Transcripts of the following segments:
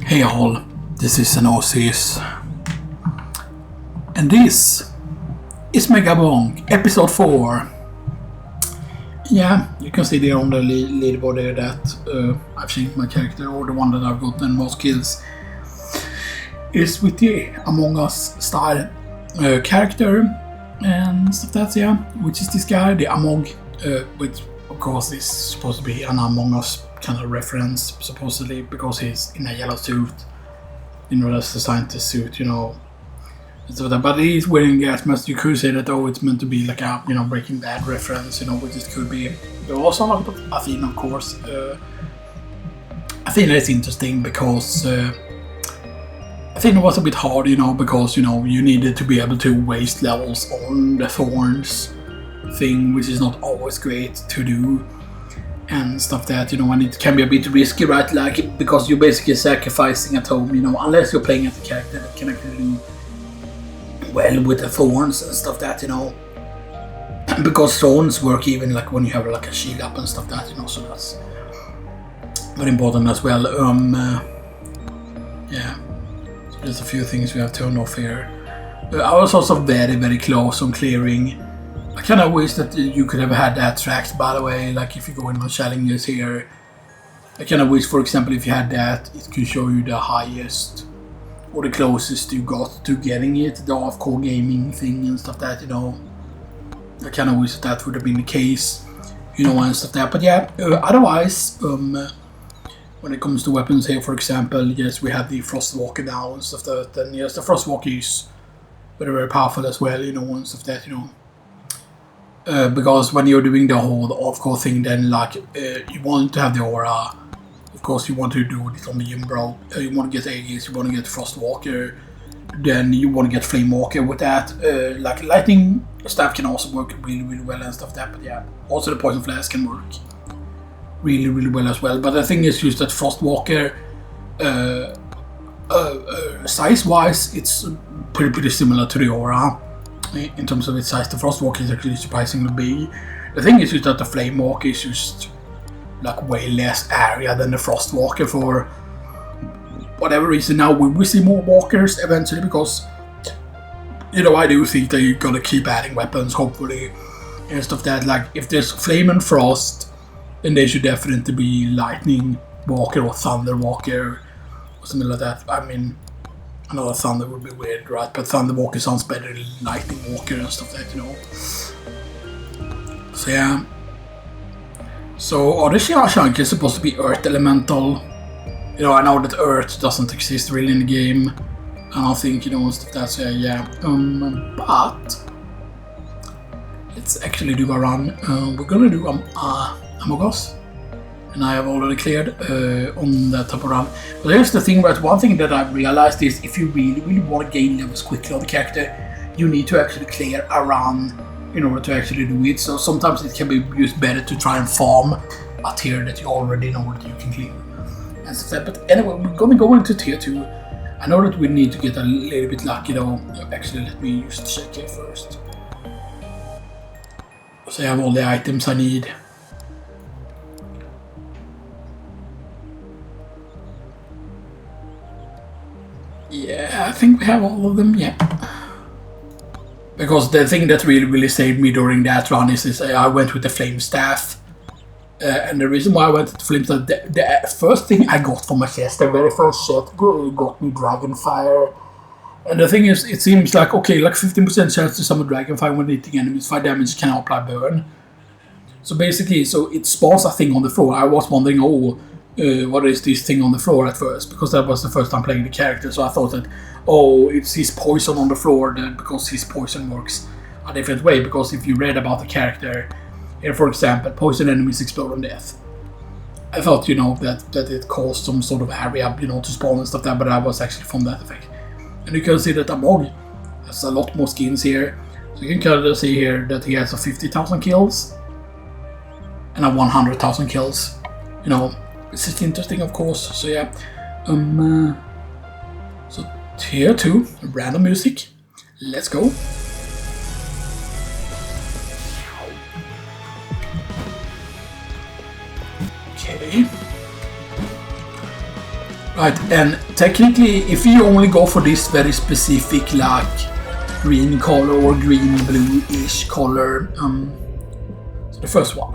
Hey all, this is Xenoxis, and this is Megabonk, episode 4. Yeah, you can see there on the leaderboard there that I've changed my character, or the one that I've gotten most kills is with the Among Us style character and stuff like that, yeah, which is this guy, the Among, which of course is supposed to be an Among Us kind of reference, supposedly, because he's in a yellow suit, you know, that's the scientist suit, you know. So that, but he's wearing gas mask. You could say that, oh, it's meant to be like a, you know, Breaking Bad reference, you know, which it could be. There also a lot of Athena, of course. Athena is interesting because Athena was a bit hard, you know, because, you know, you needed to be able to waste levels on the thorns thing, which is not always great to do. And stuff that, you know, and it can be a bit risky, right? Like, because you're basically sacrificing at home, you know, unless you're playing as a character that can actually do well with the thorns and stuff that, you know. Because thorns work even like when you have like a shield up and stuff that, you know, so that's very important as well. Yeah, so there's a few things we have turned off here. I was also very close on clearing. I kind of wish that you could have had that tracked, by the way, like if you go in on challenges here. I kind of wish, for example, if you had that, it could show you the highest or the closest you got to getting it, the AFK gaming thing and stuff that, you know. I kind of wish that would have been the case, you know, and stuff that. But yeah, otherwise, when it comes to weapons here, for example, yes, we have the Frostwalker now and stuff that. Then yes, the Frostwalker is very powerful as well, you know, and stuff that, you know. Because when you're doing the whole AFK thing, then like you want to have the aura. Of course, you want to do it on the Umbro. You want to get Aegis, you want to get Frostwalker, then you want to get Flamewalker with that. Like lightning staff can also work really well and stuff like that. But yeah, also the poison flask can work really well as well. But the thing is just that Frostwalker, size-wise, it's pretty similar to the aura. In terms of its size, the Frostwalker is actually surprisingly big. The thing is just that the Flamewalker is just like way less area than the Frostwalker for whatever reason. Now we will see more walkers eventually because, you know, I do think that you're gonna keep adding weapons, hopefully, and stuff that, like, if there's Flame and Frost, then they should definitely be Lightning Walker or Thunder Walker or something like that. I mean, I know Thunder would be weird, right? But Thunder Walker sounds better than Lightning Walker and stuff like that, you know. So yeah. So are the Xenoxis is supposed to be Earth Elemental? You know, I know that Earth doesn't exist really in the game. I don't think, you know, and stuff like that, so yeah. But let's actually do a run. We're gonna do Among Us. And I have already cleared on that type of run. But here's the thing, right? One thing that I've realized is if you really want to gain levels quickly on the character, you need to actually clear a run in order to actually do it. So sometimes it can be just better to try and farm a tier that you already know that you can clear. And stuff like that. But anyway, we're gonna go into tier 2. I know that we need to get a little bit lucky though. Actually, let me just check here first. So I have all the items I need. Yeah, I think we have all of them, yeah. Because the thing that really saved me during that run is I went with the Flame Staff. And the reason why I went with the Flame Staff, the first thing I got from my chest, the very first set, got me Dragonfire. And the thing is, it seems like, okay, like 15% chance to summon Dragonfire when hitting enemies, 5 damage can apply burn. So basically, so it spawns a thing on the floor. I was wondering, oh, what is this thing on the floor at first, because that was the first time playing the character, so I thought that, oh, it's his poison on the floor, then because his poison works a different way, because if you read about the character, here for example, poison enemies explode on death. I thought, you know, that it caused some sort of area, you know, to spawn and stuff like that, but I was actually from that effect. And you can see that Amog has a lot more skins here, so you can kind of see here that he has a 50,000 kills and a 100,000 kills, you know. This is interesting, of course. So yeah, so tier 2, random music. Let's go. Okay. Right, and technically, if you only go for this very specific, like, green color or green blue-ish color, so the first one.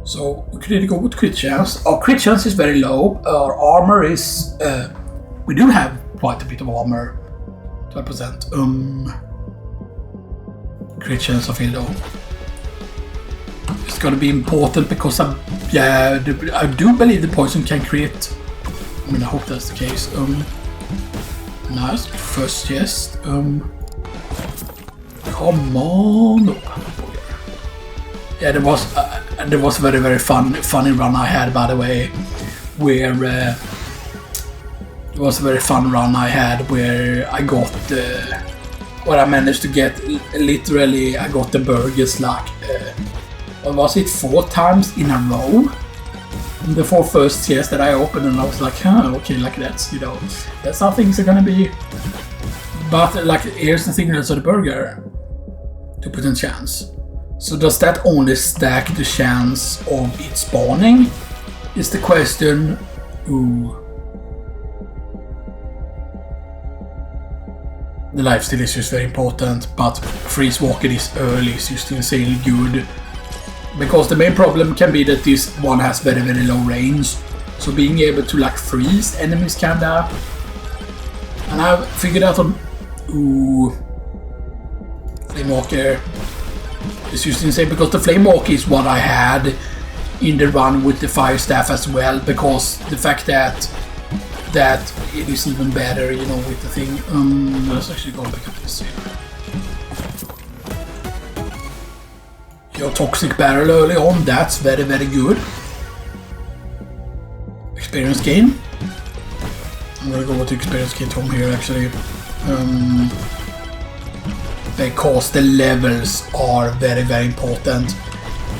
So we could either go with crit chance. Our crit chance is very low. Our armor is, we do have quite a bit of armor, 12%. Crit chance I feel though. It's gonna be important because I do believe the poison can crit. I mean, I hope that's the case. Nice. First chest. Come on. Yeah, there was a very funny run I had, by the way, where there was a very fun run I had where I got where I managed to get literally I got the burgers like what was it, 4 times in a row. The 4 first chests that I opened, and I was like, huh, okay, like that's, you know, that's how things are gonna be. But like, here's the thing, that's the burger, 2% chance. So does that only stack the chance of it spawning? Is the question. Ooh. The lifesteal is just very important, but freeze walking is early, is just insanely good. Because the main problem can be that this one has very low range. So being able to like freeze enemies kinda. And I've figured out on Flame Walker. It's just insane because the Flame Walker is what I had in the run with the Fire Staff as well, because the fact that it is even better, you know, with the thing. Let's actually go and pick up this here. Your Toxic Barrel early on, that's very good. Experience gain. I'm gonna go with the experience gain from here actually. Because the levels are very important.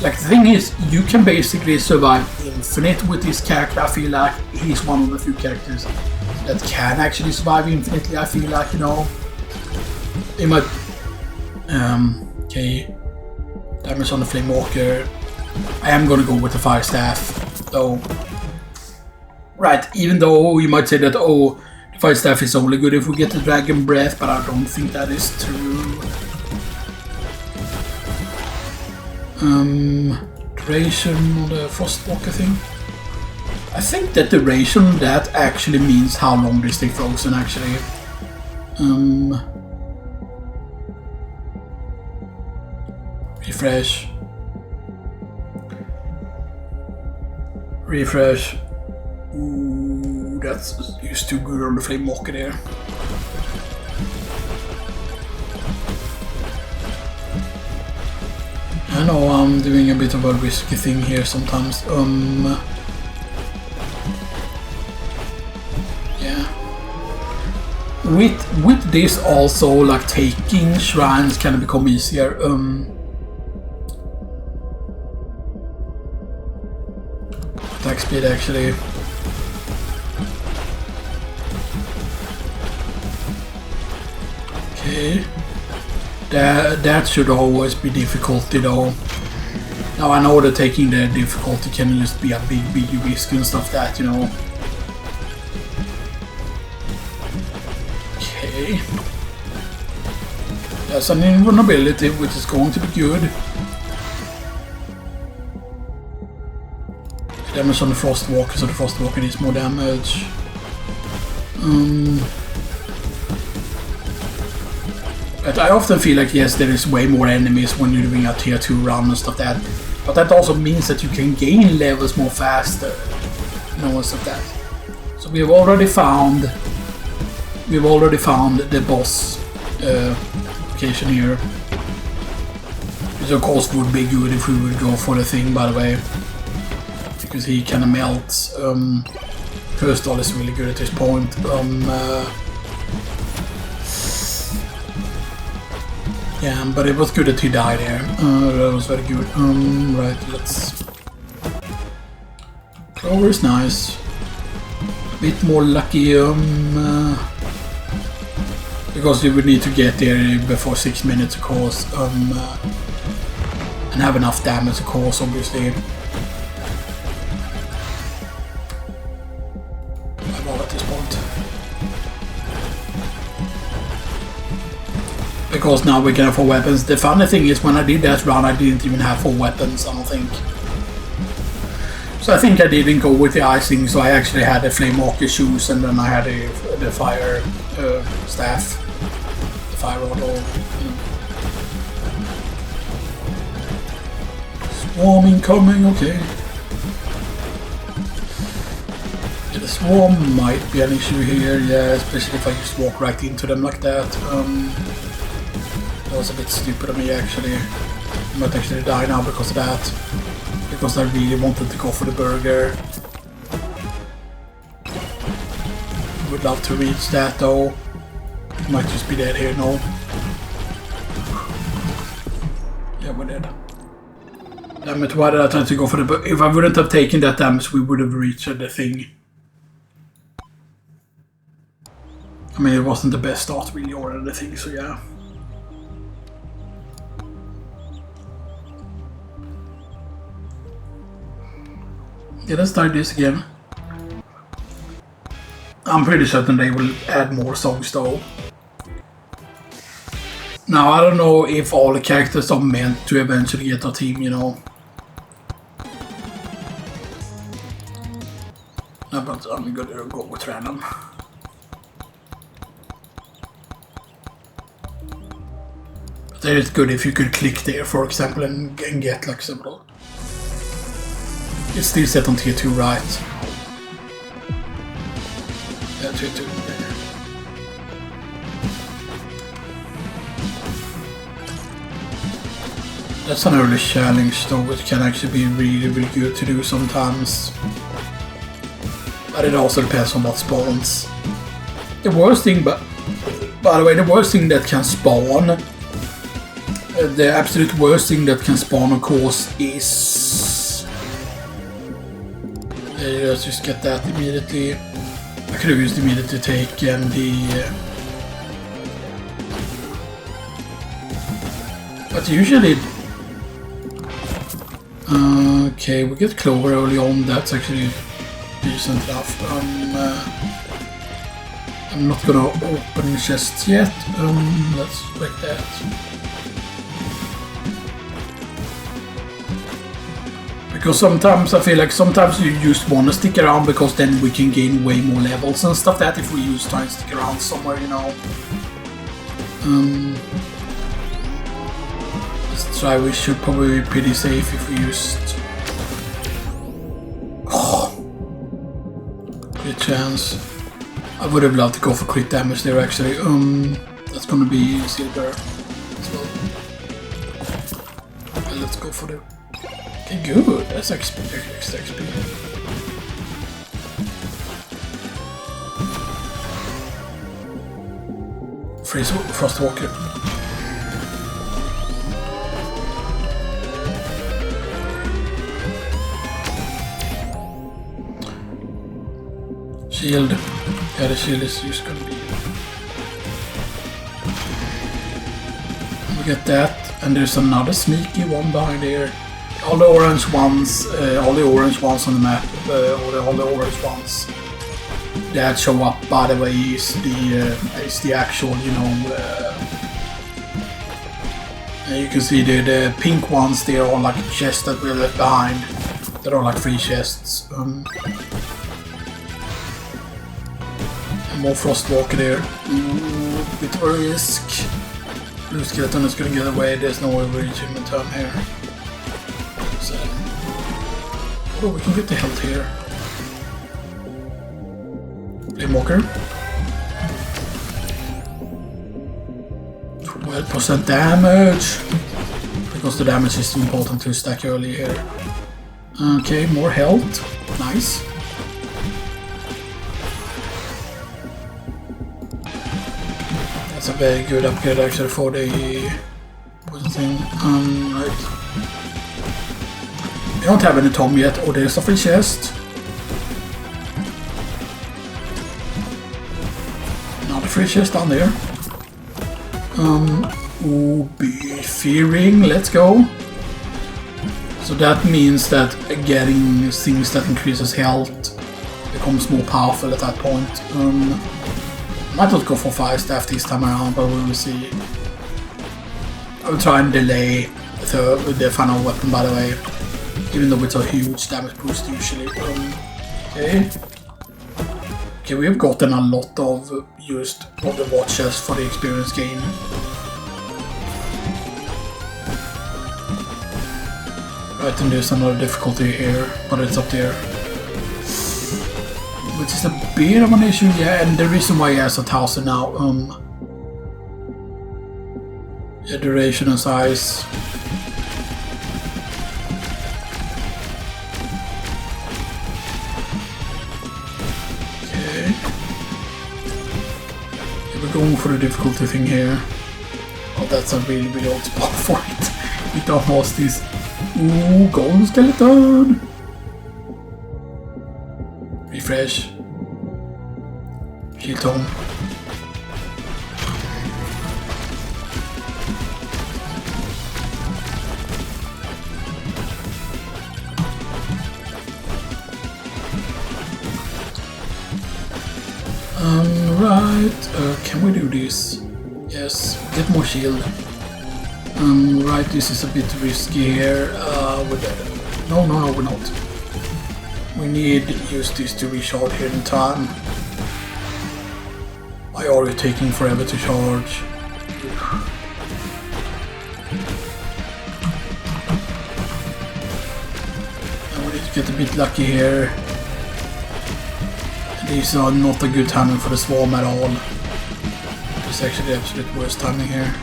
Like, the thing is, you can basically survive infinite with this character. I feel like he's one of the few characters that can actually survive infinitely. I feel like, you know, in my okay, damage on the Flame Walker. I am gonna go with the Fire Staff though. Right, even though you might say that, oh, the Fire Staff is only good if we get the Dragon Breath, but I don't think that is true. Duration on the Frostwalker thing. I think that duration, that actually means how long they stay frozen actually. Refresh. Refresh. Ooh, that's just too good on the Flame Walker there. I know I'm doing a bit of a risky thing here sometimes. Yeah. With this also, like, taking shrines can become easier. Attack speed actually. Okay. That should always be difficulty though. Now I know that taking the difficulty can just be a big risk and stuff that, you know. Okay. There's an invulnerability which is going to be good. Damage on the Frostwalker, so the Frostwalker needs more damage. But I often feel like, yes, there is way more enemies when you're doing a tier 2 run and stuff like that. But that also means that you can gain levels more faster. You know, and stuff like that. So we've already found the boss location here. Which of course would be good if we would go for the thing, by the way. Because he kinda melts. Cursed is really good at this point. Yeah, but it was good that he died here. That was very good. Right, let's... Clover is nice. A bit more lucky, because you would need to get there before 6 minutes, of course. And have enough damage, of course, obviously. I'm all at this point. Because now we can have 4 weapons. The funny thing is, when I did that run, I didn't even have 4 weapons, I don't think. So I think I didn't go with the icing, so I actually had the flame walker shoes, and then I had the fire staff. The fire rod. Swarm incoming, okay. Yeah, the swarm might be an issue here, yeah, especially if I just walk right into them like that. That was a bit stupid of me actually. I might actually die now because of that. Because I really wanted to go for the burger. Would love to reach that though. Might just be dead here, no. Yeah, we're dead. Damn it, why did I try to go for the burger? If I wouldn't have taken that damage, we would have reached the thing. I mean, it wasn't the best start really or anything, so yeah. Yeah, let's try this again. I'm pretty certain they will add more songs though. Now, I don't know if all the characters are meant to eventually get a team, you know. No, but I'm gonna go with random. But it's good if you could click there, for example, and get like several. It's still set on tier 2, right? Yeah, tier 2. That's an early challenge though, which can actually be really, really good to do sometimes. But it also depends on what spawns. The worst thing, by the way, the worst thing that can spawn, the absolute worst thing that can spawn, of course, is... let's just get that immediately. I could have used immediately taken the... but usually... okay, we get Clover early on, that's actually decent enough. I'm not gonna open chests yet, let's break that. Because sometimes I feel like sometimes you just want to stick around because then we can gain way more levels and stuff that if we just try and stick around somewhere, you know. Let's try, we should probably be pretty safe if we just... oh, good chance. I would have loved to go for crit damage there actually. That's gonna be silver as well. Okay, let's go for the... okay, good, that's extra XP. Freeze Frostwalker. Shield. Yeah, the shield is just gonna be... we get that, and there's another sneaky one behind here. All the orange ones on the map, all the orange ones that show up, by the way, is the actual, you know, you can see the pink ones, they are all like chests that we left behind. They're all like free chests. And more Frostwalker there. Bit of a risk. Blue Skeleton is gonna get away, there's no achievement term here. So, oh, we can get the health here. Flamewalker. 12% damage. Because the damage is important to stack early here. Okay, more health. Nice. That's a very good upgrade actually for the poison thing. Right. We don't have any Tom yet. Oh, there's a free chest. Another free chest down there. Be fearing. Let's go. So that means that getting things that increases health becomes more powerful at that point. Might not go for 5 staff this time around, but we will see. I will try and delay the final weapon, by the way, even though it's a huge damage boost usually. Okay, we have gotten a lot of used of the watches for the experience gain. Right, and there's another difficulty here, but it's up there. Which is a bit of an issue, yeah, and the reason why he has 1000 now, yeah, duration and size. Okay. Yeah, we're going for the difficulty thing here. Oh, that's a really, really old spot for it. It almost is. Ooh, golden skeleton! Refresh. Shield tone. Right, can we do this? Yes, get more shield. Right, this is a bit risky here. No, we're not. We need to use this to recharge here in time. Why are you taking forever to charge? And we need to get a bit lucky here. These are not a good timing for the swarm at all. It's actually the absolute worst timing here.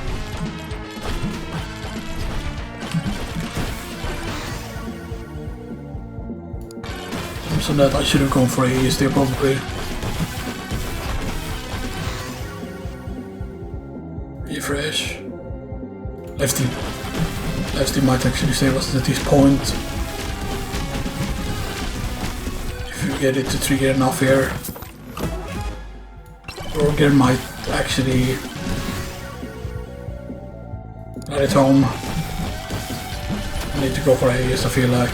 So that I should have gone for AEs there probably. Refresh. Lefty might actually save us at this point. If you get it to trigger enough here. Roger might actually let it home. I need to go for AEs, I feel like.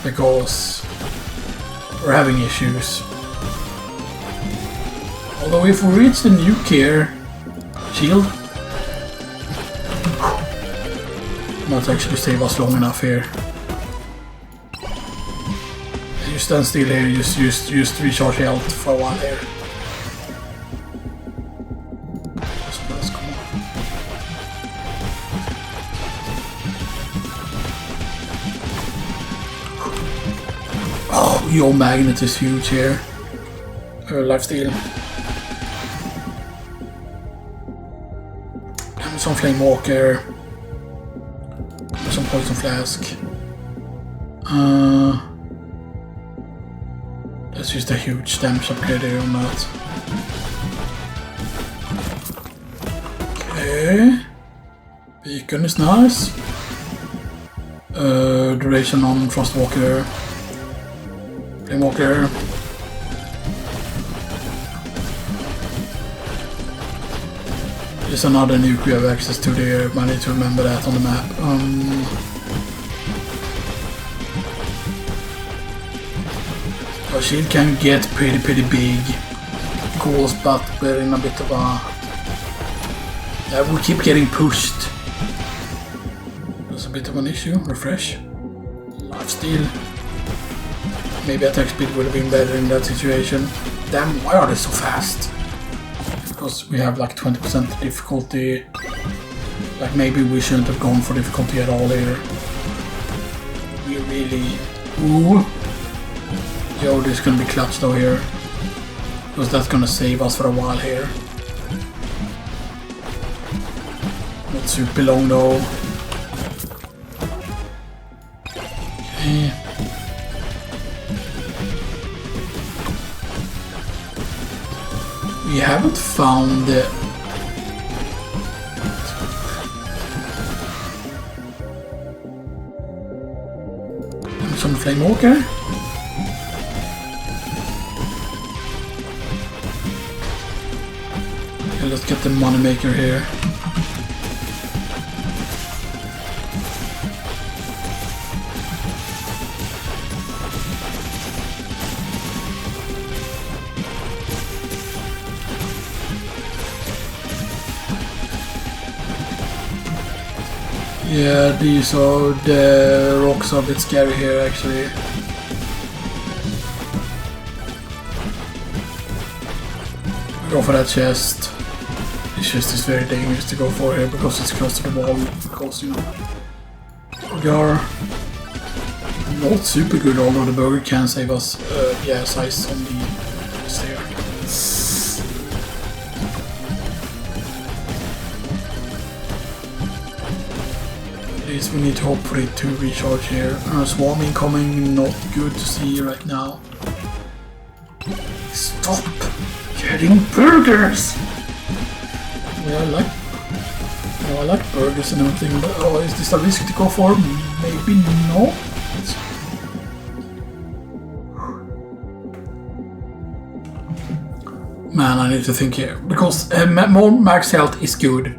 Because we're having issues. Although if we reach the nuke here, shield might actually save us long enough here. You stand still here, just recharge health for a while here. So let's go. Oh, your magnet is huge here. Lifesteal. Some flame walker. Some poison flask. That's just a huge damage upgrade here on that. Okay. Beacon is nice. Duration on Frostwalker. Flamewalker. There's another nuke we have access to there, but I need to remember that on the map. Our shield can get pretty big, of course, but we're in a bit of a... Yeah, we keep getting pushed. That's a bit of an issue. Refresh. Lifesteal. Maybe attack speed would have been better in that situation. Damn, why are they so fast? Because we have like 20% difficulty. Like maybe we shouldn't have gone for difficulty at all here. We really... Ooh. Yo, this is gonna be clutch though here. Because that's gonna save us for a while here. Not super long though. Okay. We haven't found the... Some flame walker. Okay, let's get the moneymaker here. Yeah, the rocks are a bit scary here actually. Go for that chest. This chest is very dangerous to go for here because it's close to the wall. Because, you know, we are not super good, although the burger can save us. Yeah, size on the stair. At least we need to hope for it to recharge here. Swarm incoming, not good to see right now. Stop getting burgers! Yeah, I like burgers and everything, but oh, is this a risk to go for? Maybe not. Man, I need to think here, because more max health is good.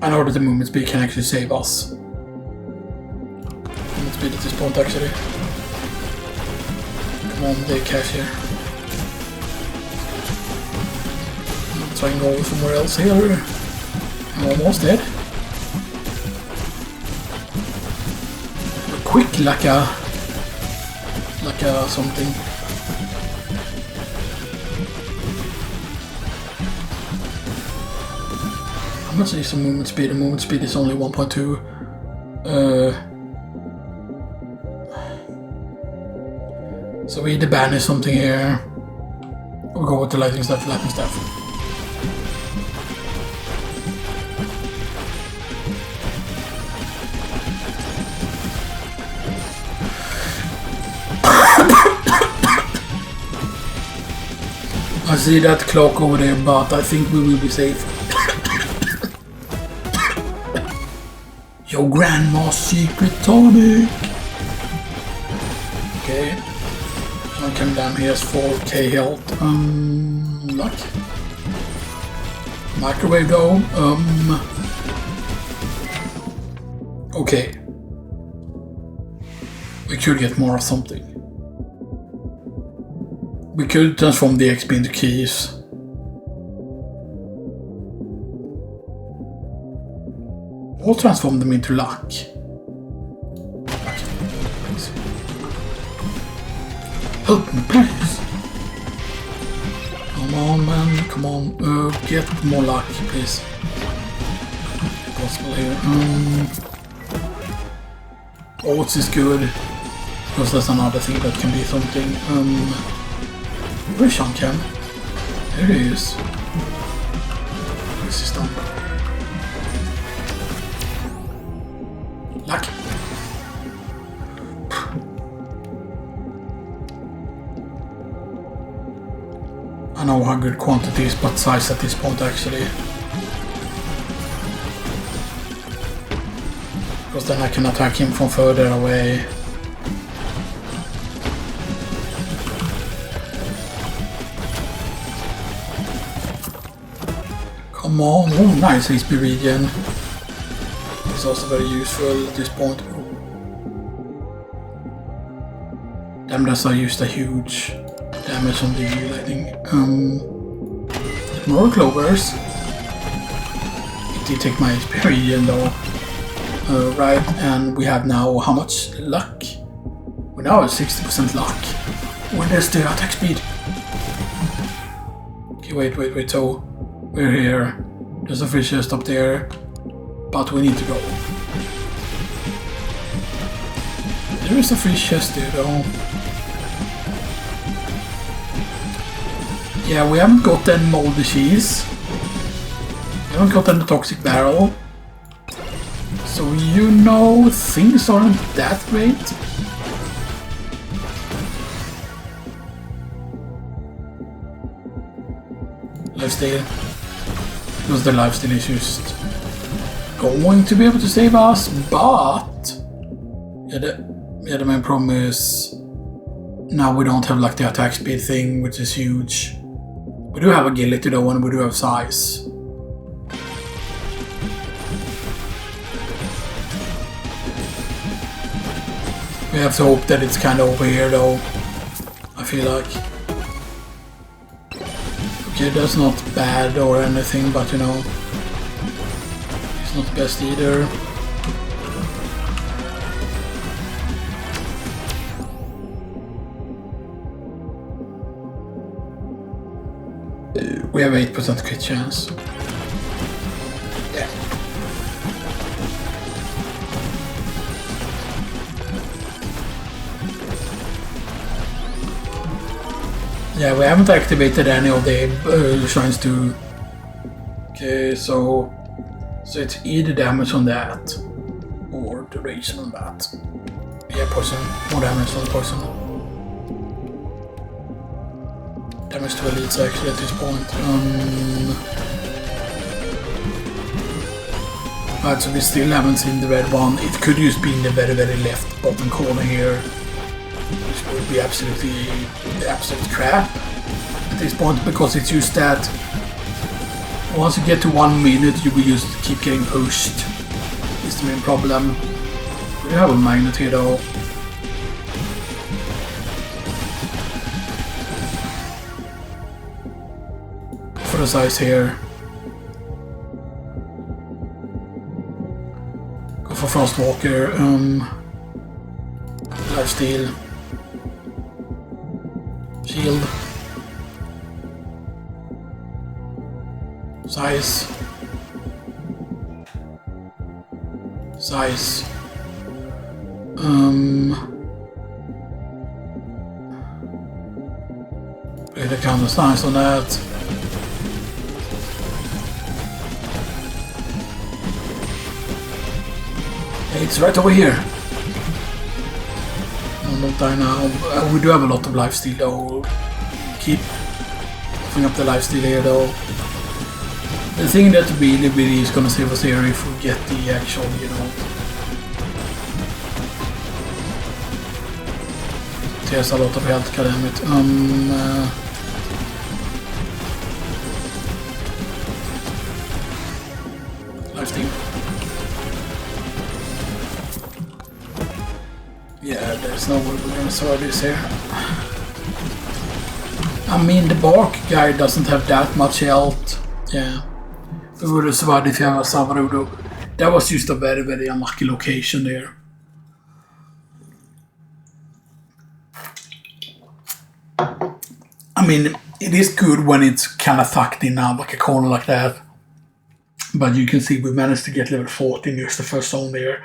I know that the movement speed can actually save us. Movement speed at this point actually. Come on, they cash here. Try and go somewhere else here. I'm almost dead. Quick like a something. How much is the movement speed? The movement speed is only 1.2. So we either banish something here, or go with the lightning staff. I see that clock over there, but I think we will be safe. Your grandma's secret tonic! Okay. I'll come down here as 4k health. Luck. Microwave though. Okay. We could get more of something. We could transform the XP into keys. Or transform them into luck. Help me, please. Come on, man. Come on. Get more luck, please. Possible here. Oats is good. Because that's another thing that can be something. Where's Shankam? There he is. Where's his stump? Luck. I know how good quantity is, but size at this point actually. Because then I can attack him from further away. Come on, oh nice HP regen. It's also very useful at this point. Damn, that's I used a huge damage on the lightning. More clovers. It did take my HP regen though. Right, and we have now how much luck? We now have 60% luck. When there's the attack speed. Okay, wait, so we're here. There's a fish chest up there, but we need to go. There is a fish chest there though. Yeah, we haven't got any moldy cheese. We haven't got any toxic barrel. So you know things aren't that great. Lifesteal. Because the lifesteal is just going to be able to save us, but yeah, the main problem is now we don't have like the attack speed thing, which is huge. We do have agility though, and we do have size. We have to hope that it's kind of over here though, I feel like. Okay, that's not bad or anything, but you know, It's not the best either. We have 8% crit chance. Yeah. Yeah, we haven't activated any of the shrines too. Okay, so it's either damage on that or duration on that. Yeah, poison. More damage on the poison. Damage to elites actually at this point. Right, so we still haven't seen the red one. It could just be in the very left bottom corner here, which would be absolutely crap at this point, because it's just that once you get to 1 minute you will just keep getting pushed. Is the main problem. We have a magnet here though. For the size here. Go for Frostwalker. Lifesteal. Shield. Size. Really counter size on that. Hey, it's right over here. No, don't die now. We do have a lot of lifesteal though. Keep filling up the lifesteal here though. The thing that really is gonna save us here if we get the actual, you know, tears a lot of health, god damn it. Lifesteal. Yeah, there's no way we're gonna survive this here. I mean, the bark guy doesn't have that much health. Yeah. We would have survived if you have a Savarudo. That was just a very unlucky location there. I mean, it is good when it's kind of tucked in now, like a corner like that. But you can see we managed to get level 14 just the first zone there.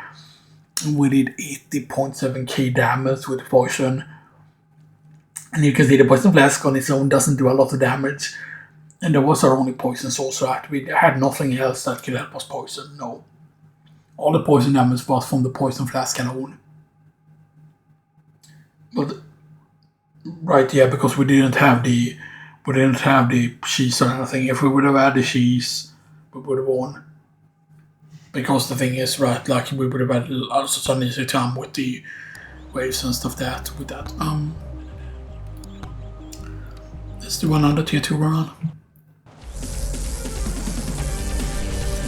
We did 80.7k damage with the poison. And you can see the poison flask on its own doesn't do a lot of damage. And there was our only poison source, right? We had nothing else that could help us poison, no. All the poison damage was from the poison flask alone. But right, yeah, because we didn't have the cheese or anything. If we would have had the cheese, we would have won. Because the thing is, right, like we would have had also some easy time with the waves and stuff with that. Let's do another tier 2 run.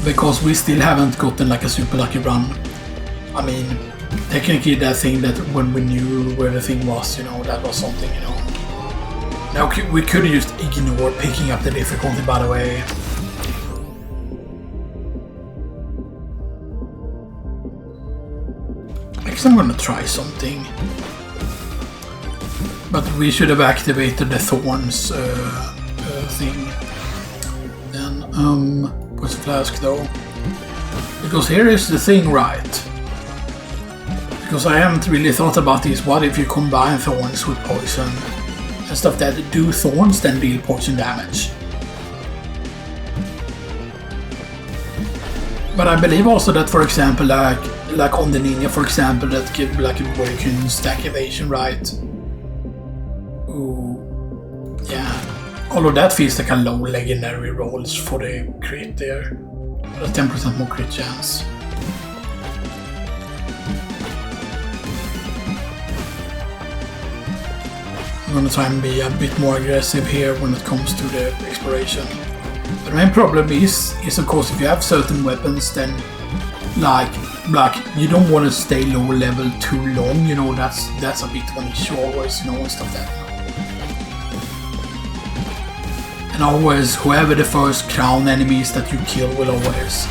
Because we still haven't gotten like a super lucky run. I mean, technically that thing that when we knew where the thing was, you know, that was something, you know. Now we could just ignore picking up the difficulty, by the way. I guess I'm gonna try something. But we should have activated the thorns thing. Then, what's the flask though? Because here is the thing, right? Because I haven't really thought about this. What if you combine thorns with poison and stuff that do thorns then deal poison damage? But I believe also that, for example, like on the ninja, for example, that give like where you can stack evasion, right? Ooh, yeah. Although that feels like a low legendary rolls for the crit there. A 10% more crit chance. I'm gonna try and be a bit more aggressive here when it comes to the exploration. The main problem is of course if you have certain weapons, then like you don't want to stay low level too long, you know, that's a bit of an issue always, you know, and stuff that. And always, whoever the first crown enemies that you kill will always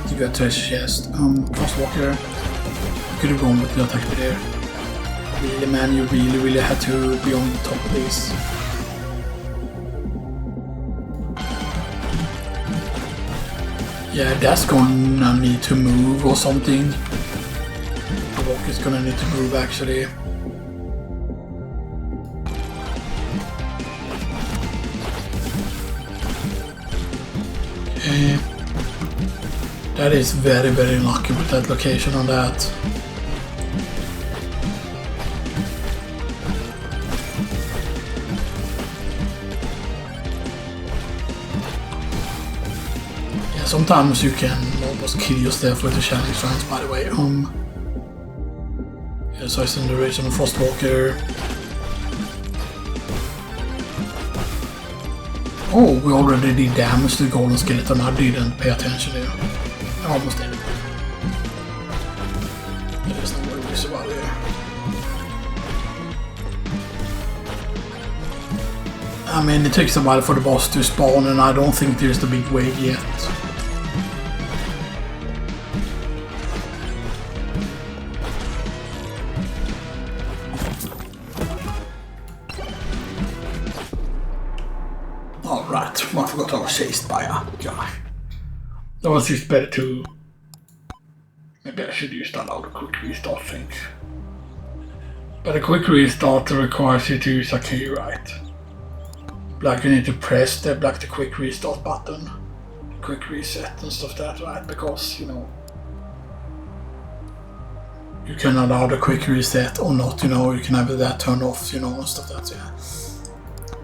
give you a treasure chest. Frostwalker. Could have gone with the attack there. Really, man, you really had to be on top of this. Yeah, that's gonna need to move or something. The rock is gonna need to move actually. Okay. That is very lucky with that location on that. Sometimes you can almost kill yourself with the challenge rounds, by the way. Yeah, so I send the rage on the Frostwalker. Oh, we already did damage to the golden skeleton. I didn't pay attention there. I almost did. There's no worries about it. I mean, it takes a while for the boss to spawn, and I don't think there's the big wave yet. Alright, I forgot I was chased by a guy. That was just better to... Maybe I should use that out of quick restart things. But a quick restart requires you to use a key, right? Like you need to press the quick restart button, quick reset and stuff like that, right? Because, you know, you can allow the quick reset or not, you know, you can have that turned off, you know, and stuff like that, yeah.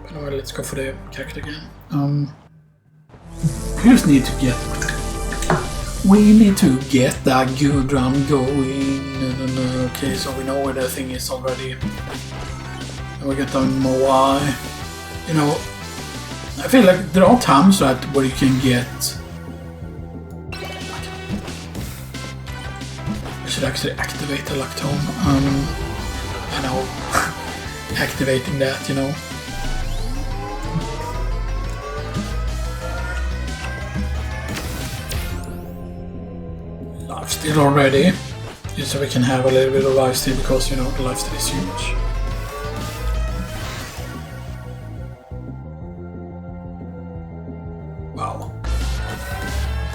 But anyway, let's go for the character again. We just need to get... We need to get that good run going. Okay, so we know where the thing is already. And we get the Moai. You know, I feel like there are times right where you can get... I should actually activate the lactome. I know, activating that, you know. Lifesteal already, just so we can have a little bit of lifesteal because, you know, the lifesteal is huge. Wow.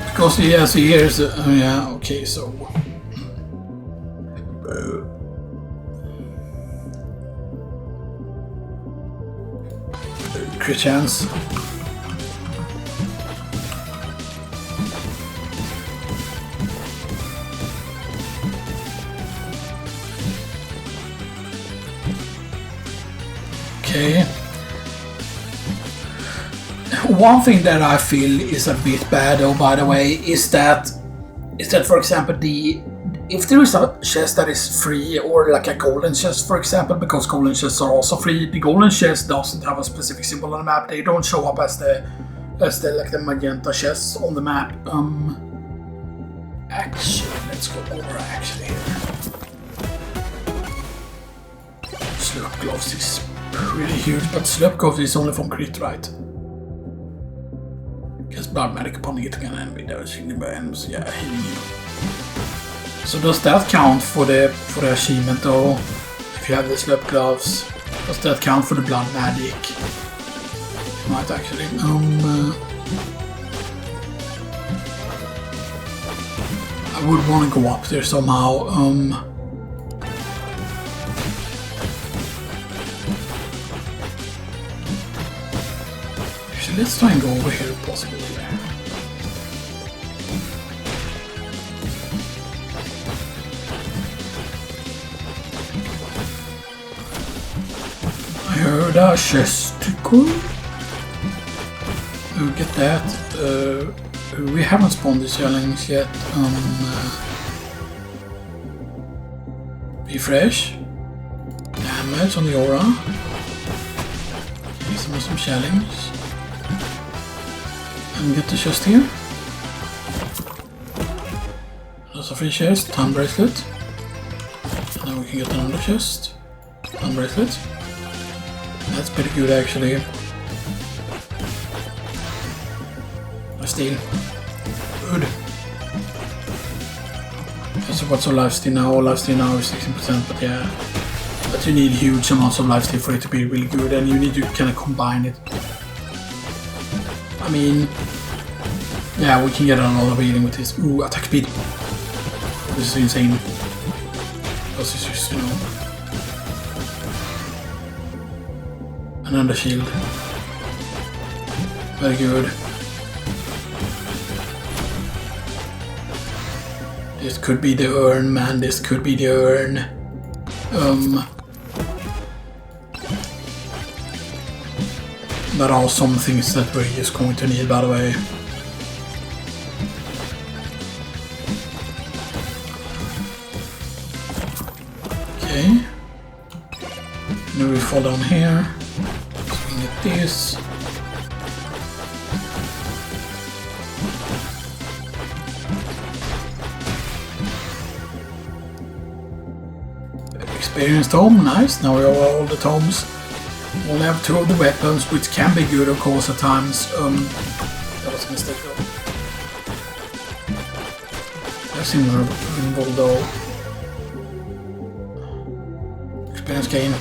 Because, yeah, so here's the... yeah, okay, so... crit chance. Okay. One thing that I feel is a bit bad, though, by the way, is that for example, if there is a chest that is free, or like a golden chest, for example, because golden chests are also free, the golden chest doesn't have a specific symbol on the map. They don't show up as the like the magenta chests on the map. Actually, let's go over actually here. Slurp gloves is pretty huge, but slurp gloves is only from crit, right? Because blood medic upon hitting an enemy, there's healing by enemies, yeah, healing you. So does that count for the achievement though? If you have the slurp gloves, does that count for the blood magic? Might actually. I would want to go up there somehow. Actually, let's try and go over here if possible. I heard a chesticle. We'll get that. We haven't spawned this challenge yet. Refresh. Damage on the aura. Okay, some challenge. And get the chest here. There's a free chest. Time bracelet. And now we can get another chest. Time bracelet. That's pretty good actually. Steal. Good. So what's our lifesteal now? Our lifesteal now is 16%, but yeah. But you need huge amounts of lifesteal for it to be really good, and you need to kind of combine it. I mean, yeah, we can get a lot of healing with this. Ooh, attack speed. This is insane. This is just, you know... Another shield. Very good. This could be the urn, man. This could be the urn. There are some things that we're just going to need, by the way. Okay. Now we fall down here. Swing at this. Experienced tome, nice. Now we have all the tomes. We only have 2 of the weapons, which can be good, of course, at times. That was a mistake, though. That's involved, though. Experience gain.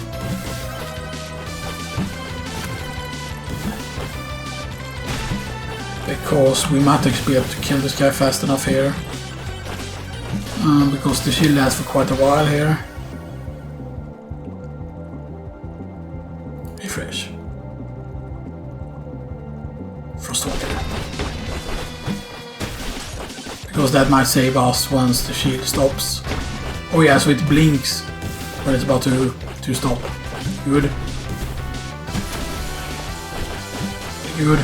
Because we might actually be able to kill this guy fast enough here. Because the shield lasts for quite a while here. Refresh. Frostwalker. Because that might save us once the shield stops. Oh yeah, so it blinks when it's about to stop. Good. Good.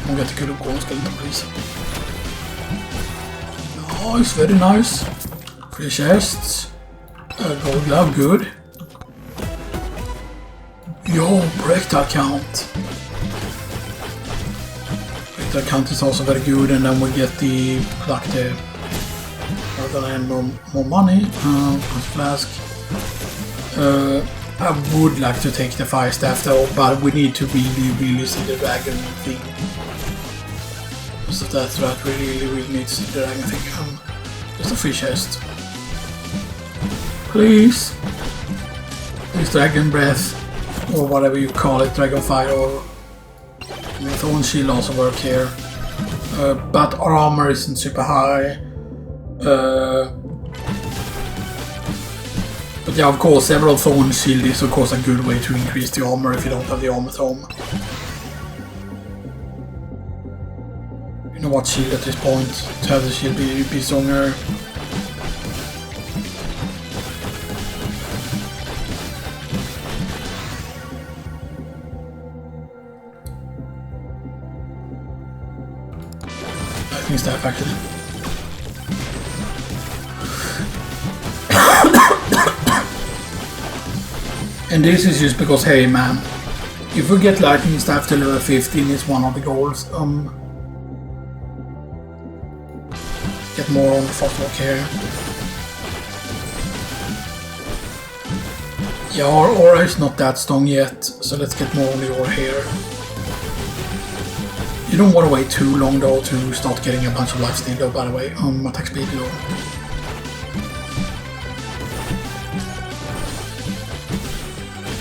I'll get the good of skeleton, please. Nice, very nice. 3 chests. Gold glove, good. Yo, projectile count. Projectile count is also very good, and then we get the like the. We're gonna earn more money. Flask. I would like to take the fire staff though, but we need to really see the dragon thing. So that's right, we really need to see the dragon thing. Just a free chest. Please. This dragonbreath, or whatever you call it, dragonfire, or thorn shield also work here. But our armor isn't super high. But yeah, of course, several thorn shield is of course a good way to increase the armor if you don't have the armor tome. You know what shield at this point, to have the shield be stronger. I think staff actually. And this is just because, hey man, if we get lightning staff to level 15, it's one of the goals. Get more on the frostwalk here. Yeah, our aura is not that strong yet, so let's get more on the aura here. You don't want to wait too long though to start getting a bunch of lifesteal though, by the way. Attack speed though.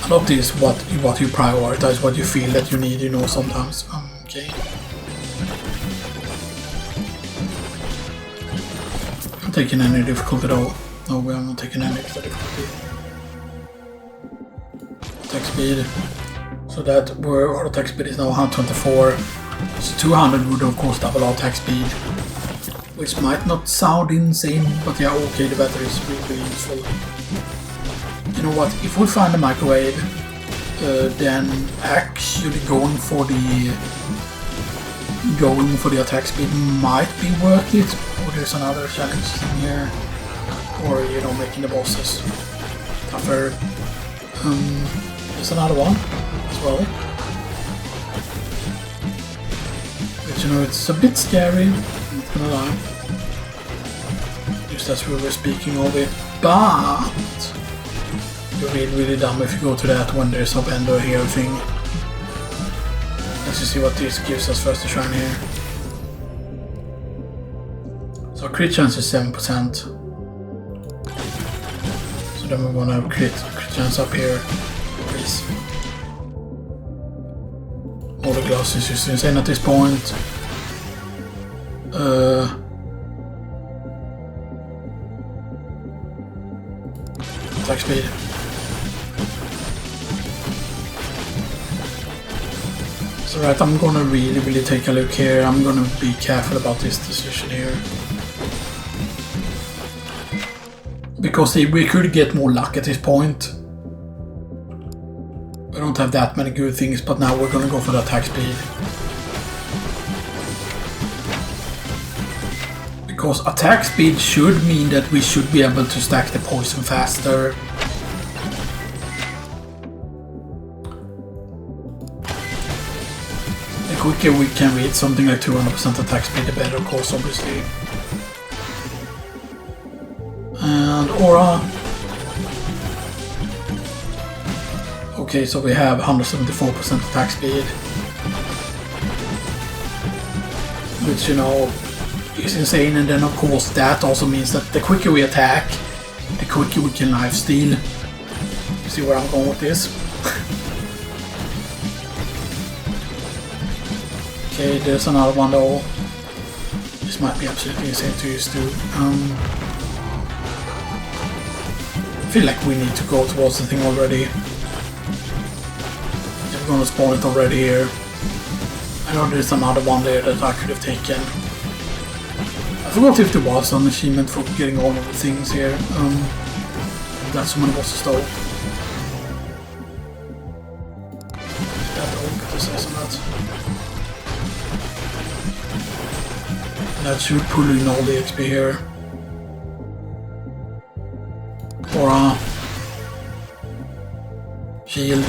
A lot is what you prioritize, what you feel that you need, you know, sometimes. Okay. I'm taking any difficulty though. No, we are not taking any extra difficulty. Attack speed. So that our attack speed is now 124. So 200 would of course double our attack speed. Which might not sound insane, but yeah, okay, the battery is really useful. You know what, if we find a microwave, then actually going for the attack speed might be worth it. Or there's another challenge in here. Or, you know, making the bosses tougher. There's another one as well. But you know, it's a bit scary, I'm not gonna lie. Just as we were speaking of it, but you'll be really dumb if you go to that when there's no ender here thing. Let's just see what this gives us first to shrine here. So crit chance is 7%. So then we're gonna have crit chance up here. Please. All the gloves is just insane at this point. Attack speed. So right, I'm gonna really take a look here. I'm gonna be careful about this decision here. Because we could get more luck at this point. We don't have that many good things, but now we're gonna go for the attack speed. Because attack speed should mean that we should be able to stack the poison faster. The quicker we can reach something like 200% attack speed, the better, of course, obviously. And aura. Okay, so we have 174% attack speed. Which, you know, is insane, and then of course that also means that the quicker we attack, the quicker we can lifesteal. You see where I'm going with this? Okay, there's another one though. This might be absolutely insane to use too. I feel like we need to go towards the thing already. I'm gonna spawn it already here. I know there's another one there that I could have taken. I forgot if there was an achievement for getting all of the things here. That's someone bosses though. That dog got to say some of that. That should pull in all the XP here. Aura. Shield.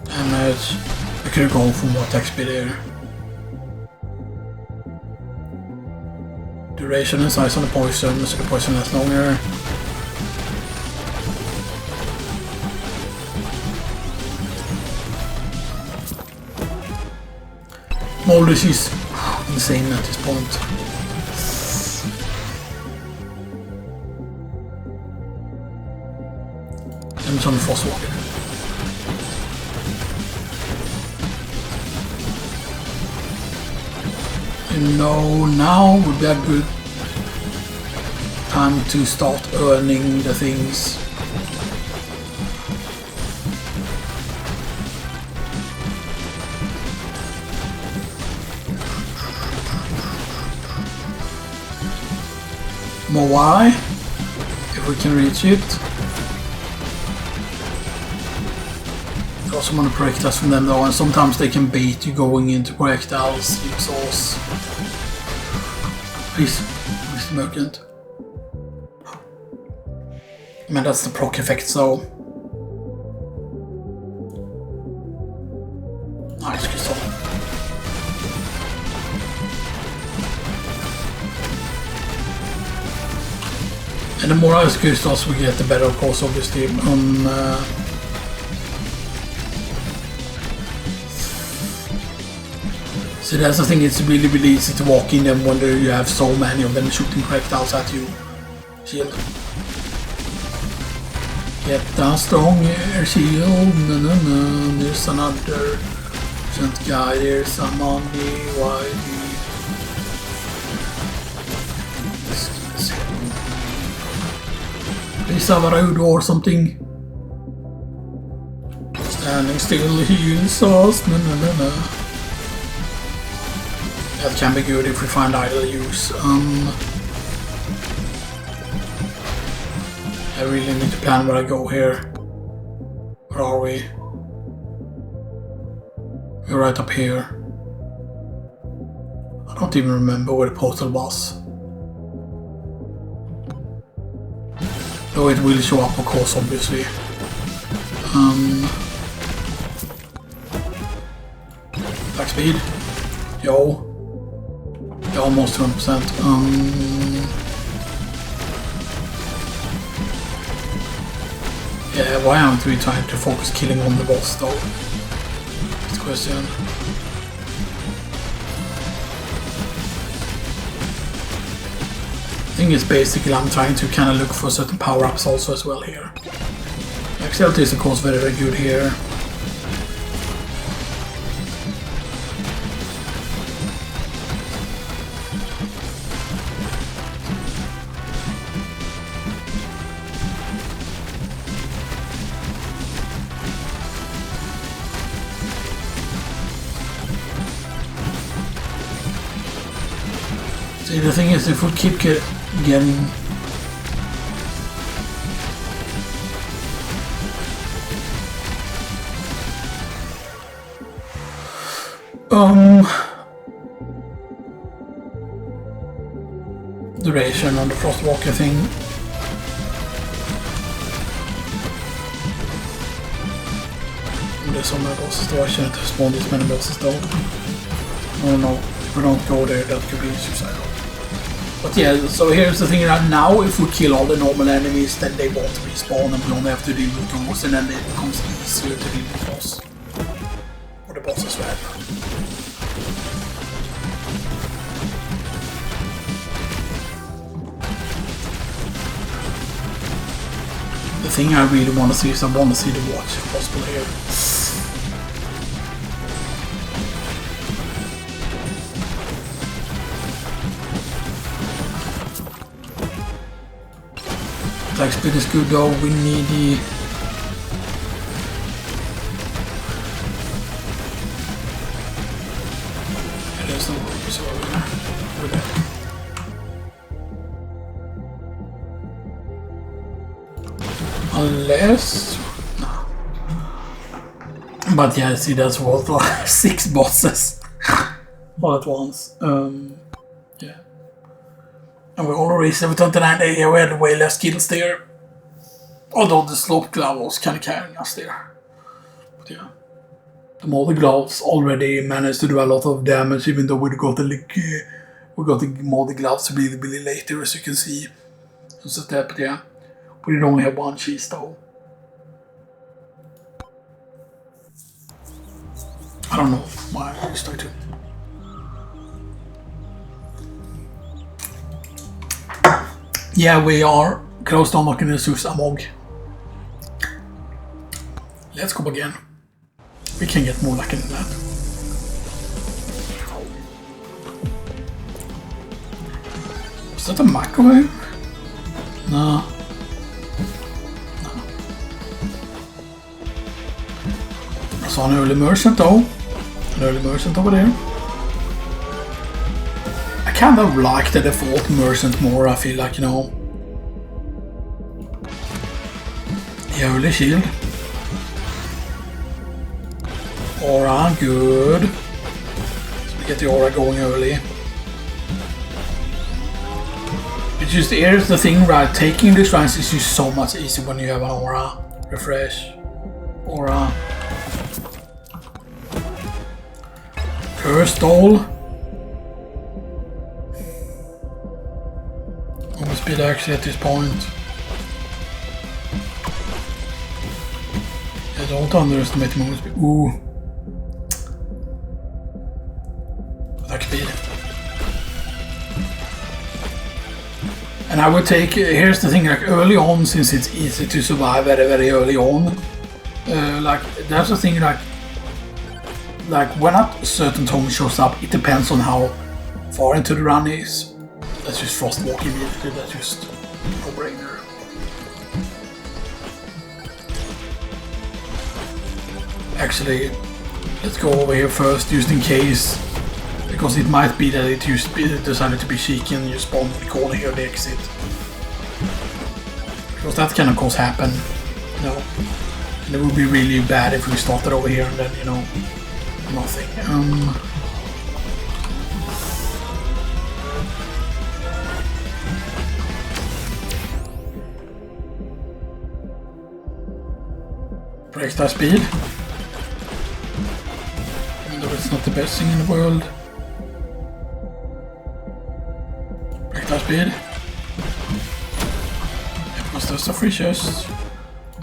Damage. I could go for more attack speed here. Duration and size on the poison, so the poison lasts longer. Moldus is insane at this point. And some frostwalker. You know, now would be a good time to start earning the things. Moai, if we can reach it. I also want to projectiles from them though, and sometimes they can bait you going into projectiles, exhaust. Please, Mr. Merchant. I mean, that's the proc effect, so. Nice crystal. And the more ice crystals we get, the better, of course, obviously. So that's the thing, it's really easy to walk in them when you have so many of them shooting projectiles at you. Shield. Get a stronger shield, there's another guy, there's a money, why Please have a road or something. Standing still heals us, That can be good if we find idle use. I really need to plan where I go here. Where are we? We're right up here. I don't even remember where the portal was. Though it will show up, of course, obviously. Attack speed. Yo. Yeah, almost 200%. Yeah, why aren't we trying to focus killing on the boss though? That's the question. thing is basically I'm trying to kind of look for certain power-ups also as well here. Excel is of course very, very good here. See, the thing is, if we keep getting duration on the Frostwalker thing. There's so many bosses though, I shouldn't have spawned this many bosses though. I don't know, if we don't go there, that could be suicidal. But yeah, so here's the thing right now, if we kill all the normal enemies, then they won't respawn and we only have to deal with those, and then it becomes easier to deal with the boss. Or the boss as well. The thing I really want to see is I want to see the watch if possible here. Attack speed is good though, we need the... There's no worries over there. Unless... No. But yeah, see, that's what, like 6 bosses all at once. Yeah. And we already reached level 29. Yeah, we had way less kills there. Although the slope glove was kind of carrying us there. But yeah. The moldy gloves already managed to do a lot of damage, even though we got the moldy gloves really, really later, as you can see. So that, but yeah. We did only have 1 cheese though. I don't know why I started to. Yeah, we are close to unlocking the Zeus Amog. Let's go again. We can get more lucky than that. Is that a microwave? No. I saw an early merchant though. An early merchant over there. I kind of like the default merchant more, I feel like, you know. The early shield. Aura, good. So we get the aura going early. It's just, here's the thing, right? Taking these rounds is just so much easier when you have an aura. Refresh. Aura. Curse doll. Movement speed actually at this point. Yeah, don't underestimate the movement speed. Ooh. Attack speed. And I would take, here's the thing, like early on, since it's easy to survive very, very early on. Like, that's the thing, like when a certain tome shows up, it depends on how far into the run is. Let's just frostwalk immediately, that's just no-brainer. Actually, let's go over here first, just in case. Because it might be that it just decided to be cheeky and you spawn in the corner here, the exit. Because that can of course happen, you know. And it would be really bad if we started over here and then, you know, nothing. Break that speed. Even though it's not the best thing in the world. Break that speed. Yeah, because there's a free chest.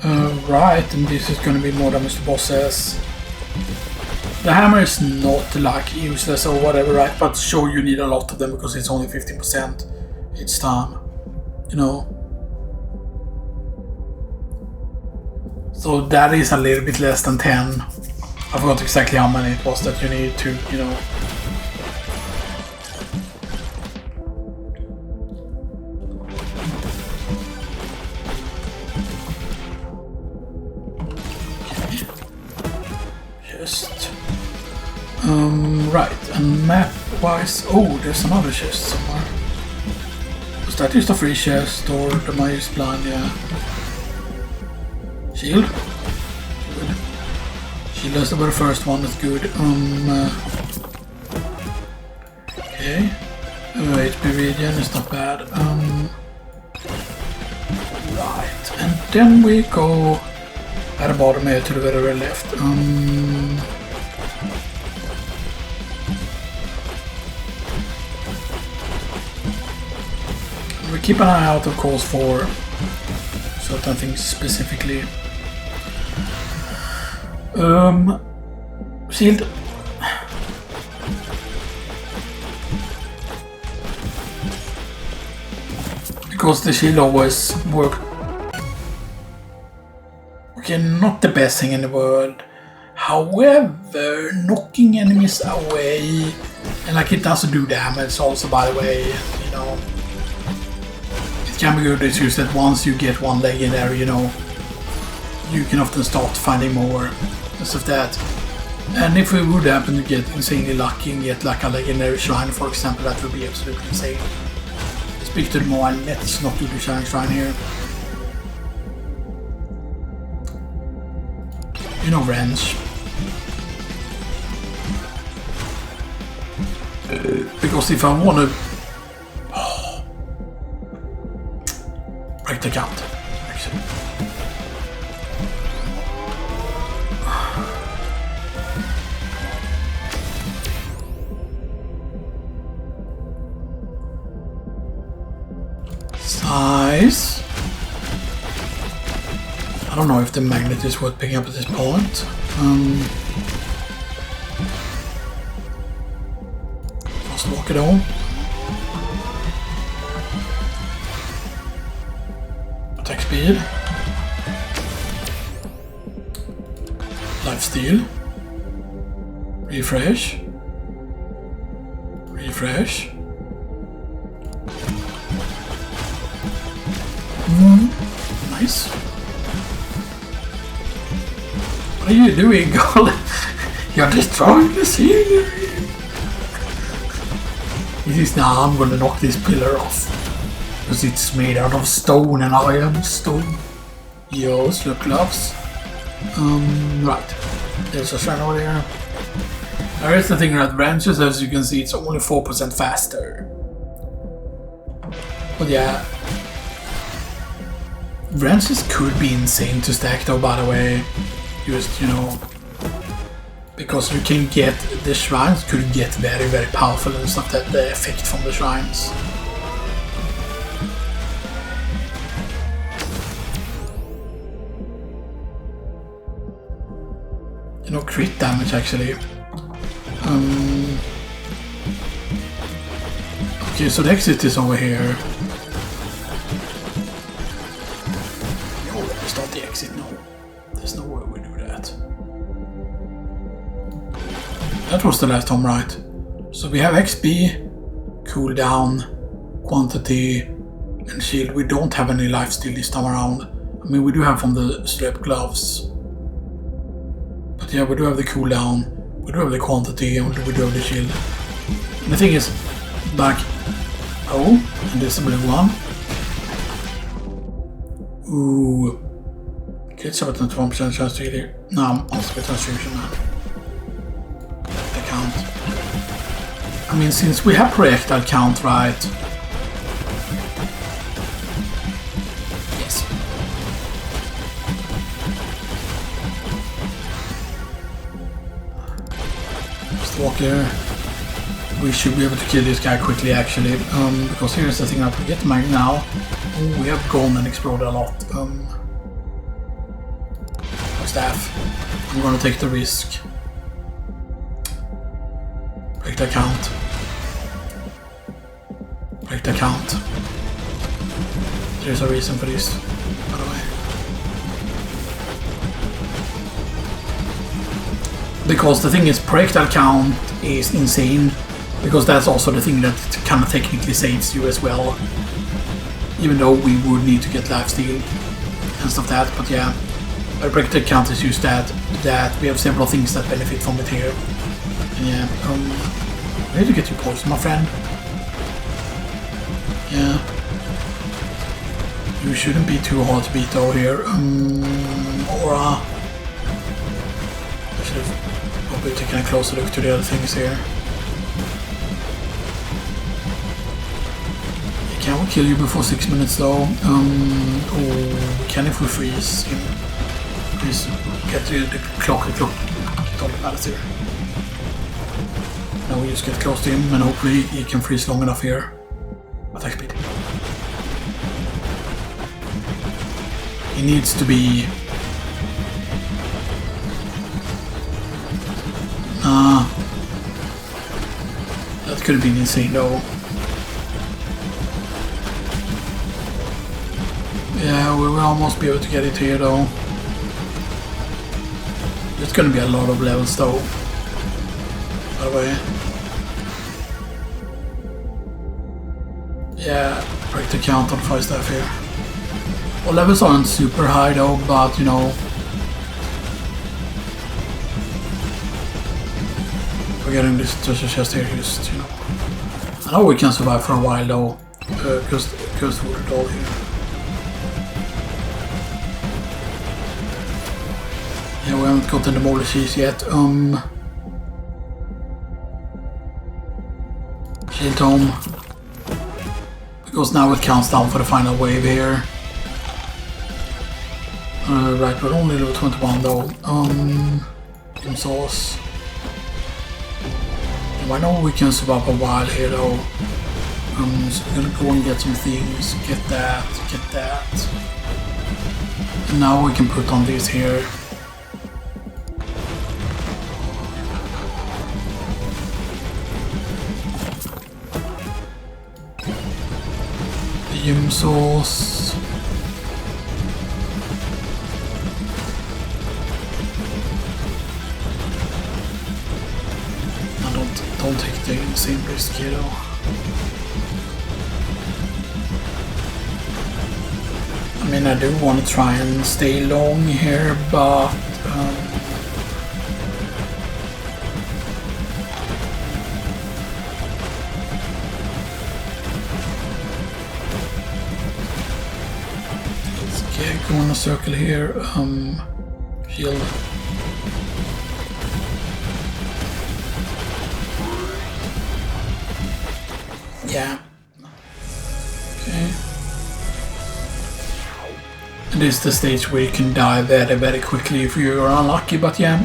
Right, and this is gonna be more damage to bosses. The hammer is not like useless or whatever, right? But sure, you need a lot of them because it's only 15% each time. you know. So that is a little bit less than 10. I forgot exactly how many it was that you need to, you know. Just right, and map-wise, oh, there's another chest somewhere. Was that just a free chest, or am I just blind? Yeah. Shield. Good. Shield is the very first one. That's good. Okay. HP regen is not bad. Right, and then we go at the bottom here to the very left. We keep an eye out, of course, for certain things specifically. Shield. Because the shield always works. Okay, not the best thing in the world. However, knocking enemies away, and like it doesn't do damage also, by the way, you know. It can be good, it's just that once you get one legendary, you know, you can often start finding more of that. And if we would happen to get insanely lucky and get like a legendary shrine, for example, that would be absolutely insane. Speak to the Noelle, let's not do the shrine here. You know, wrench. Because if I want to break the count, actually. Size. I don't know if the magnet is worth picking up at this point. Just walk it on. Attack speed. Lifesteal. Refresh. Refresh. Nice. What are you doing, Goal? You're destroying the scenery. This is now I'm gonna knock this pillar off. Because it's made out of stone and I am stone. Yes, look, gloves. Right. There's a shrine over there. There is the thing that branches, as you can see, it's only 4% faster. But yeah. Branches could be insane to stack though, by the way. Just, you know, because you can get the shrines could get very, very powerful and stuff, that the effect from the shrines. You know, crit damage actually. Okay, so the exit is over here. No, that's not the exit, no. There's no way we do that. That was the last home, right? So we have XP, cooldown, quantity, and shield. We don't have any lifesteal this time around. I mean, we do have from the strap gloves. But yeah, we do have the cooldown, we do have the quantity, and we do have the shield. And the thing is, back... Oh, and there's a blue one. Ooh. Okay, it's about 21% chance to get here. No, I'm also with transfusion now. The count. I mean, since we have projectile count, right? Yes. Just walk here. We should be able to kill this guy quickly, actually. Because here's the thing that we get the mag now. Oh, we have gone and exploded a lot. Staff. I'm gonna take the risk. Break the count. Break the count. there's a reason for this, by the way. Because the thing is, projectile count is insane. Because that's also the thing that kind of technically saves you as well. Even though we would need to get lifesteal and stuff like that, but yeah. Our projectile count is just that we have several things that benefit from it here. And yeah, I need to get you poison, my friend. Yeah. You shouldn't be too hard to beat though here. Aura. I should have probably taken a closer look to the other things here. Can we kill you before 6 minutes though? Can if we freeze him? Please get the clock. Get all the pallets here. Now we just get close to him and hopefully he can freeze long enough here. Attack speed. He needs to be... that could have been insane though. Yeah, we will almost be able to get it here though. There's gonna be a lot of levels though. By the way. Yeah, break the count on 5 staff here. Well, levels aren't super high though, but you know. We're getting this treasure chest here, just, you know. I know we can survive for a while though. Just for it all here. Yeah, we haven't gotten the moldy cheese yet. Shield Tome. Because now it counts down for the final wave here. Right, we're only level 21 though. In sauce. I know we can survive a while here though. So we're gonna go and get some things. Get that. And now we can put on this here. Yum sauce. Don't take the insane risk here though. I mean, I do want to try and stay long here, but let's go in a circle here. Shield. Yeah. Okay. And this is the stage where you can die very, very quickly if you're unlucky, but yeah,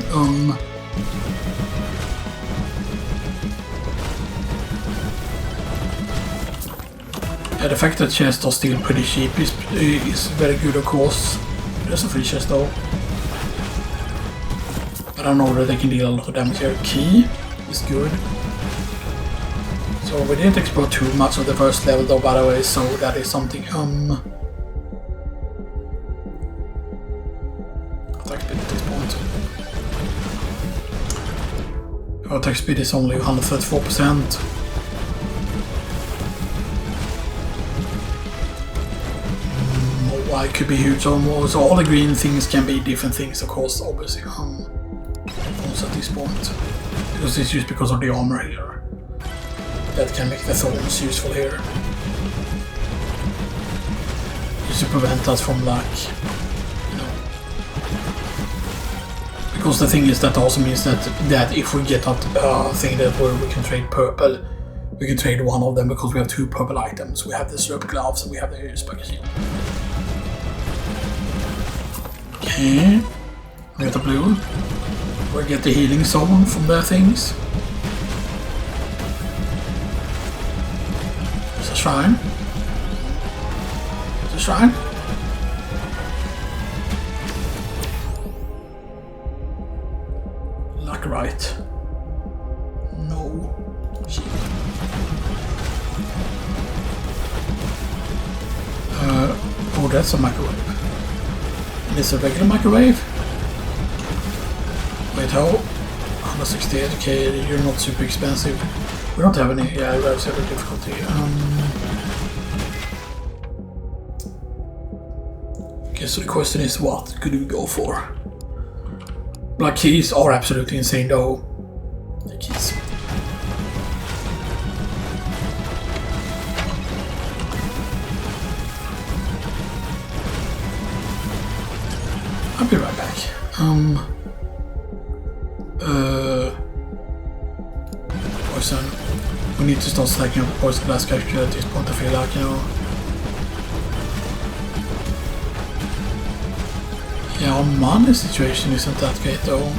yeah, the fact that chests are still pretty cheap is very good, of course. There's a free chest though. But I know that they can deal a lot of damage here. Key is good. So we didn't explore too much of the first level though, by the way, so that is something. Attack speed at this point. Our attack speed is only 134%. It could be huge almost. So all the green things can be different things, of course, obviously. Also at this point. Because it's just because of the armor here. That can make the thorns useful here. Just to prevent us from like, you know. Because the thing is that also means that if we get that thing that where we can trade purple, we can trade one of them because we have 2 purple items. We have the slurp gloves and we have the spiky shield. Okay. We get the blue. We get the healing zone from their things. Shrine. There's a shrine. Like right. No. that's a microwave. And it's a regular microwave. Wait, how? 168, okay, you're not super expensive. We don't have any, yeah, we have several difficulty. Okay, so the question is, what could we go for? Black keys are absolutely insane though. The keys. I'll be right back. Poison. We need to start stacking up poison glass character at this point, I feel like, you know. Yeah, our money situation isn't that great though.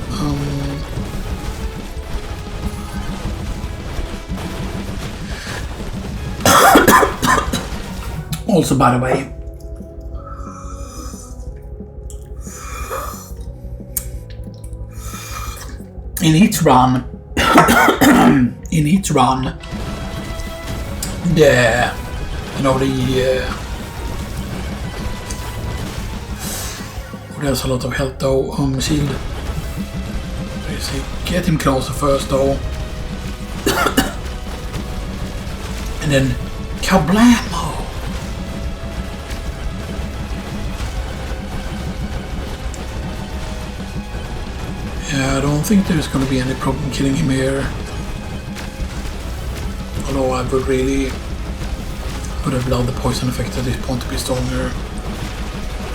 Also, by the way, in each run, there's a lot of health though. Shield. Get him closer first though, and then kablamo! Yeah, I don't think there's gonna be any problem killing him here. Although I would have loved the poison effect at this point to be stronger.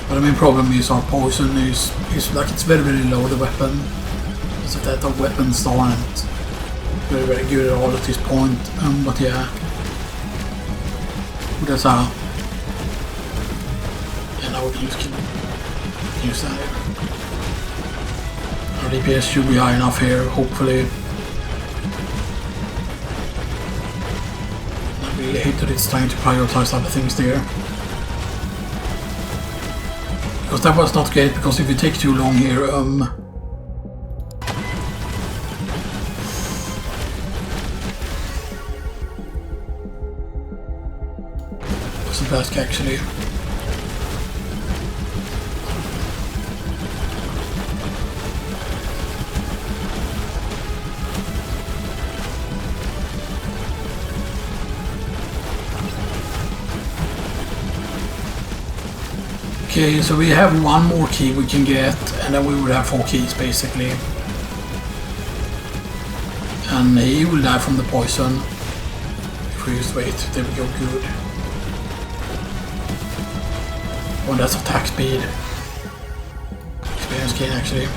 But the main problem is our poison is like it's very low, the weapon. So that our weapons aren't very good at all at this point. But yeah. That's how. And now we can use that here. Our DPS should be high enough here, hopefully. I really hate that it's trying to prioritize other things there. Because that was not great, because if you take too long here, was a task actually. Okay, so we have one more key we can get, and then we would have 4 keys basically. And he will die from the poison. If we just wait, there we go, good. Oh, that's attack speed. Experience gain actually.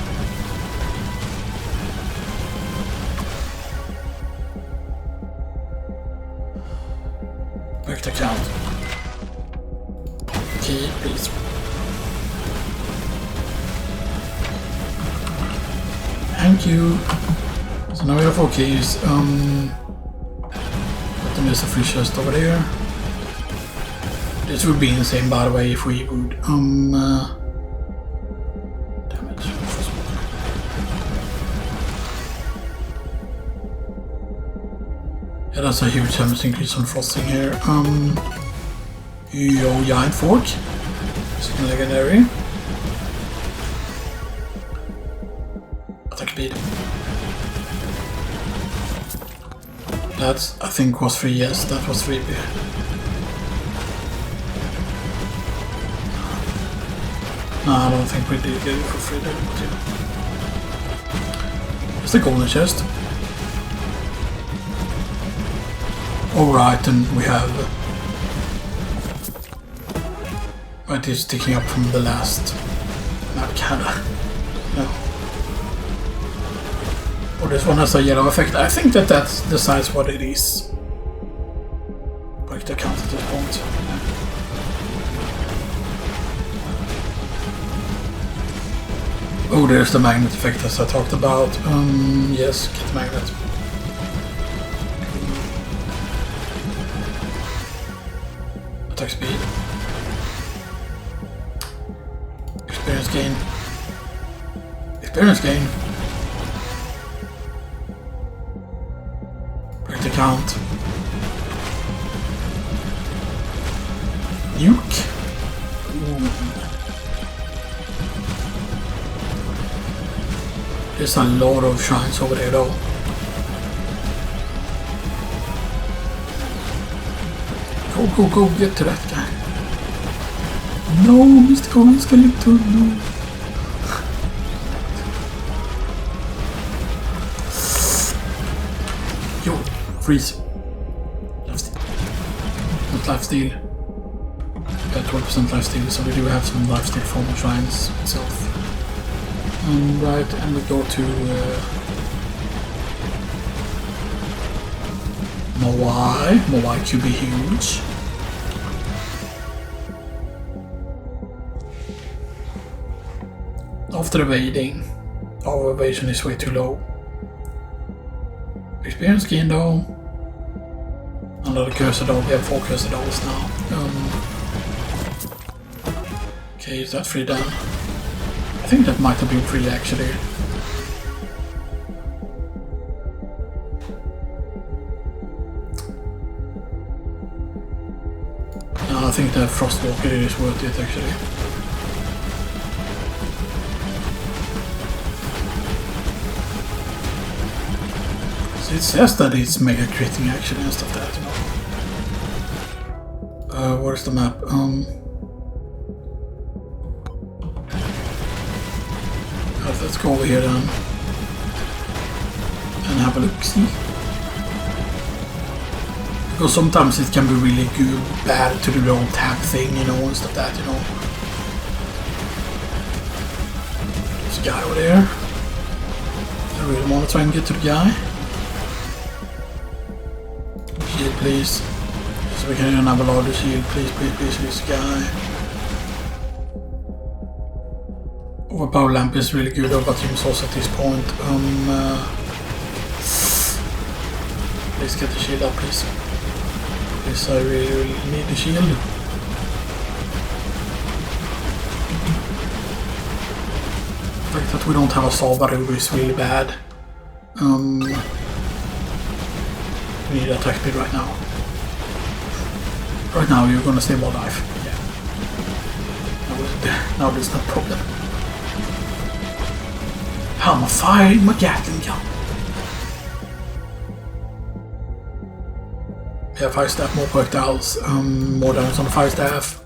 Break the count. Key, please. Thank you. So now we have 4 keys. But then there's a free chest over there. This would be insane, by the way, if we would damage. Yeah, that's a huge damage increase on frosting here. Yo, giant fork. Second legendary. Attack speed. That I think was free, yes, that was free. No, I don't think we did get it for free there, but yeah. It's the golden chest. Alright, and we have... Right, it's sticking up from the last... Not kinda. No. Oh, this one has a yellow effect. I think that decides what it is. Break the count at this point. Oh, there's the magnet effect as I talked about. Yes, get the magnet. Attack speed. Experience gain. Experience gain. Break the count. Nuke. Ooh. There's a lot of shrines over there though. Go, get to that guy. No, Mr. Skeleton, no. Yo, freeze. Lifesteal. Not lifesteal. Yeah, 12% lifesteal, so we do have some lifesteal from the shrines itself. Right, and we go to Moai. Moai could be huge. After evading, our evasion is way too low. Experience gain though. Another cursor doll. We have 4 cursor dolls now. Okay, is that 3 done? I think that might have been 3 actually. No, I think the Frostwalker is worth it actually. So it says that it's mega critting actually and stuff like that, you know. Where's the map? Let's go over here then and have a look, see? Because sometimes it can be really good, bad to do the old tab thing, you know, and stuff like that, you know. There's a guy over there. I really want to try and get to the guy. Shield, please. So we can even have a larger shield, please, this guy. Overpower lamp is really good, but Jim's also at this point. Please get the shield up, please. Please, I really need the shield. The fact that we don't have a Salvaru is really bad. We need attack speed right now. Right now, you're gonna stay more alive. Yeah. Now there's no problem. I'm firing my Gatling gun. We have 5 staff, more projectiles, more damage on the 5 staff.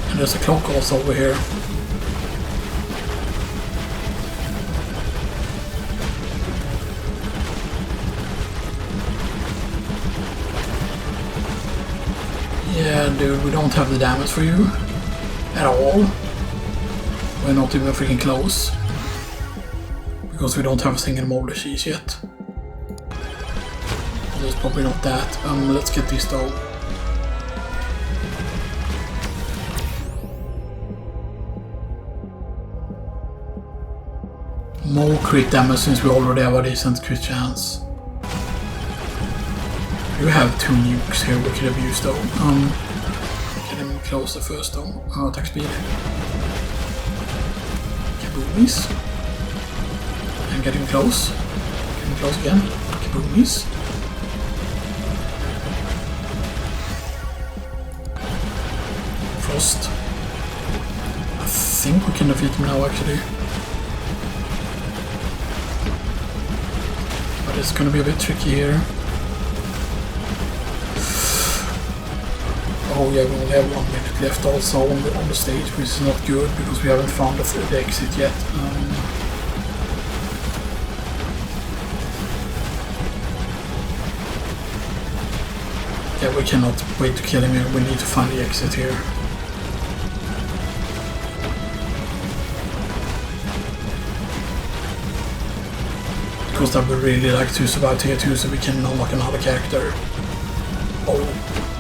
And there's a clock also over here. Yeah, dude, we don't have the damage for you at all. We're not even freaking close. Because we don't have a single molder cheese yet. There's probably not that. Let's get this though. More crit damage since we already have a decent crit chance. We have 2 nukes here we could have used though. Get him closer first though. Attack speed. Kaboomies. And get him close. Get him close again. Kaboomies. Frost. I think we can defeat him now actually. But it's gonna be a bit tricky here. Oh yeah, we only have 1 minute left also on the stage, which is not good because we haven't found the exit yet. Yeah, we cannot wait to kill him here, we need to find the exit here. Because I would really like to survive tier 2 so we can unlock another character. Oh.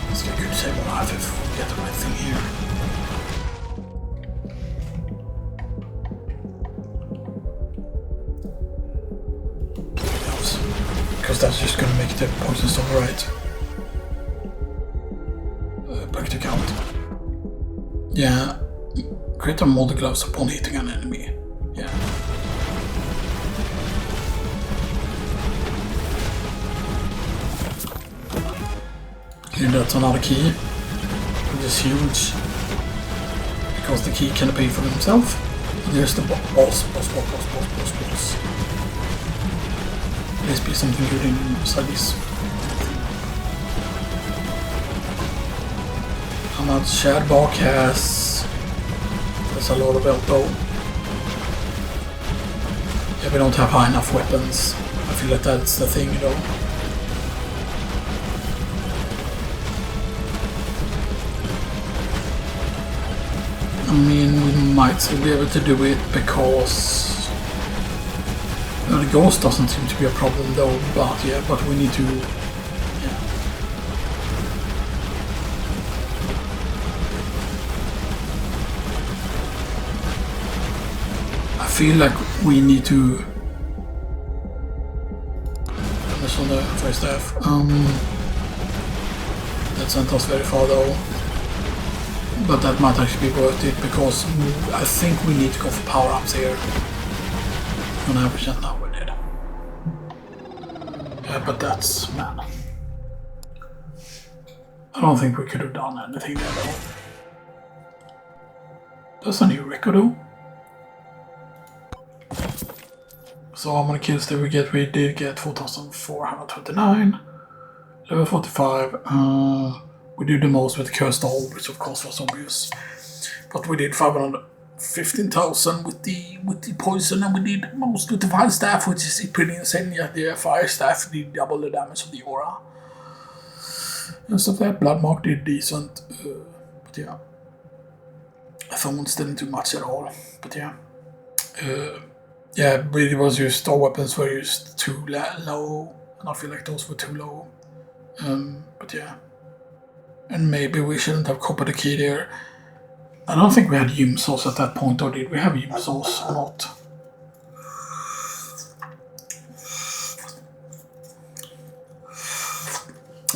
Let's get good save on life if we get the right thing here. Because that's just gonna make the poison stop right. Back to count. Yeah. Create a mold gloves upon hitting an enemy. Yeah. And that's another key. We is huge. Because the key can pay for himself. There's the boss. Please be something good inside this. How much Shadbark has? There's a lot of elbow. Yeah, we don't have high enough weapons. I feel like that's the thing, though. I mean, we might still be able to do it because the ghost doesn't seem to be a problem though, but yeah, but we need to, yeah. I feel like we need to, that's on the first staff, that sent us very far though. But that might actually be worth it because I think we need to go for power-ups here. On average, now we did. Yeah, but that's, man. I don't think we could have done anything there though. That's a new record though. So how many kills did we get? We did get 4,429. Level 45. We did the most with Cursed Hole, which of course was obvious. But we did 515,000 with the poison, and we did most with the fire staff, which is pretty insane. Yeah, the fire staff did double the damage of the aura. And stuff like that. Bloodmark did decent. But yeah. Thorns didn't do much at all. But yeah. Yeah, it was used, our weapons were used too low. And I feel like those were too low. But yeah. And maybe we shouldn't have copied the key there. I don't think we had Yum sauce at that point, or did we have Yum sauce or not?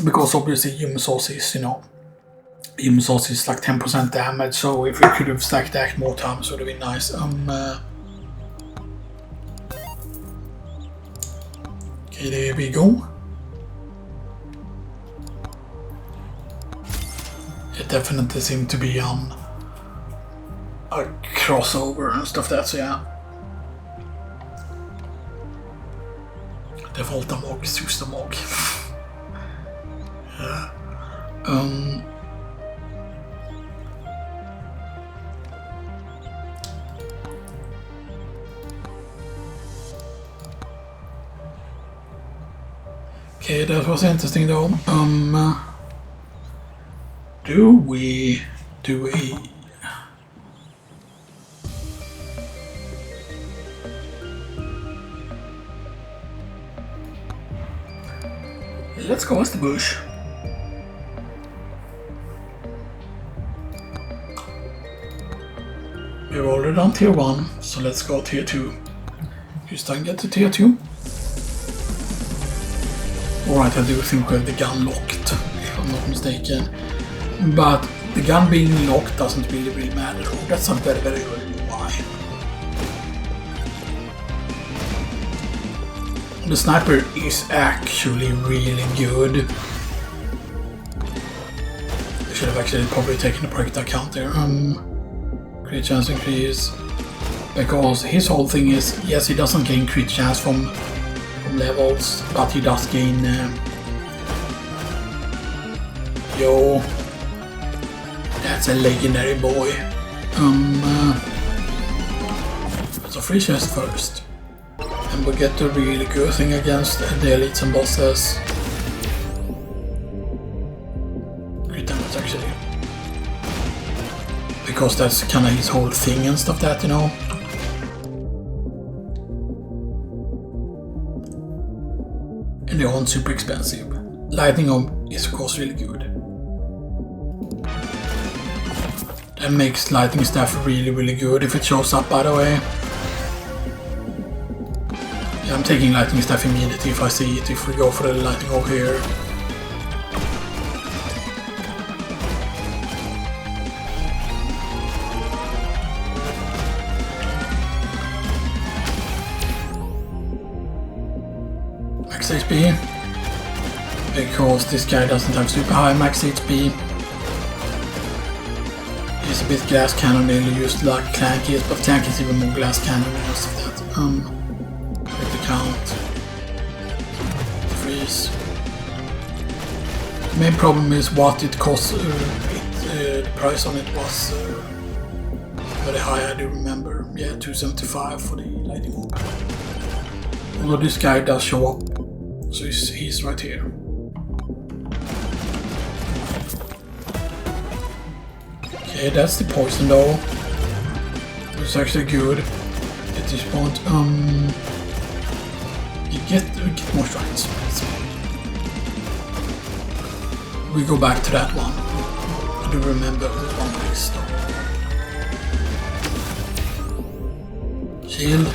Because obviously Yum sauce is, you know, Yum sauce is like 10% damage, so if we could have stacked that more times, it would have been nice. Okay, there we go. It definitely seemed to be a crossover and stuff that, so yeah. Default mog, sus mog. Yeah. Okay, that was interesting though. Do we do a... Let's go as the bush. We've already done tier 1, so let's go tier 2. Just then get to tier 2. Alright, I do think we have the gun locked, if I'm not mistaken. But the gun being locked doesn't really matter. That's a very good why. The sniper is actually really good. I should have actually probably taken the projectile count there. Crit chance increase. Because his whole thing is, yes, he doesn't gain crit chance from levels, but he does gain... Yo. That's a legendary boy. So free chest first. And we get the really good thing against the elites and bosses. Crit damage actually. Because that's kinda his whole thing and stuff that, you know. And they aren't super expensive. Lightning Orb is of course really good. That makes lightning staff really good if it shows up, by the way. Yeah, I'm taking lightning staff immediately if I see it, if we go for the lightning over here. Max HP. Because this guy doesn't have super high max HP. It's a bit glass cannon mainly used like Clank is, but Clank is even more glass cannon and most of that. Take the count. Freeze. The main problem is what it costs. The price on it was very high, I do remember. Yeah, 275 for the lightning orb. Although this guy does show up, so he's right here. Okay, that's the poison though. It's actually good at this point. You get more strikes. We go back to that one. I do remember the one next. Shield.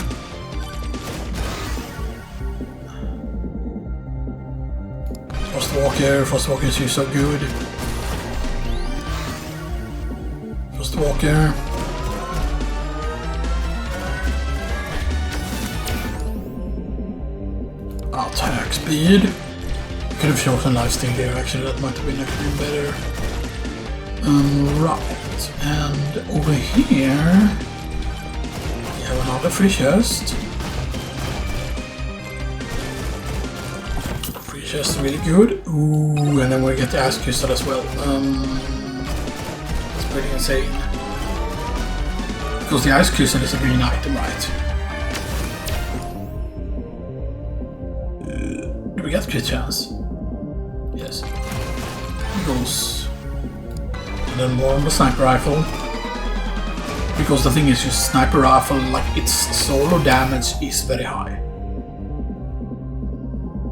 Frostwalker is so good. Frostwalker. Attack speed. Could have chosen lifesteal here actually, that might have been actually better. Right, and over here we have another free chest. Free chest really good. Ooh, and then we get the ice crystal as well. It's pretty insane. Because the ice crystal is a green item, right? Do we get crit chance? Yes. It goes. And then more on the sniper rifle. Because the thing is, your sniper rifle, like its solo damage is very high.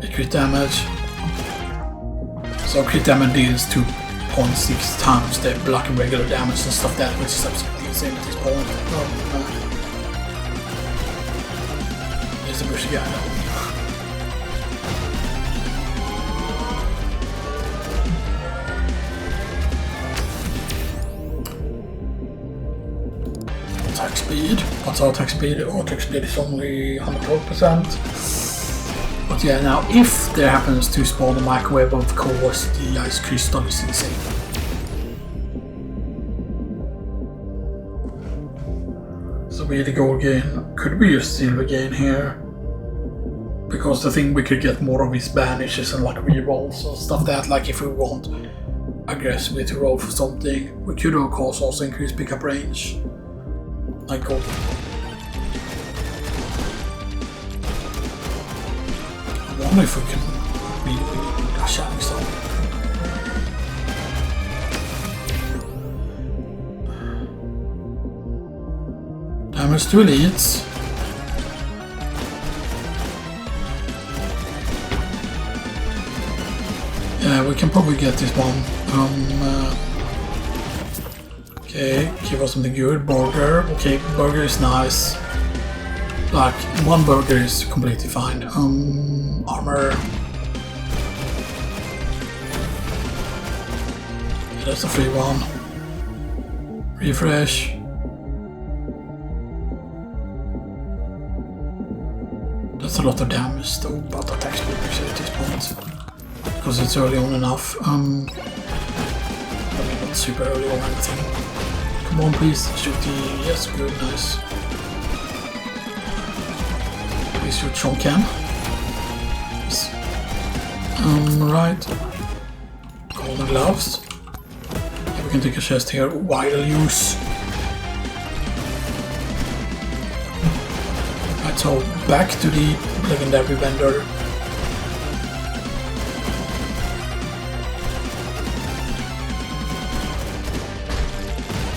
The crit damage. So crit damage deals 2.6 times the block and regular damage and stuff that, which is absolutely insane at this point. There's a Bushie guy now. Attack speed. What's our attack speed? Our attack speed is only 112%. But yeah, now if there happens to spawn a microwave, of course the ice crystal is insane. So we either go again. Could we use silver again here? Because the thing we could get more of is banishes and like rerolls and stuff that, like if we want aggressively to roll for something, we could of course also increase pickup range. Like gold. I wonder if we can really dash out some. Damage to elites. Yeah, we can probably get this one. Okay, give us something good. Burger. Okay, burger is nice. Like, one burger is completely fine. Armor. Yeah, that's a free one. Refresh. That's a lot of damage though, but attack speed actually at this point. Because it's early on enough. I mean, not super early or anything. Come on, please shoot the. Yes, good, nice. Please shoot Sean Cam. Yes. Right. Golden gloves. Yeah, we can take a chest here. Wild use. Right, so back to the legendary vendor.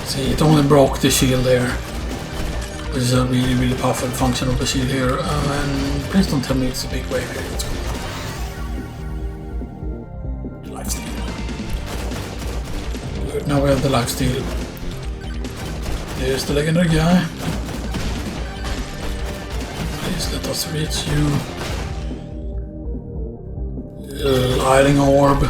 See, it only broke the shield there, which is a really powerful function of the shield here. And please don't tell me it's a big wave here. It's going on. The lifesteal. Good, now we have the lifesteal. There's the legendary guy. Please let us reach you. Lightning orb.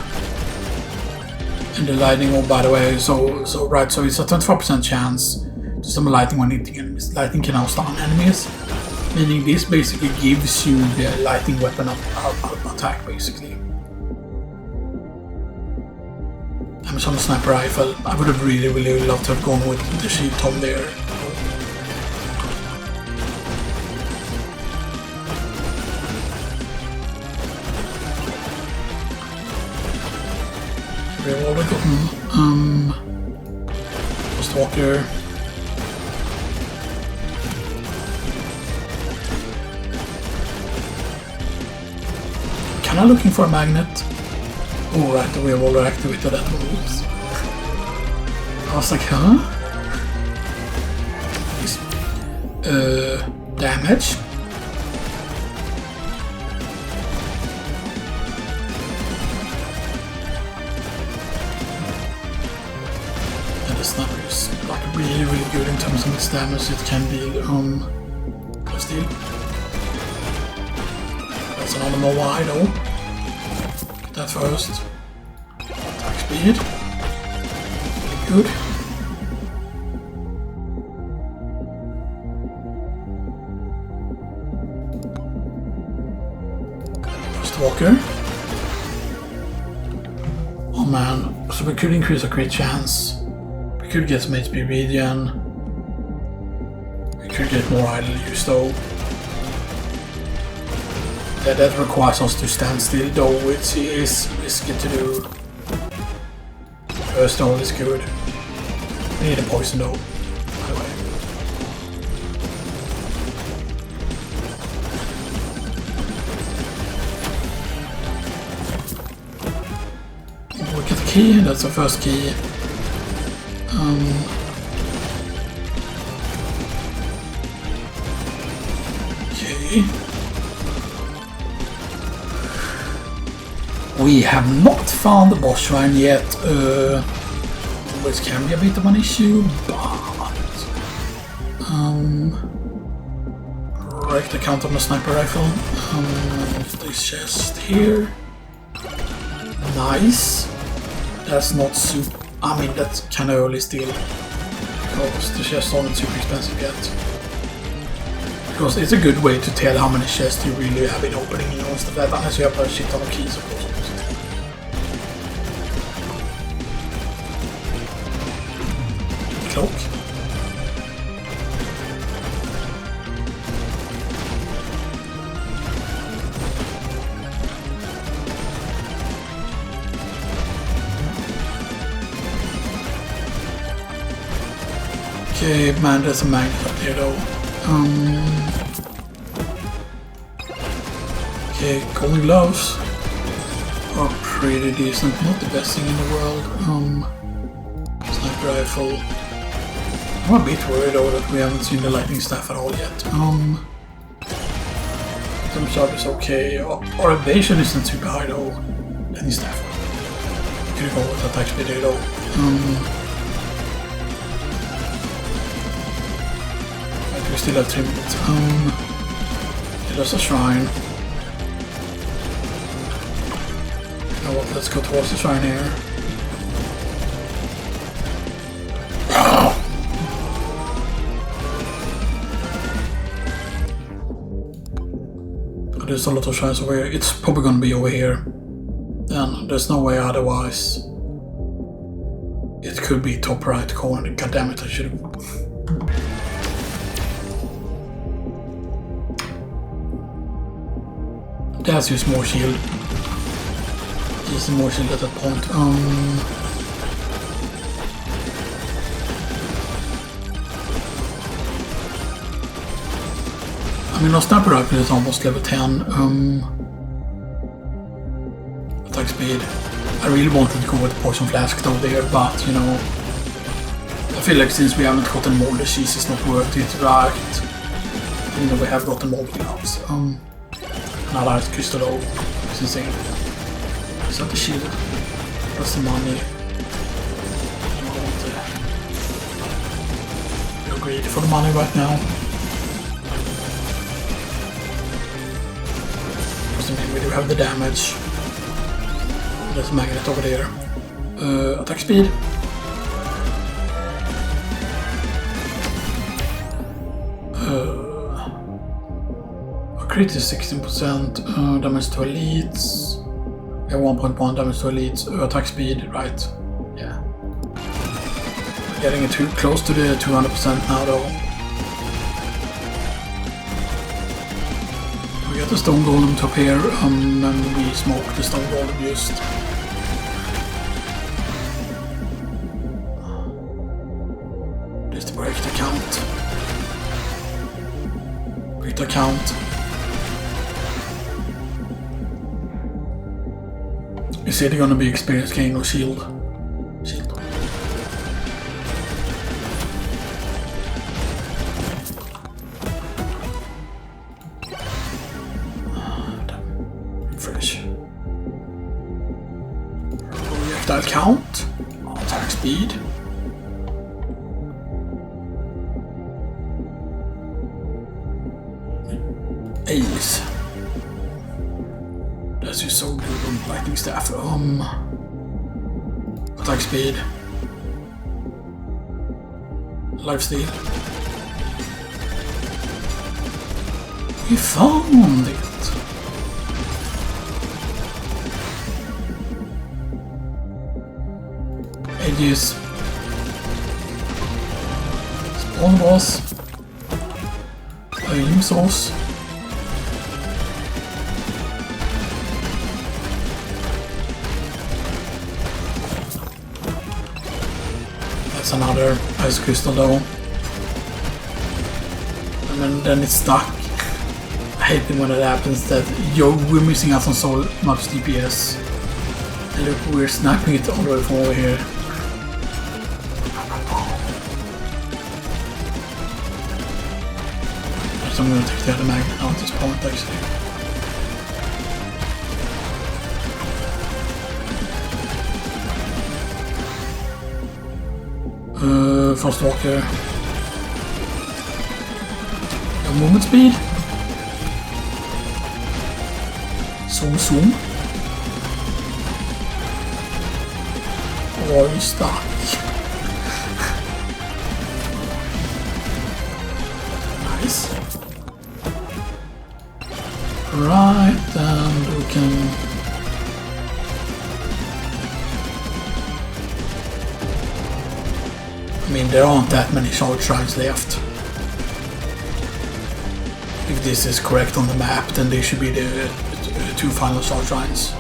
And the lightning orb, by the way, so it's a 24% chance to summon lightning when hitting enemies. Lightning can now stun enemies, meaning this basically gives you the lightning weapon attack, basically. damage on the sniper rifle. I would have really loved to have gone with the shield tom there. We've already gotten Stalker. Kinda looking for a magnet. Oh right, we have already activated that one. Oops. I was like, huh? Damage. Sniper is like really good in terms of its damage it can deal. Let's deal. That's another more wide though. Get that first. Attack speed. Really good. First walker. Oh man, so we could increase our crit chance. We could get some HP regen. We could get more idle use though. That requires us to stand still though, which is risky to do. First stone is good. We need a poison though, by the way. We get the key, that's our first key. Okay. We have not found the boss shrine yet, which can be a bit of an issue, but correct the count on the sniper rifle. This chest here. Nice. That's not super. I mean, that's kind of early still, because the chests aren't super expensive yet. Because it's a good way to tell how many chests you really have been opening, you know, and stuff like that, unless you have a shit ton of keys, of course. Cloak. Okay, man, there's a magnet up there though. Okay, golden gloves are pretty decent, not the best thing in the world. Sniper rifle. I'm a bit worried though that we haven't seen the lightning staff at all yet. Some job is okay. Our evasion isn't super high though. Lightning staff. Could go with attack speed there though. We still have 3 minutes. There's a shrine. You know what, let's go towards the shrine here. There's a lot of shrines over here. It's probably gonna be over here. And there's no way otherwise. It could be top right corner. God damn it, I should have. Let's use more shield. Use more shield at that point. I mean, our sniper rifle is almost level 10. Attack speed. I really wanted to go with poison flask though there, but you know, I feel like since we haven't gotten mold disease, it's not worth it, right? You know, we have gotten mold gloves. Another crystal though, it's insane. Is that the shield? That's the money. You're greedy for the money right now. We do have the damage. There's a magnet over there. Attack speed. Crit is 16%, damage to elites. We have 1.1 damage to elites. Attack speed, right? Yeah, getting it too close to the 200% now though. We get the stone golem to appear and we smoke the stone golem just. Just to break the count. Break the count. Is it gonna be experience gain or shield? Shield. Fresh. Projectile count. Attack speed. Ace. That's just so good on lightning staff. Attack speed. Lifesteal. We found it. Aegis. Spawn boss. Beam source. That's another ice crystal though. And then it's stuck. I hate it when it happens that we're missing out on so much DPS. And look, we're sniping it all the way from over here. So I'm going to take the other magnet out at this point actually. Frostwalker. Your movement speed. Zoom. Or are you stuck? Nice. Right, and we can. I mean, there aren't that many shard shrines left. If this is correct on the map, then they should be the two final shard shrines.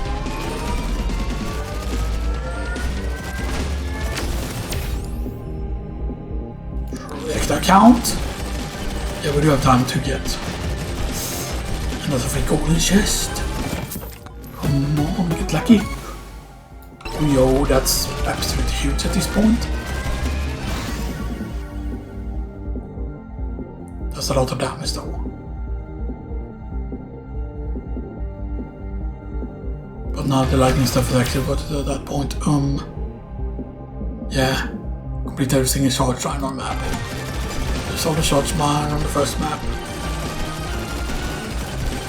Projectile count. Yeah, we do have time to get another free golden chest. Come on, get lucky. Yo, that's absolutely huge at this point. That's a lot of damage though. But now the lightning stuff is actually got to that point. Yeah. Complete everything in shard shrine on map. There's all the shard shrine on the first map.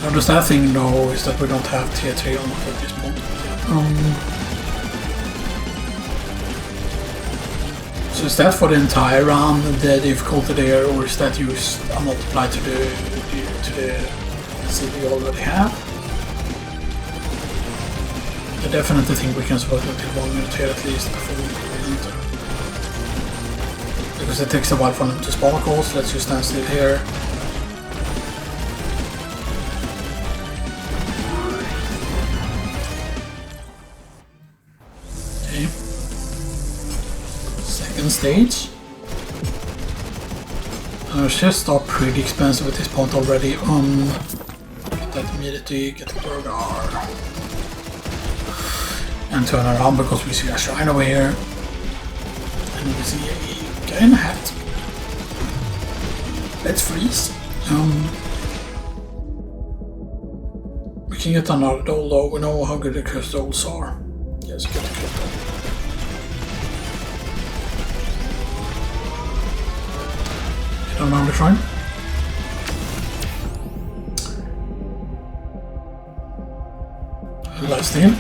Now the sad thing though is that we don't have tier 3 on at this point. So is that for the entire round the difficulty there, or is that used a multiply to the city we already have? I definitely think we can support it until 1 minute here at least before we enter. Because it takes a while for them to spawn, of course. Let's just stand still here. Okay. Second stage. Our chests are pretty expensive at this point already. Get that immediately, get the burger. And turn around because we see a shrine over here. And we see a guy in a hat. Let's freeze. We can get another doll though. We know how good the crystals are. Yes, get the crystal. Get around the shrine. Last thing.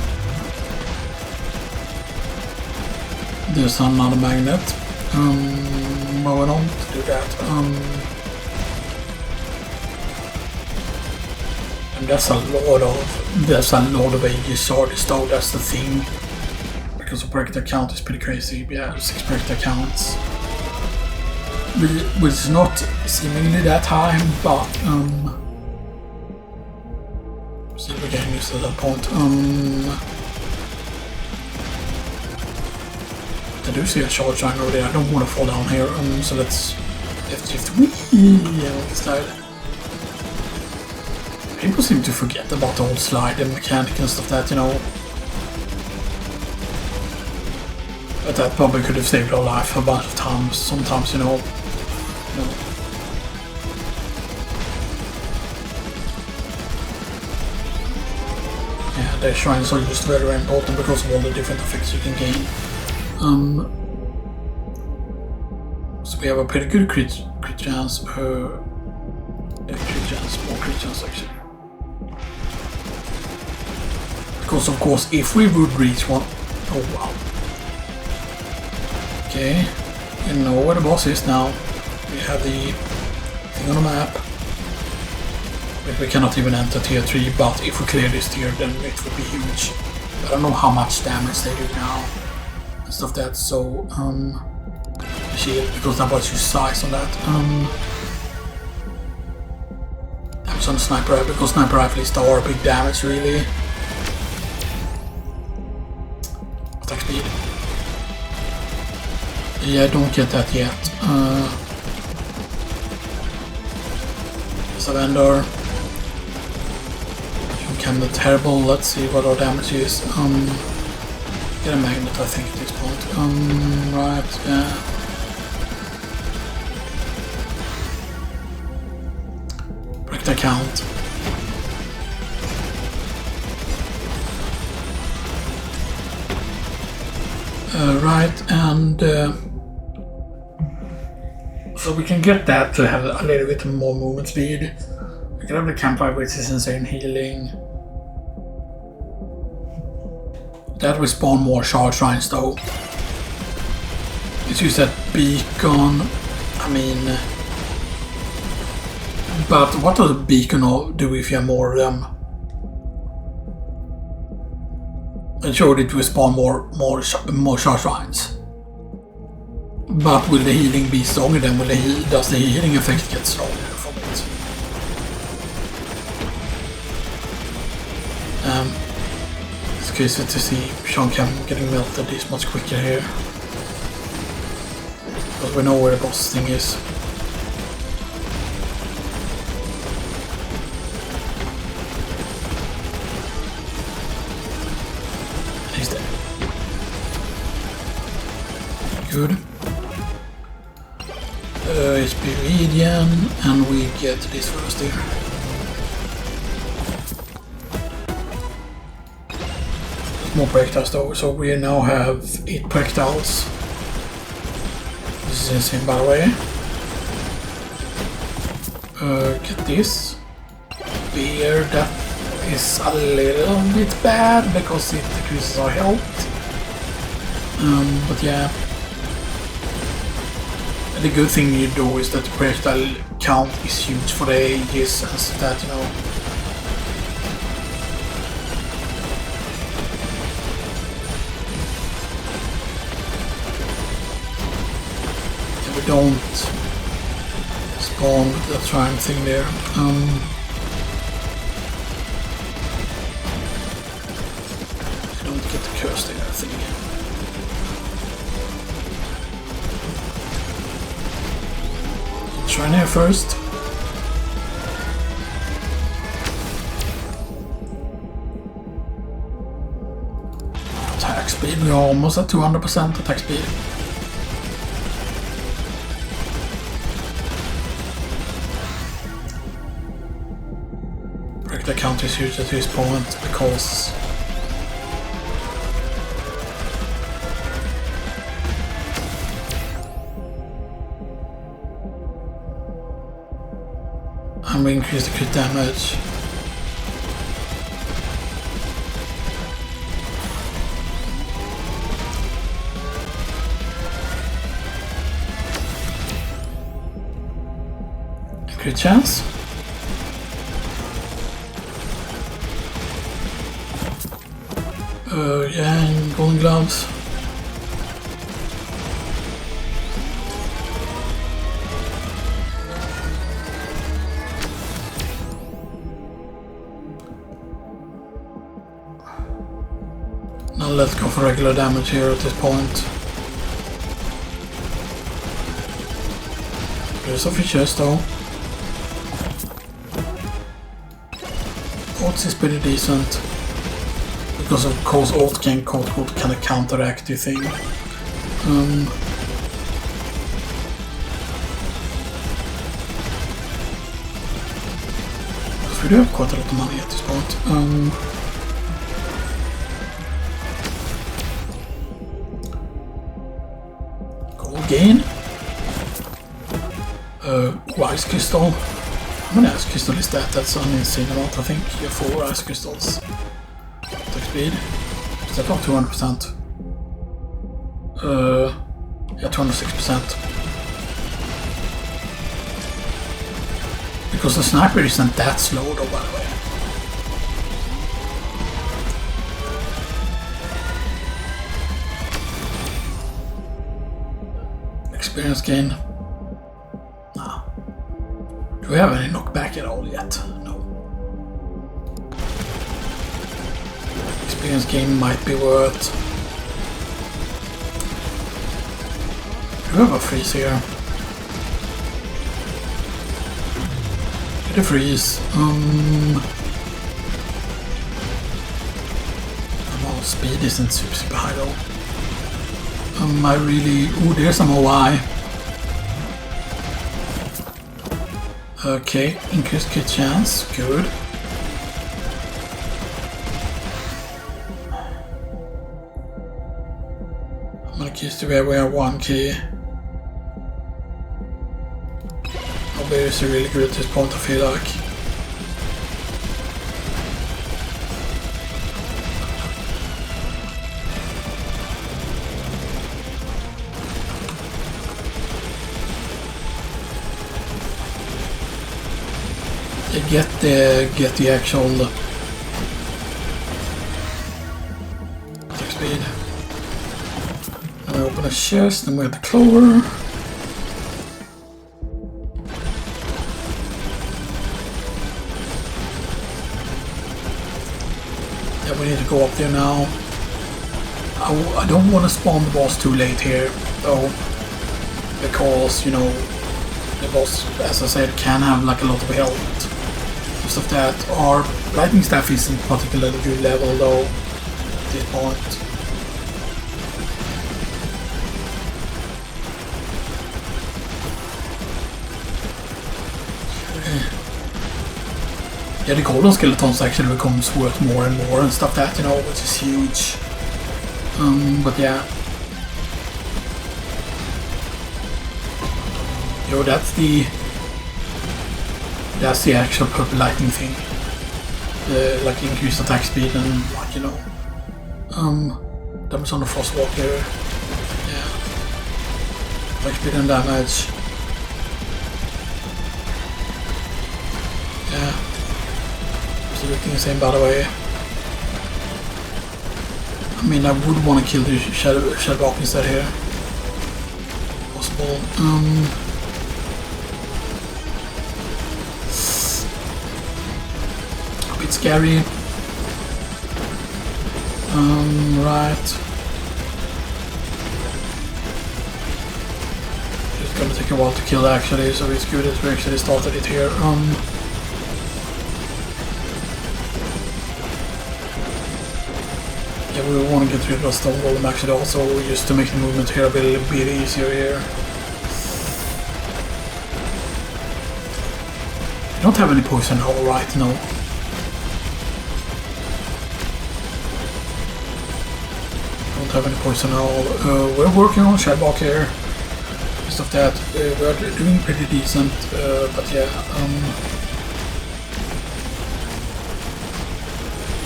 There's another magnet. But we don't do that. And that's a lot of Aegis shards though, that's the thing. because the projectile count is pretty crazy. Yeah, 6 projectile counts. Which is not seemingly that high, but see if we can use to that point. I do see a charge line over there. I don't want to fall down here. So let's shift. Yeah, on this side. People seem to forget about the whole slide and mechanic and stuff that, you know. But that probably could have saved our life a bunch of times. Sometimes, you know. Yeah, the shrines are just very important because of all the different effects you can gain. So we have a pretty good crit chance. More crit chance actually. Because of course, if we would reach one, oh wow. Okay, you know where the boss is now. We have the thing on the map. But we cannot even enter tier 3, but if we clear this tier then it would be huge. I don't know how much damage they do now and stuff that, so shield, because that was your size on that. Damage on the sniper rifle, because sniper rifles are big damage really. Attack speed. Yeah, I don't get that yet. Surrender. Kind of terrible. Let's see what our damage is. Get a magnet, I think, at this point. Right, yeah. Break the count. Right, and so we can get that to have a little bit more movement speed. We can have the campfire, which is insane healing. That will spawn more charge shrines though. Let's use that beacon. I mean, but what does a beacon do if you have more of them? And sure, it will spawn more charge shrines. But will the healing be stronger then? Does the healing effect get stronger from it? It's crazy to see Sean Cam getting melted this much quicker here. Because we know where the boss thing is. He's dead. Good. HP median, and we get this first here. More projectiles though, so we now have 8 projectiles. This is insane, by the way. Get this. Beer, that is a little bit bad because it decreases our health. But yeah. The good thing you do is that the projectile count is huge for the ages and stuff that, you know. We don't spawn the shrine thing there. I don't get the curse there, I think. Shrine here first. Attack speed, we are almost at 200% attack speed. The count is huge at this point because and we increase the crit damage. A crit chance. Yeah, and golden gloves. let's go for regular damage here at this point. There's a features though. Odds is pretty decent. Because of course Alt can kind of counteract the thing. Because we do have quite a lot of money at this point. Gold gain. Ice crystal. How many ice crystal is that? That's an insane amount, I think. Yeah, 4 ice crystals. Attack speed. Is that not 200%? Yeah, 206%. Because the sniper isn't that slow though, by the way. Experience gain. Nah. Do we have any knockback at all yet? No. Experience gain might be worth. Do we have a freeze here? Get a freeze. Well, speed isn't super high though. I really... Ooh, there's some OI. Okay, increased crit chance, good. How many keys do we have? We have 1 key. Obviously really good at this point, I feel like. Get the actual attack speed. And we open a chest, and we have the clover. Yeah, we need to go up there now. I don't want to spawn the boss too late here, though, because you know the boss, as I said, can have like a lot of health. Of that, our lightning staff isn't particularly good level though at this point. Yeah, the golden skeletons actually becomes worth more and more and stuff that, you know, which is huge. But yeah. Yo, that's the actual purple lightning thing. Like increased attack speed and like, you know. Damage on the frostwalker. Yeah. Attack speed and damage. Yeah. Absolutely insane, by the way. I mean, I would want to kill the Shadowbrock instead here. Possible. Bit scary. Right. It's gonna take a while to kill actually, so it's good that we actually started it here. Yeah, we want to get rid of the stone golem actually also, just to make the movement here a bit easier here. I don't have any poison now, right? No. Have any poison at all. We're working on Shadowbrock here. Stuff that we're doing pretty decent, but yeah.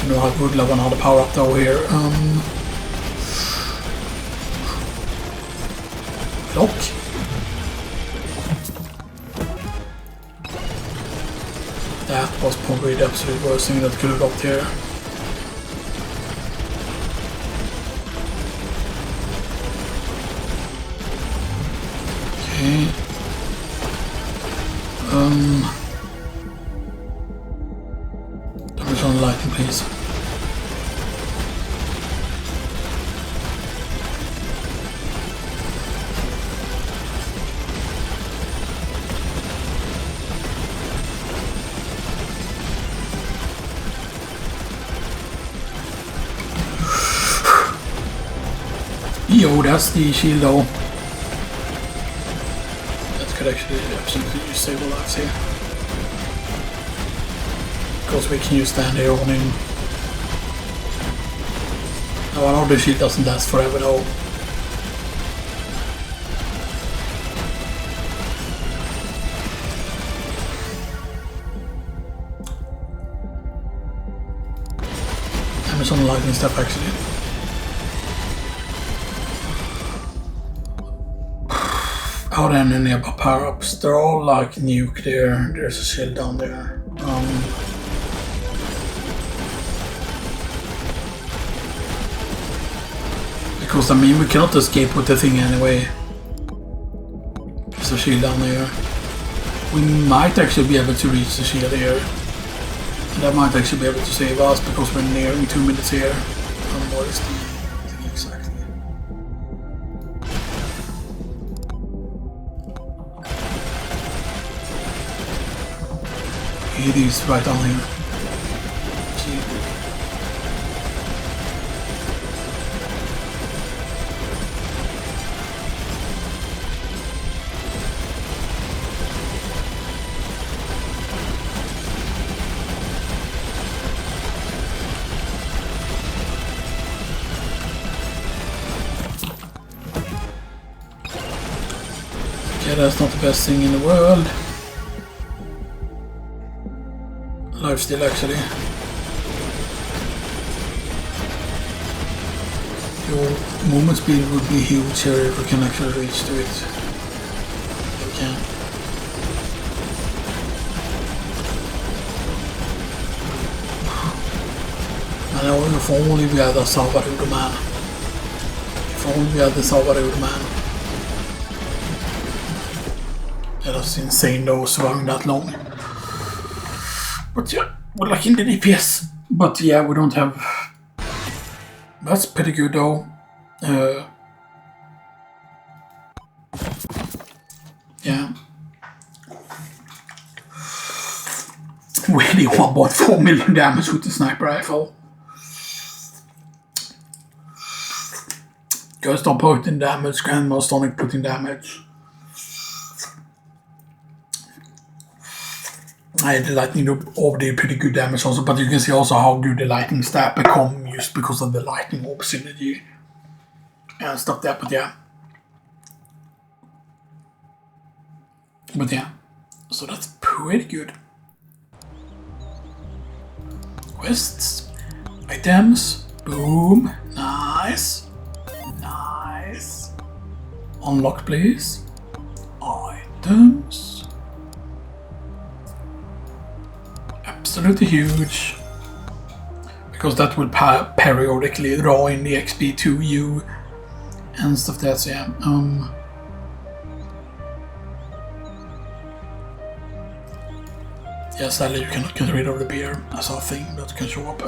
You know, I would love another power up though here. Lock. That was probably the absolute worst thing that could have dropped here. Damage on the lightning, please. Oh, that's the shield though. That could actually absolutely disable lives here. Because we can use stand here on him. Now I know the shield doesn't last forever though. Some lightning stuff actually. Oh, then any about power-ups. They're all like nuclear. There's a shield down there. Because I mean we cannot escape with the thing anyway. There's a shield down there. We might actually be able to reach the shield here. That might actually be able to save us because we're nearing 2 minutes here. What is the thing exactly? It is right down here. That's not the best thing in the world. Lifesteal actually. Your movement speed would be huge here if we can actually reach to it. We can. I know if only we had a Salvador man. If only we had the Salvador man. That's insane though, surviving that long. But yeah, we're like in the DPS. But yeah, we don't have... That's pretty good though. Yeah. Really 1.4 million damage with the sniper rifle. Ghost on putting damage, Grandma Sonic putting damage. The lightning orb did pretty good damage also, but you can see also how good the lightning stat become just because of the lightning orb synergy and stuff there, but yeah. But yeah, so that's pretty good. Quests, items, boom, nice, nice. Unlock please, items. Absolutely huge, because that will periodically draw in the XP to you and stuff. That's yeah. Yeah, sadly you cannot get rid of the beer as a thing that can show up.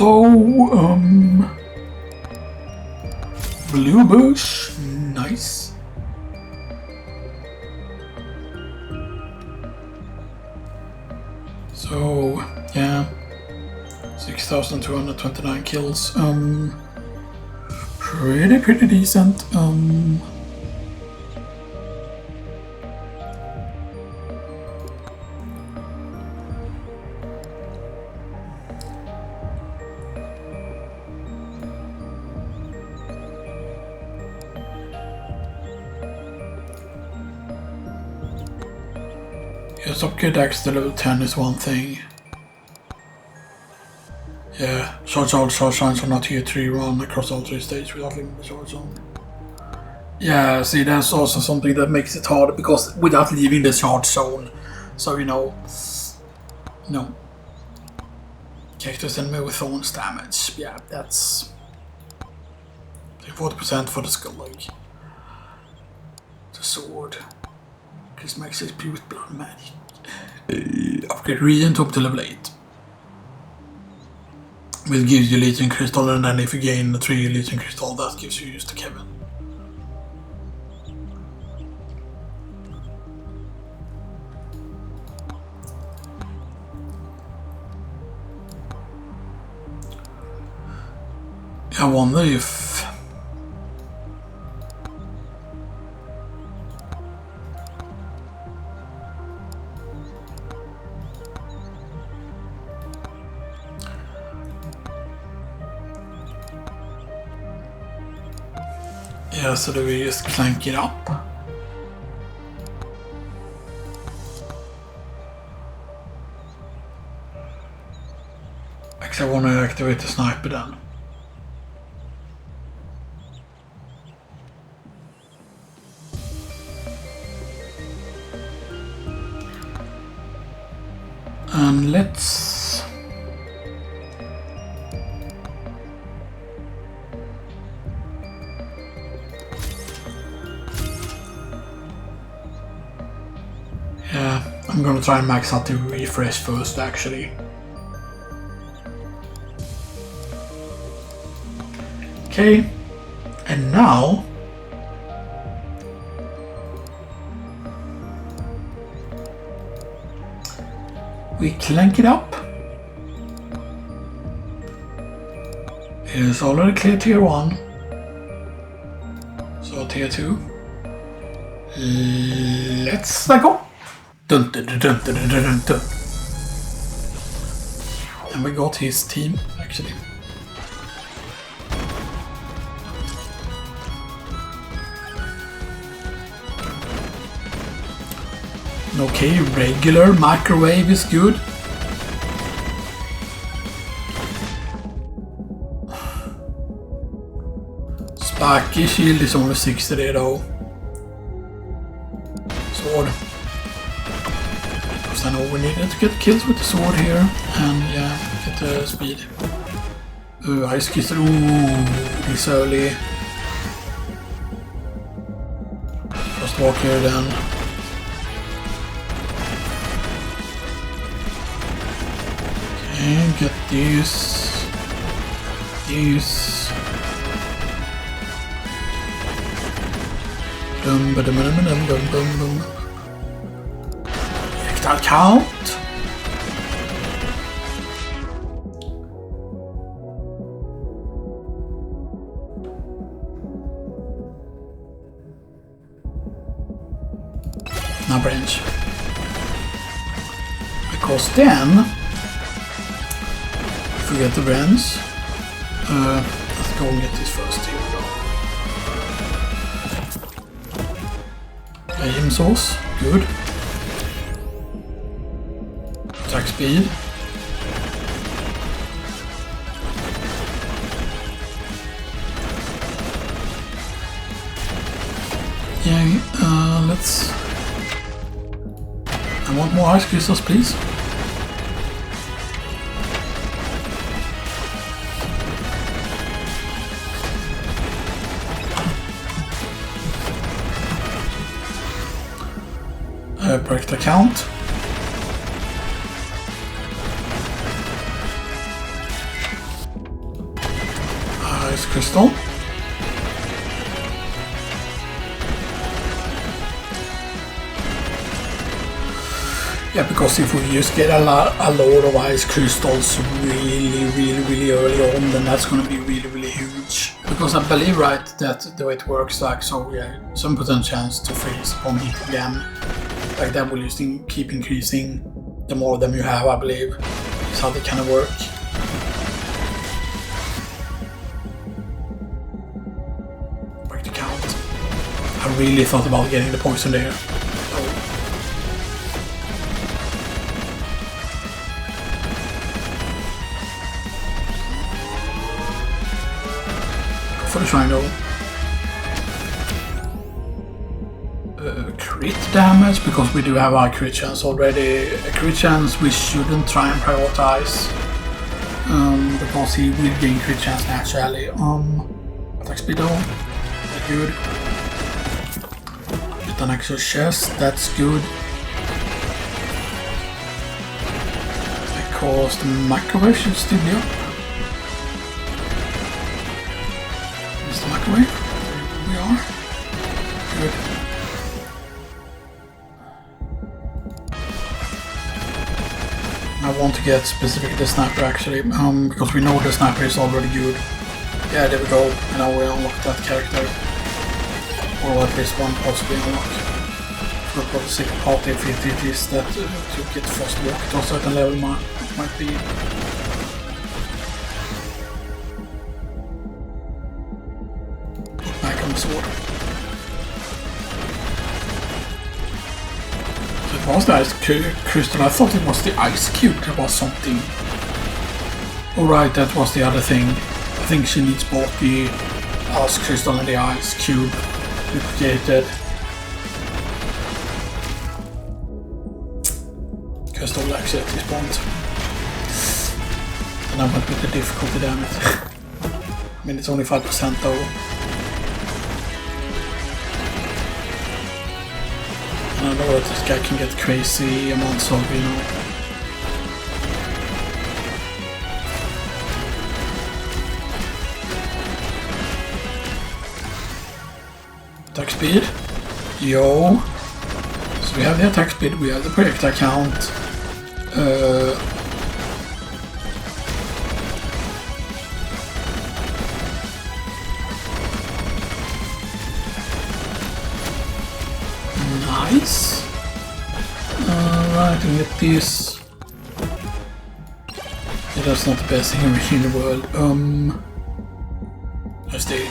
So, blue bush, nice. So, yeah, 6,229 kills, pretty decent, yes, upgrade X to level 10 is one thing. Yeah, charge all charge signs are not tier 3 run across all 3 stages without leaving the charge zone. Yeah, see, that's also something that makes it hard because without leaving the charge zone. So, you know, characters enemy with thorns damage. Yeah, that's 40% for the skull leg. The sword. Increase max HP with blood magic. Upgrade region top to level 8. which gives you Legion Crystal, and then if you gain 3 Legion Crystal, that gives you just a Kevin. I wonder if yeah, so do we just clank it up? Actually, I want to activate the sniper then. And let's I'm gonna try and max out the refresh first actually. Okay, and now we clank it up. It is already clear tier 1. So tier 2. Let's go. Dun, dun, dun, dun, dun, dun, dun, dun. And we got his team actually. Okay, regular microwave is good. Spiky shield is only 60 there though. Sword. Because I know we needed to get kills with the sword here. And yeah, get the speed. Ice Kisser. Ooh, he's early. First walk here then. And get these. Dum ba dum dum dum dum dum dum. That count. Now branch. Because then forget the brands. Let's go and get this first here. Aim sauce, good. Attack speed. Yeah, let's. I want more ice crystals, please. Project account. Ice crystal. Yeah, because if we just get a lot of ice crystals really early on, then that's going to be really huge. Because I believe, right, that the way it works, like, so yeah, some percent chance to freeze upon hit again. Like that will just keep increasing the more of them you have, I believe. That's how they kind of work. Break the count. I really thought about getting the poison there. For the triangle. Crit damage, because we do have our crit chance already. A crit chance we shouldn't try and prioritize. Because he will gain crit chance naturally. Attack speed though. Good. Get an extra chest, that's good. Because the microwave should still be up. Is the microwave? Here we are. Good. I want to get specifically the sniper actually, because we know the sniper is already good. Yeah, there we go. And now we unlock that character. Or at least one possibly unlock. For the second part if it is that to get frostwalk to a certain level might be. Put back on the sword. So it was the ice crystal. I thought it was the ice cube. There was something. Alright, that was the other thing. I think she needs both the ice crystal and the ice cube duplicated. Crystal actually at this point. And I went with the difficulty, damn it. I mean, it's only 5% though. And I know that this guy can get crazy amounts of, you know. Attack speed. Yo. So we have the attack speed, we have the projectile count. Nice. Alright, and get this. Yeah, that's not the best thing in the world. Let's do it.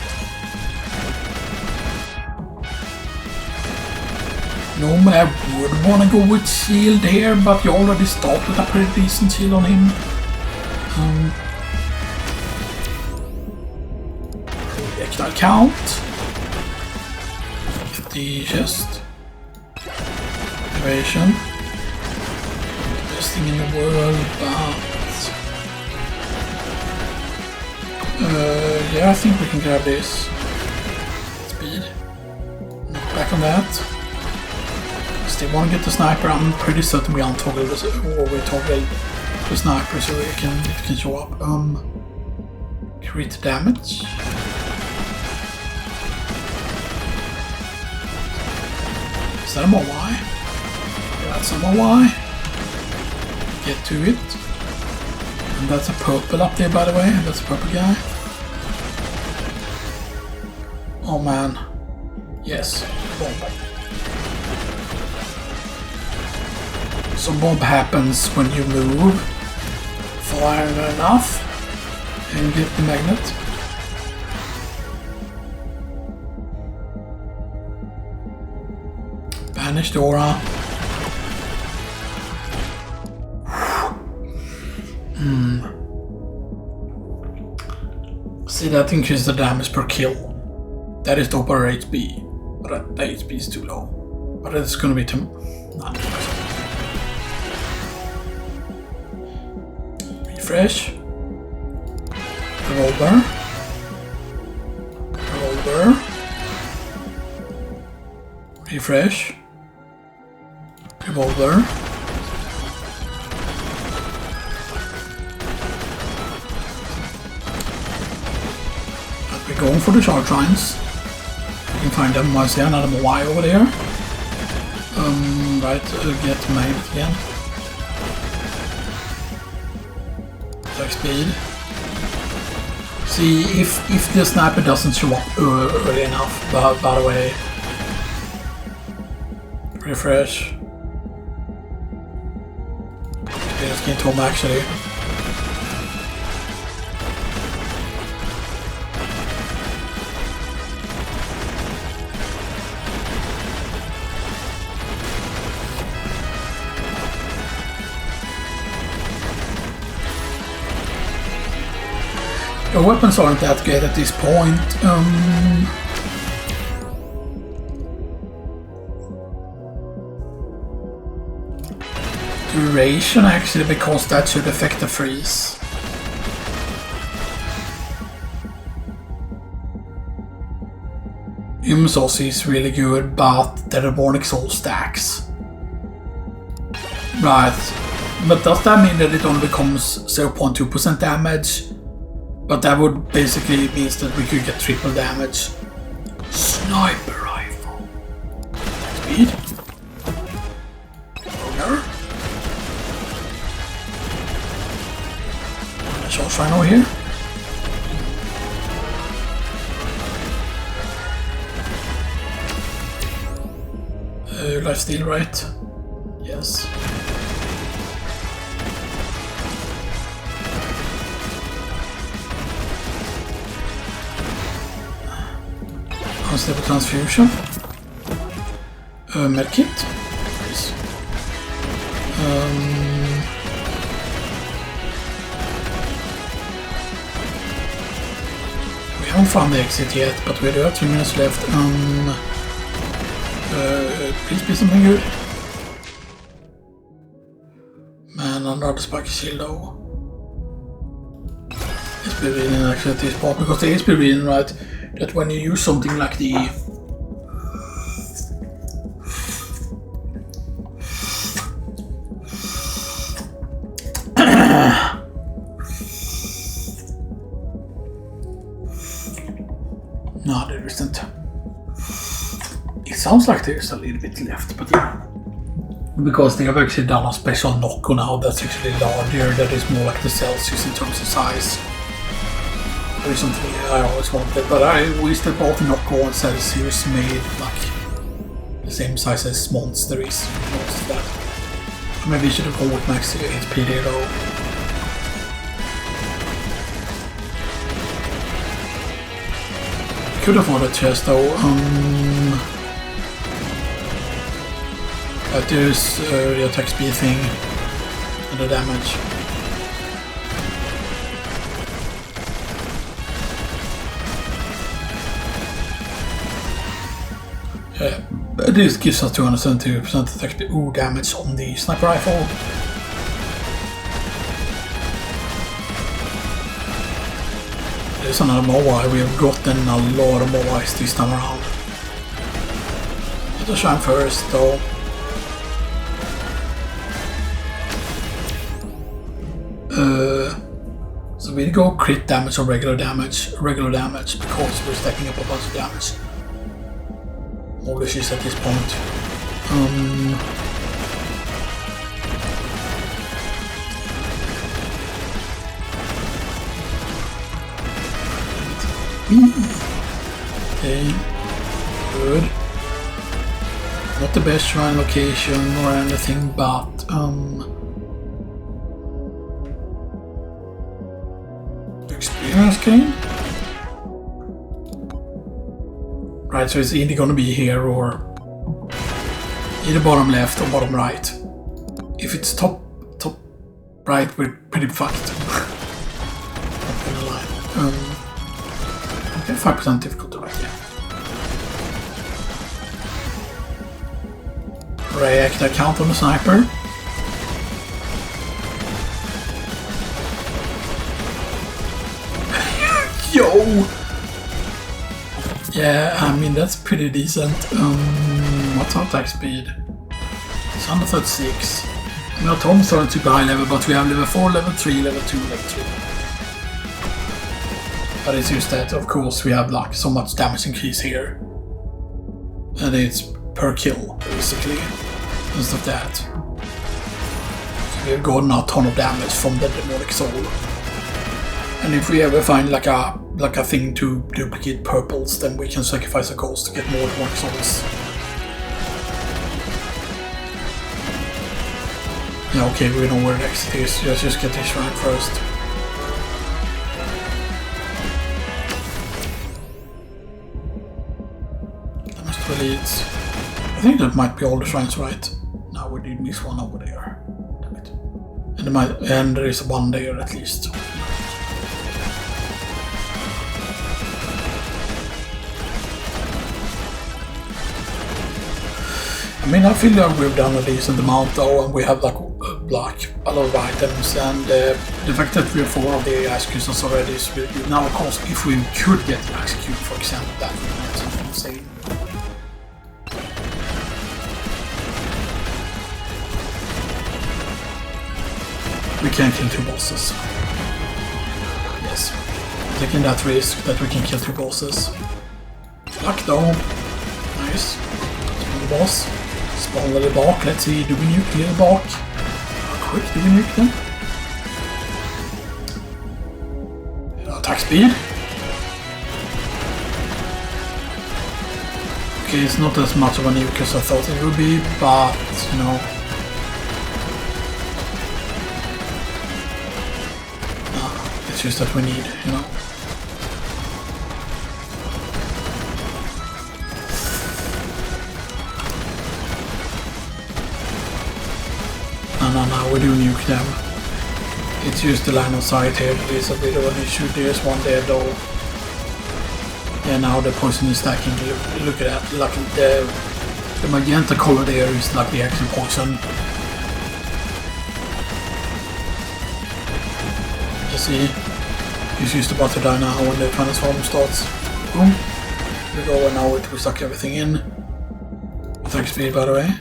Normally I would want to go with shield here, but you already start with a pretty decent shield on him. Projectile count. Get the chest. Evasion. Best thing in the world, but... yeah, I think we can grab this. Speed. Knock back on that. They want to get the sniper. I'm pretty certain we untoggle this, or we toggle the sniper so it can show up. Crit damage. Is that a MOY? That's a MOY. Get to it. And that's a purple up there, by the way. That's a purple guy. Oh man. Yes. Bomb. So bomb happens when you move far enough and get the magnet. Banish the aura. See, that increases the damage per kill. That is the upper HP, but the HP is too low. But it's gonna be too... Refresh. Revolver. Revolver. Refresh. Revolver. But we're going for the charge lines. You can find them. I see another Y over there. Right, get magnet again. Attack speed. See, if the sniper doesn't show up early enough, by the way. Refresh. Okay, let's get home actually. The weapons aren't that good at this point. Duration actually, because that should affect the freeze. Xenoxis is really good, but the Reborn Soul stacks. Right, but does that mean that it only becomes 0.2% damage But that would basically means that we could get triple damage. Sniper rifle. Speed. Owner. Charge rhino here. Lifesteal, right? Yes. Unstable transfusion. Medkit. Nice. We haven't found the exit yet, but we do have 2 minutes left. Please be something good. Man, another spiky shield though. SP reading actually at this point, because the SP reading, right, that when you use something like the no, there isn't. It sounds like there's a little bit left, but yeah. Because they have actually done a special Nocco now that's actually larger, that is more like the Celsius in terms of size. That is something I always wanted, but I wish that both Nocco and Celsius made like the same size as Monster is. Most of that. Maybe we should have gone with max HP there though. Could afford a chest though. There's the attack speed thing and the damage. This gives us 272% attack speed. Ooh, damage on the sniper rifle. There's another mobile. We have gotten a lot of mobiles this time around. Let us shine first though. So we go crit damage or regular damage because we're stacking up a bunch of damage. More dishes at this point. Okay, good. Not the best shrine location or anything, but experience gain? Right, so it's either gonna be here or either bottom left or bottom right. If it's top right, we're pretty fucked. Not gonna lie. Okay, 5% difficulty right here. React account on the sniper. Yo! Yeah, I mean that's pretty decent. What's our attack speed? It's 136. I mean, our Tom's aren't super high level, but we have level 4, level 3, level 2, level 3. But it's just that, of course, we have like so much damage increase here. And it's per kill, basically. Instead of that. So we've gotten a ton of damage from the demonic soul. And if we ever find like a thing to duplicate purples, then we can sacrifice a ghost to get more demonic souls. Yeah, okay, we know where the exit is. Let's just get this shrine first. Leads. I think that might be all the shrines, right? No, we did miss one over there. Damn it. And there is one there at least. I mean, I feel like we've done a decent amount though, and we have like a lot of items, and the fact that we have 4 of the executions already is really good. Now, of course, if we could get to execute, for example, that would be something insane. We can kill 2 bosses. Yes. taking that risk that we can kill 2 bosses. Luck though. Nice. Spawn the boss. Spawn the bark. Let's see, do we nuke the bark? How quick do we nuke them? Attack speed. Okay, it's not as much of a nuke as I thought it would be, but you know. It's just that we need, you know. No, we do nuke them. It's just the line of sight here that is a bit of an issue. There's one there though. Yeah, now the poison is stacking. Look at that. Like the magenta color there is like the actual poison. You see, he's just about to die now when the transform starts. Boom. We go and now we suck everything in. Attack speed by the way.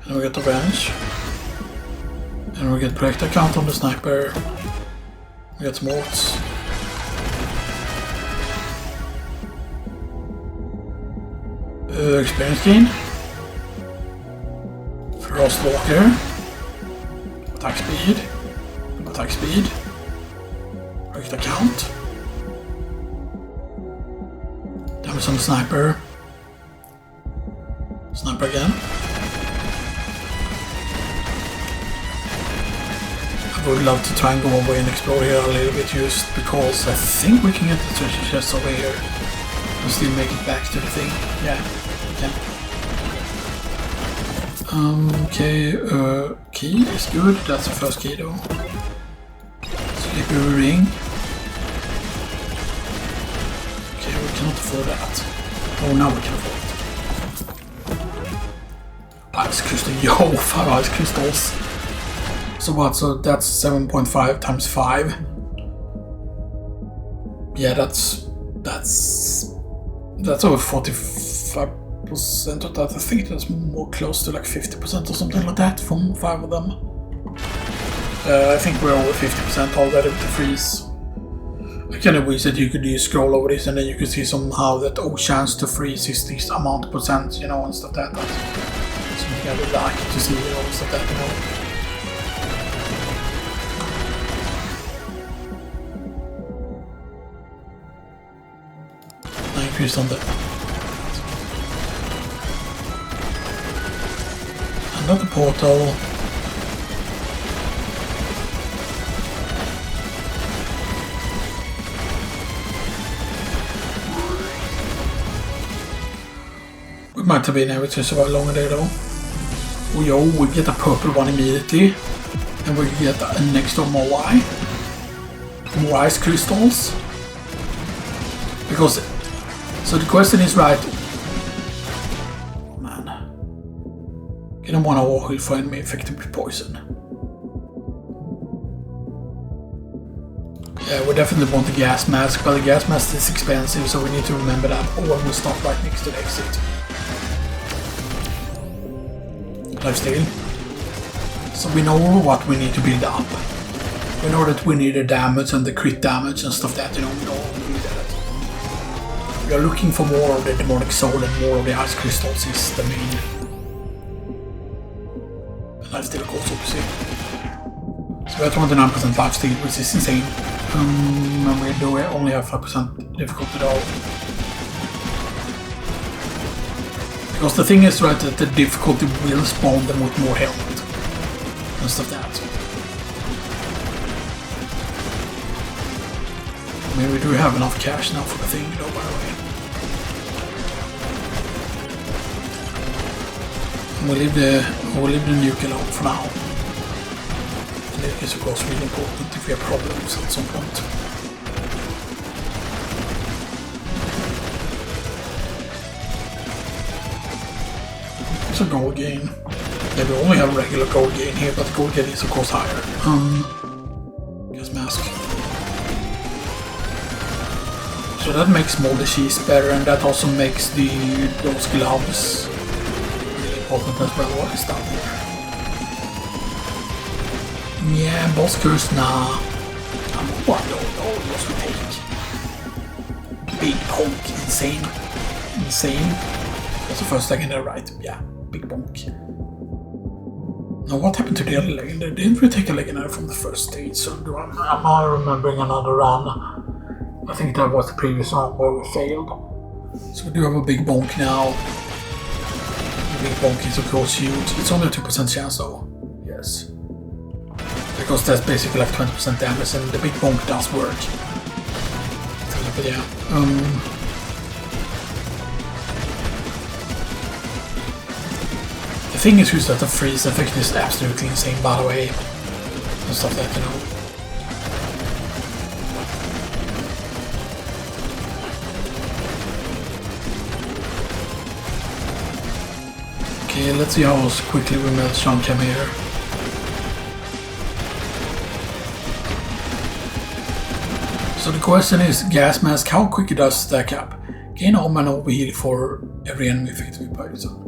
And we get the range. And we get projectile count on the sniper. We get smokes. Experience gain. Frostwalker. Attack speed. Attack speed. Projectile count. Damage on the sniper. Sniper again. I would love to try and go away and explore here a little bit just because I think we can get the treasure chest over here and still make it back to the thing. Yeah, we can. Okay, key is good. That's the first key though. Slippery ring. Okay, we cannot afford that. Oh, now we can afford it. Ice crystal. Yo, 5 ice crystals. So what? So that's 7.5 times 5. Yeah, that's over 45% of that. I think that's more close to like 50% or something like that from 5 of them. I think we're over 50% already with the freeze. I kind of wish that you could just scroll over this and then you could see somehow that chance to freeze is this amount of percent, you know, and stuff like that. That's something I would like to see, you know, and stuff like that, you know. Increased on that. Another portal. We might have been able to survive longer there though. Oh yo, we get a purple one immediately. And we get a next door more ice crystals. Because so the question is right. Oh man. I don't want to walk will find me infected with poison. Yeah, we definitely want the gas mask, but the gas mask is expensive, so we need to remember that. Oh, and we'll stop right next to the exit. Lifesteal. So we know what we need to build up. We know that we need the damage and the crit damage and stuff that, you know, we don't do that. We are looking for more of the demonic soul and more of the ice crystals is the main. And lifesteal of course, obviously. So we have 29% lifesteal, which is insane. And we do only have 5% difficulty though. Because the thing is, right, that the difficulty will spawn them with more health and stuff like that. I mean, we do have enough cash now for the thing, though, by the way. And we'll leave the nuke alone for now. The nuke is of course really important if we have problems at some point. It's a gold gain. Yeah, we only have regular gold gain here, but the gold gain is of course higher. Gas mask. So that makes moldy cheese better, and that also makes those gloves really important as well. What is down here? Yeah, boss curse, nah. What? No, those we take. big bonk, insane. That's the first legendary, right? Yeah, big bonk. Now what happened to the other legendary? Didn't we take a legendary from the first stage? So am I remembering another run? I think that was the previous one where we failed. So we do have a big bonk now. The big bonk is of course huge. It's only a 2% chance though. Yes. Because that's basically like 20% damage and the big bonk does work. But yeah. The thing is just that the freeze effect is absolutely insane, by the way. And stuff like that, you know. Okay, let's see how quickly we melt Shankam here. So the question is, gas mask, how quick it does stack up? Gain armor and overheal for every enemy infected with poison.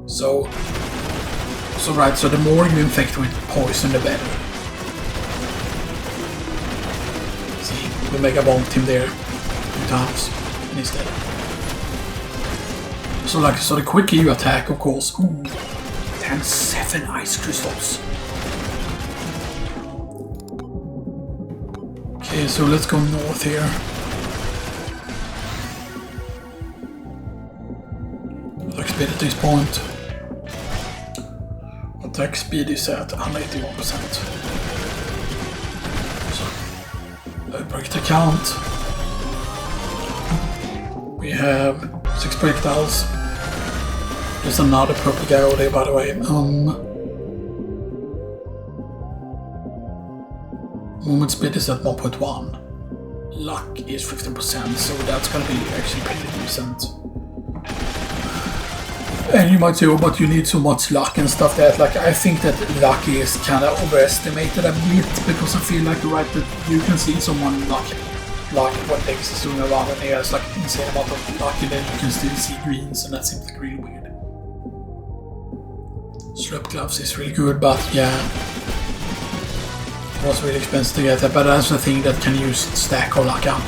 So the more you infect with poison, the better. See, we Megabonked him there 2 times, and he's dead. So the quicker you attack, of course. Ooh, 7 ice crystals. Okay, so let's go north here. Attack speed at this point. Attack speed is at 181%. So, break the count. We have 6 breakdowns. There's another purple guy over there, by the way. Movement speed is at 1.1. Luck is 15%, so that's gonna be actually pretty decent. And you might say, oh, but you need so much luck and stuff that, like, I think that luck is kind of overestimated a bit, because I feel like, right, that you can see someone luck when Dex is doing around and he has like an insane amount of luck, and then you can still see greens, and that seems like really weird. Slurp gloves is really good, but yeah, it was really expensive to get that, but that's the thing that can use stack or luck up,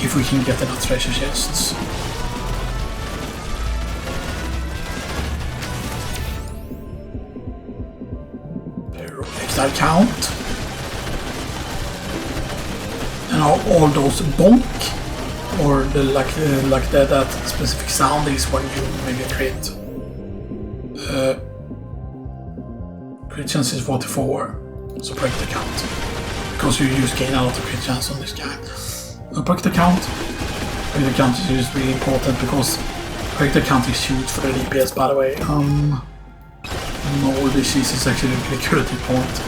if we can get enough treasure chests. Exile count. And all those bonk, or the like that specific sound is when you make a crit. Crit chance is 44, so break the count. Because you use gain a lot of crit chance on this guy. Break the count. Break the count is really important because break the count is huge for the DPS, by the way. No, this is actually a really good at this point.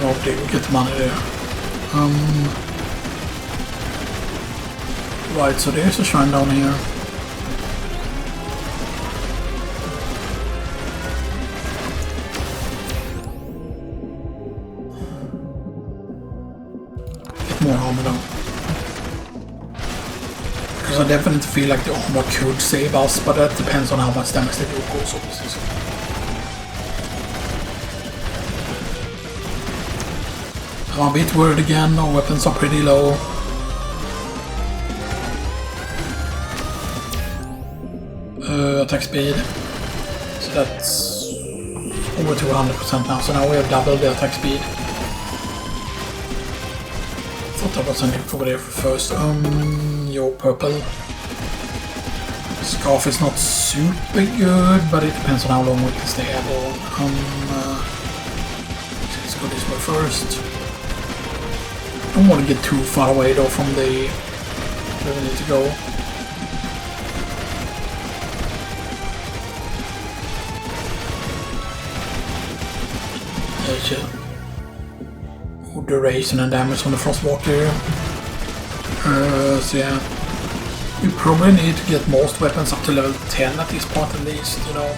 Hopefully we get money there. Right, so there's a shrine down here. Get more armor though. Because I definitely feel like the armor could save us, but that depends on how much damage they do, of course, obviously. I'm a bit worried again, our weapons are pretty low. Attack speed. So that's over 200% now, so now we have doubled the attack speed. Thought I was an info over there first. Yo, purple. Scarf is not super good, but it depends on how long we can stay able. Let's go this way first. I don't want to get too far away though from the where we need to go. There's more duration and damage on the Frostwalker. So yeah, you probably need to get most weapons up to level 10 at this point at least, you know.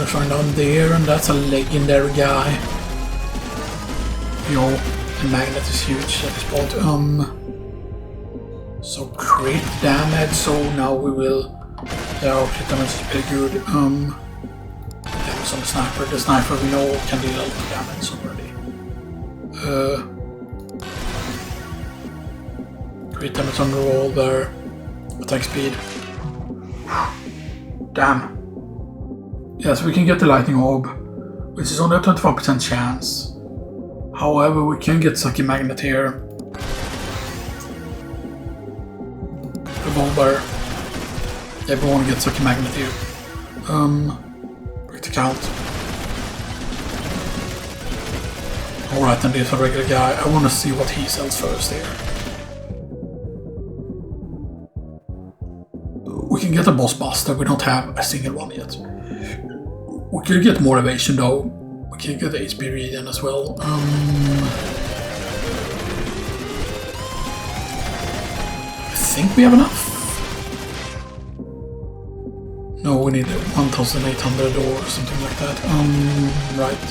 Shrine down there, and that's a legendary guy. Yo, the magnet is huge at this point. So crit damage, so now we will... Yeah, our crit damage is pretty good. Damage on the sniper. The sniper we know can deal a lot of damage already. Crit damage on the wall there. Attack speed. Damn. Yes, we can get the lightning orb, which is only a 25% chance. However, we can get Sucky Magnet here. Revolver. Everyone gets Sucky Magnet here. Break the count. Alright, then there's a regular guy. I want to see what he sells first here. We can get a boss buster, we don't have a single one yet. We could get more evasion though. We can get the HP regen as well. I think we have enough. No, we need 1,800 or something like that. Right.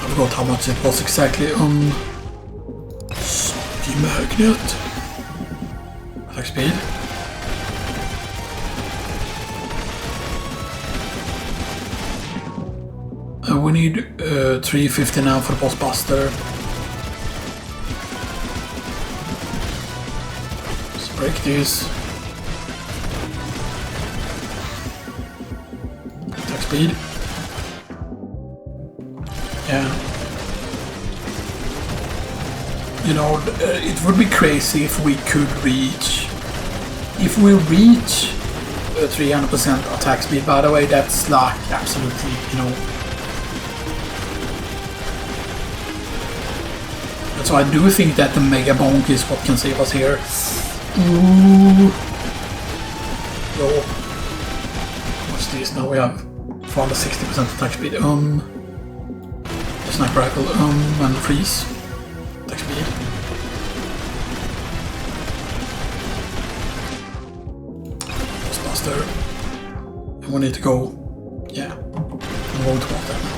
I forgot how much it was exactly. Sucky Magnet. Attack speed. We need 350 now for the boss buster. Let's break this. Attack speed. Yeah. You know, it would be crazy if we could reach... If we reach 300% attack speed, by the way, that's like absolutely, you know... So I do think that the Megabonk is what can save us here. Ooh. Yo. What's this? Now we have 460% attack speed. Sniper rifle, and freeze. Attack speed. Buster. And we need to go. Yeah. I'm going to want that now.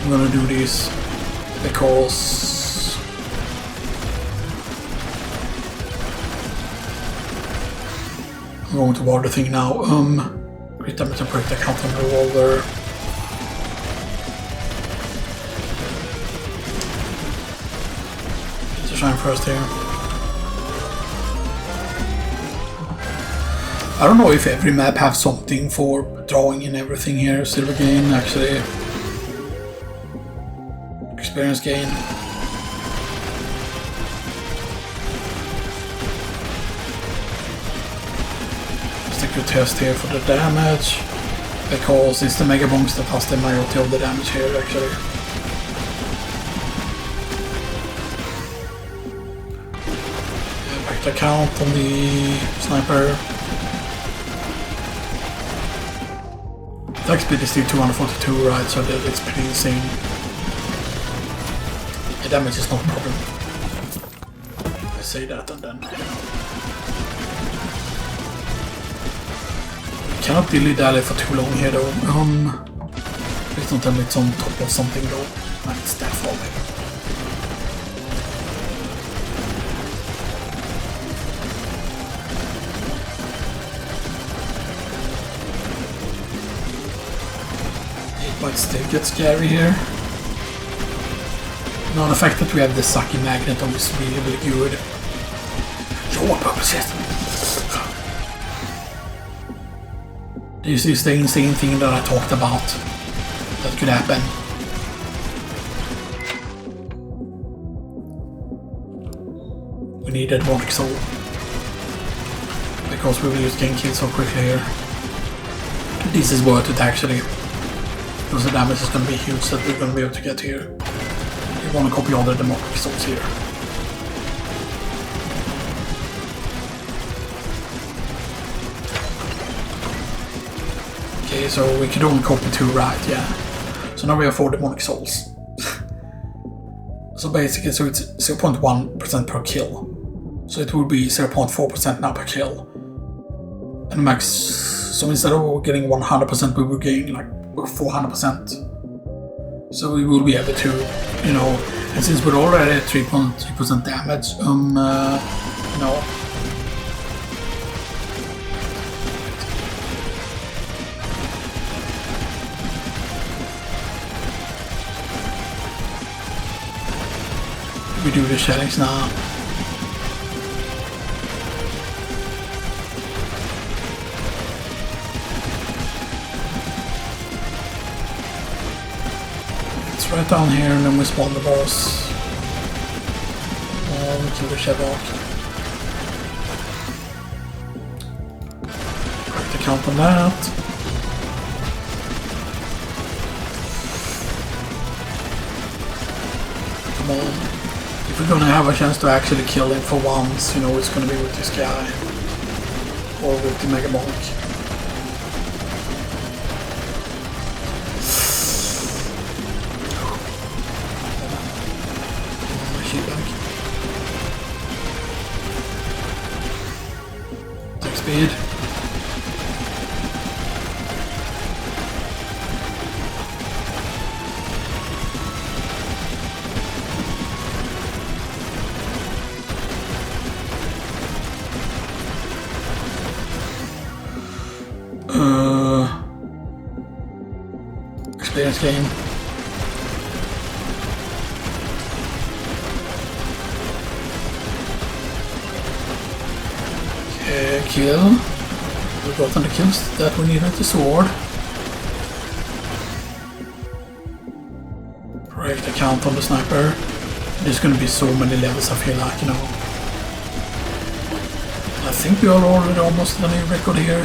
I'm gonna do this because I'm going to ward the thing now. Crit damage and break the count on the revolver. Shine first here. I don't know if every map has something for drawing in everything here. Silver gain, actually. Experience gain. Let's take a test here for the damage. Because it's the Megabonks that has the majority of the damage here, actually. The count on the sniper. Attack speed is still 242, right? So it's pretty insane. The damage is not a problem. I say that and then, you know. We cannot dilly-dally for too long here though. Please don't tell me it's on top of something though. Like it's that far away. Might still get scary here. Now the fact that we have the Sucky Magnet on is really, really good. Show what purpose yet? This is the insane thing that I talked about that could happen. We need that Demonic Soul. Because we will use gain kills so quickly here. This is worth it actually. Because the damage is going to be huge that we're going to be able to get here. We want to copy all the demonic souls here. Okay, so we could only copy 2, right? Yeah. So now we have 4 demonic souls. So basically, so it's 0.1% per kill. So it will be 0.4% now per kill. And max. So instead of getting 100%, we will gain like we're 400%. So we will be able to, you know, and since we're already at 3.3% damage, you know, we do the settings now. It's right down here, and then we spawn the boss. We kill the Shadok. Correct the count on that. Come on. If we're gonna have a chance to actually kill him for once, you know, it's gonna be with this guy. Or with the Megabonk. My shield back. Take speed. Experience game. Okay, kill. We've gotten the kills that we need with the sword. Correct the count on the sniper. There's gonna be so many levels, I feel like, you know. I think we are already almost on a record here.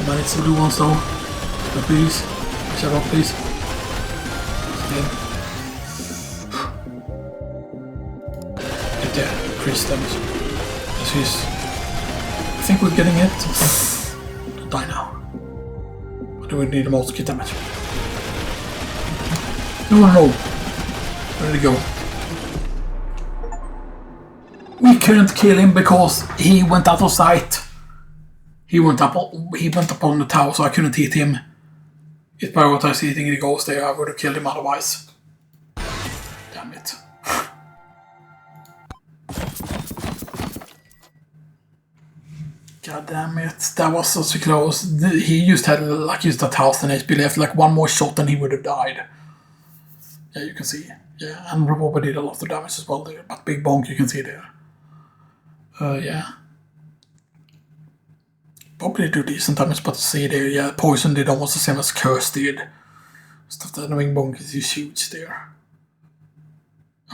But it's the blue ones though. So please. Shut up, please. Get there. Increase damage. This is... I think we're getting it. Don't die now. What do we need the most to get damage? No. Ready to go. We couldn't kill him because he went out of sight. He went up on the tower, so I couldn't hit him. If prioritized hitting the ghost there, I would have killed him otherwise. Damn it. God damn it. That was so close. He just had like used 1,000 HP left, like one more shot and he would have died. Yeah, you can see. Yeah, and Revolver did a lot of damage as well there, but Big Bonk you can see there. Yeah. Probably do decent damage, but see there, yeah, Poison did almost the same as Curse did. Stuff that Wing Bonk is huge there.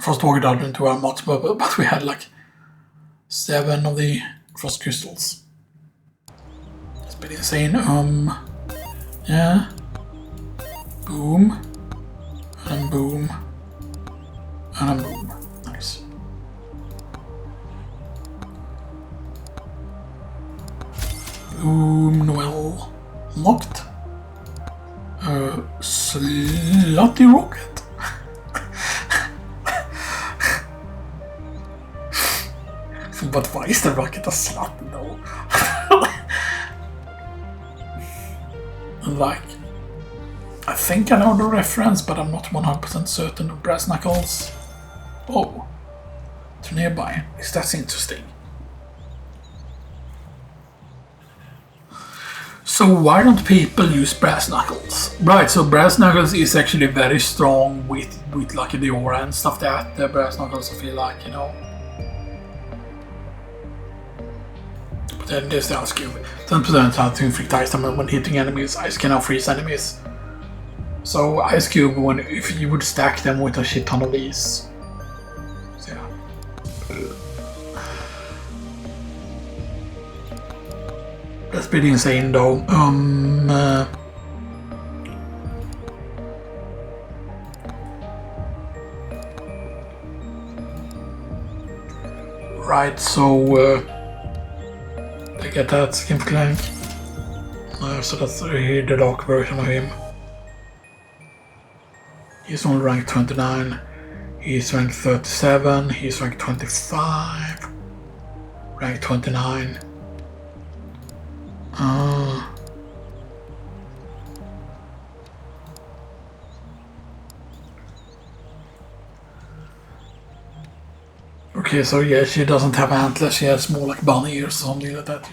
Frostwalker didn't do much, but we had like 7 of the Frost Crystals. That's pretty insane. Yeah. Boom. And boom. And boom. Nice. Boom, Noelle. Locked. Slutty rocket. But why is the rocket a slut though? Like, I think I know the reference, but I'm not 100% certain of Brass Knuckles. Oh, to nearby. That's interesting. So why don't people use Brass Knuckles? Right, so Brass Knuckles is actually very strong with like the aura and stuff that the Brass Knuckles I feel like, you know. But then there's the Ice Cube. 10% how to inflict ice damage when hitting enemies. Ice can now freeze enemies. So Ice Cube, if you would stack them with a shit ton of these. So yeah. That's pretty insane though. Right, so I get that skin for Clank. So that's the dark version of him. He's only rank 29. He's rank 37. He's rank 25. Rank 29. Okay, so yeah, she doesn't have antlers, she has more like bunny ears or something like that.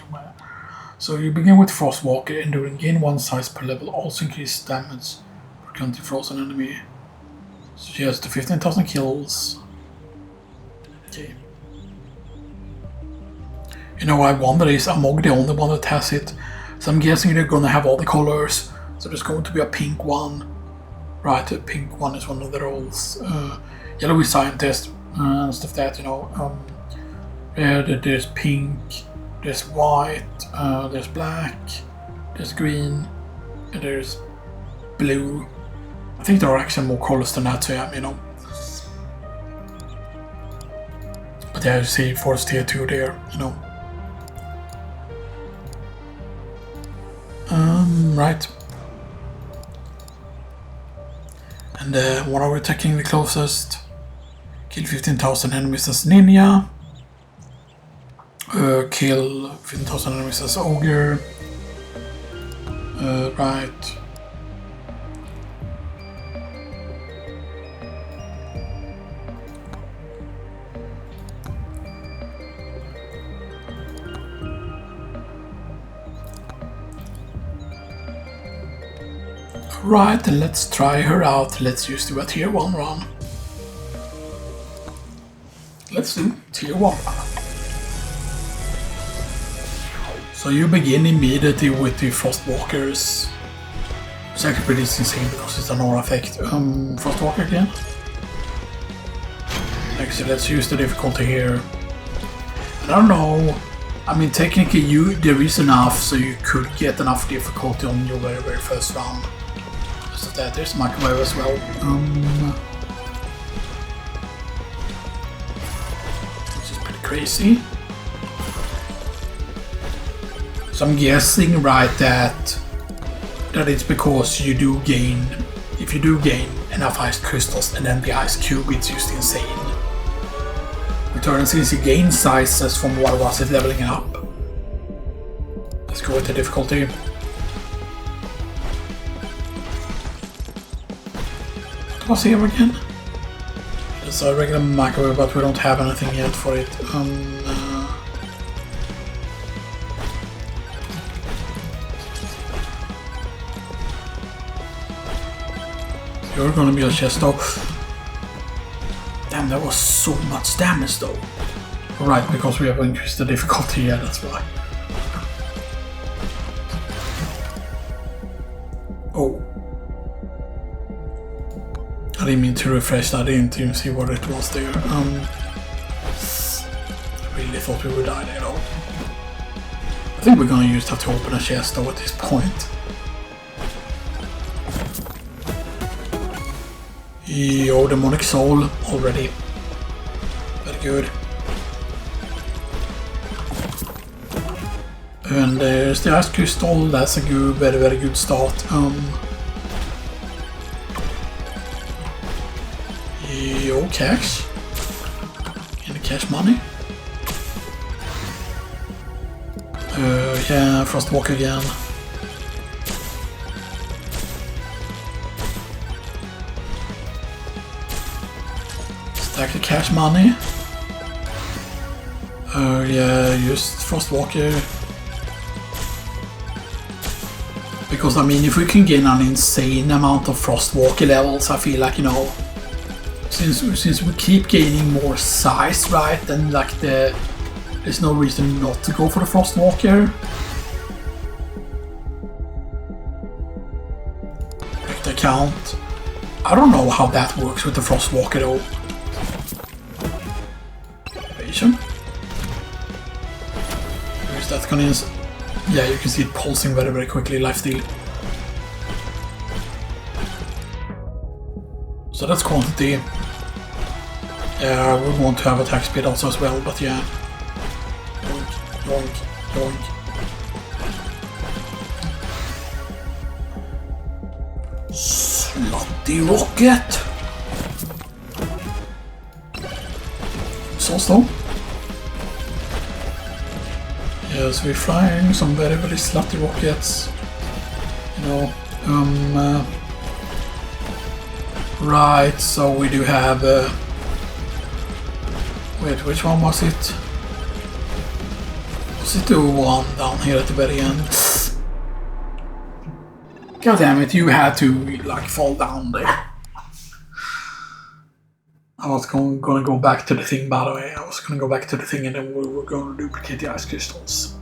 So you begin with Frostwalker, enduring gain 1 size per level, also increase damage per country frozen enemy. So she has the 15,000 kills. Okay. You know, I wonder, is Amog the only one that has it? So I'm guessing they're gonna have all the colors. So there's going to be a pink one. Right, the pink one is one of the roles. Yellow is scientist, and stuff that, you know. There's pink, there's white, there's black, there's green, and there's blue. I think there are actually more colors than that, so yeah, you know. But yeah, you see Forest Tier 2 there, you know. Right. And what are we attacking the closest? Kill 15,000 enemies as Ninja. Kill 15,000 enemies as Ogre. Right. Right, then let's try her out. Let's just do a tier 1 run. Let's do tier 1. So you begin immediately with the Frostwalkers. It's actually pretty insane because it's an aura effect. Frostwalker again. Actually, let's use the difficulty here. I don't know. I mean, technically there is enough, so you could get enough difficulty on your very first run. So that there's microwave as well. Which is pretty crazy. So I'm guessing, right, that it's because you do gain, if you do gain enough ice crystals and then the ice cube, it's just insane. Return since you gain sizes from what was it leveling up. Let's go with the difficulty. What's here again? It's a regular microwave, but we don't have anything yet for it. You're gonna be a chest though. Damn, that was so much damage though. Right, because we have increased the difficulty, yeah, that's why. Oh. I didn't mean to refresh that, I didn't even see what it was there. I really thought we would die there though. I think we're gonna just have to open a chest though at this point. Yo, demonic soul already. Very good. And there's the ice crystal, that's a good, very good start. Yo, cash. Any cash money? Yeah, Frostwalk again. Stack the cash money. Yeah, just Frostwalker. Because I mean, if we can gain an insane amount of Frostwalker levels, I feel like, you know, since we keep gaining more size, right, then like there's no reason not to go for the Frostwalker. Check the count. I don't know how that works with the Frostwalker though. Evasion. Where's that gonna use? Yeah, you can see it pulsing very quickly, lifesteal. So that's quantity. Yeah, I would want to have attack speed also as well, but yeah. Yoink, yoink, yoink. Slutty rocket! So slow. Yes, we're flying some very slutty rockets. You know, right, so we do have Wait, which one was it? Was it the one down here at the very end? God damn it, you had to like fall down there. I was gonna go back to the thing, by the way. I was gonna go back to the thing and then we were gonna duplicate the ice crystals.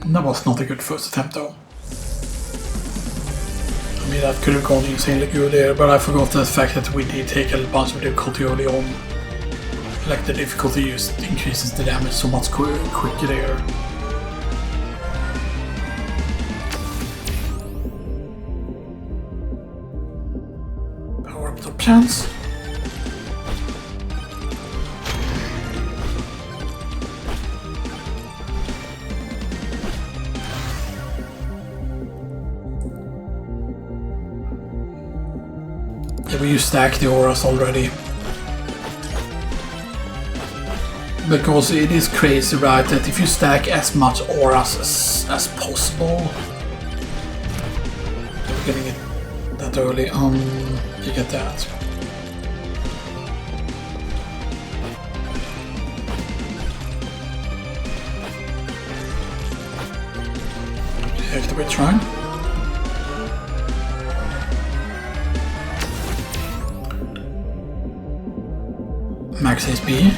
That was not a good first attempt though. I mean, that could have gone insanely good there, but I forgot the fact that we did take a bunch of difficulty early on. Like the difficulty just increases the damage so much quicker there. Power up top chance. Yeah, we stacked the auras already. Because it is crazy, right, that if you stack as much auras as possible, we're getting it that early, you get that. Activate shrine. Max HP.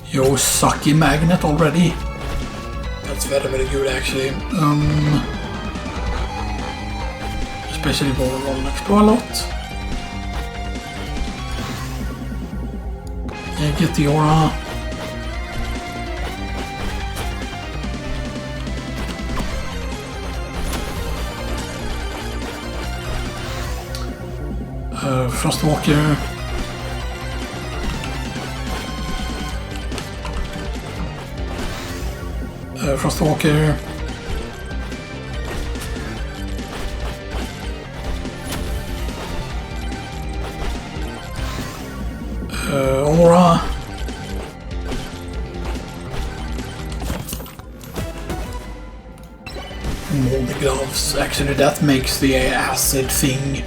Yo, sucky magnet already. That's very, very good actually. Especially on explore a lot. Yeah, get the aura. Frostwalker. Frostwalker. Aura. Moldy gloves. Actually, that makes the acid thing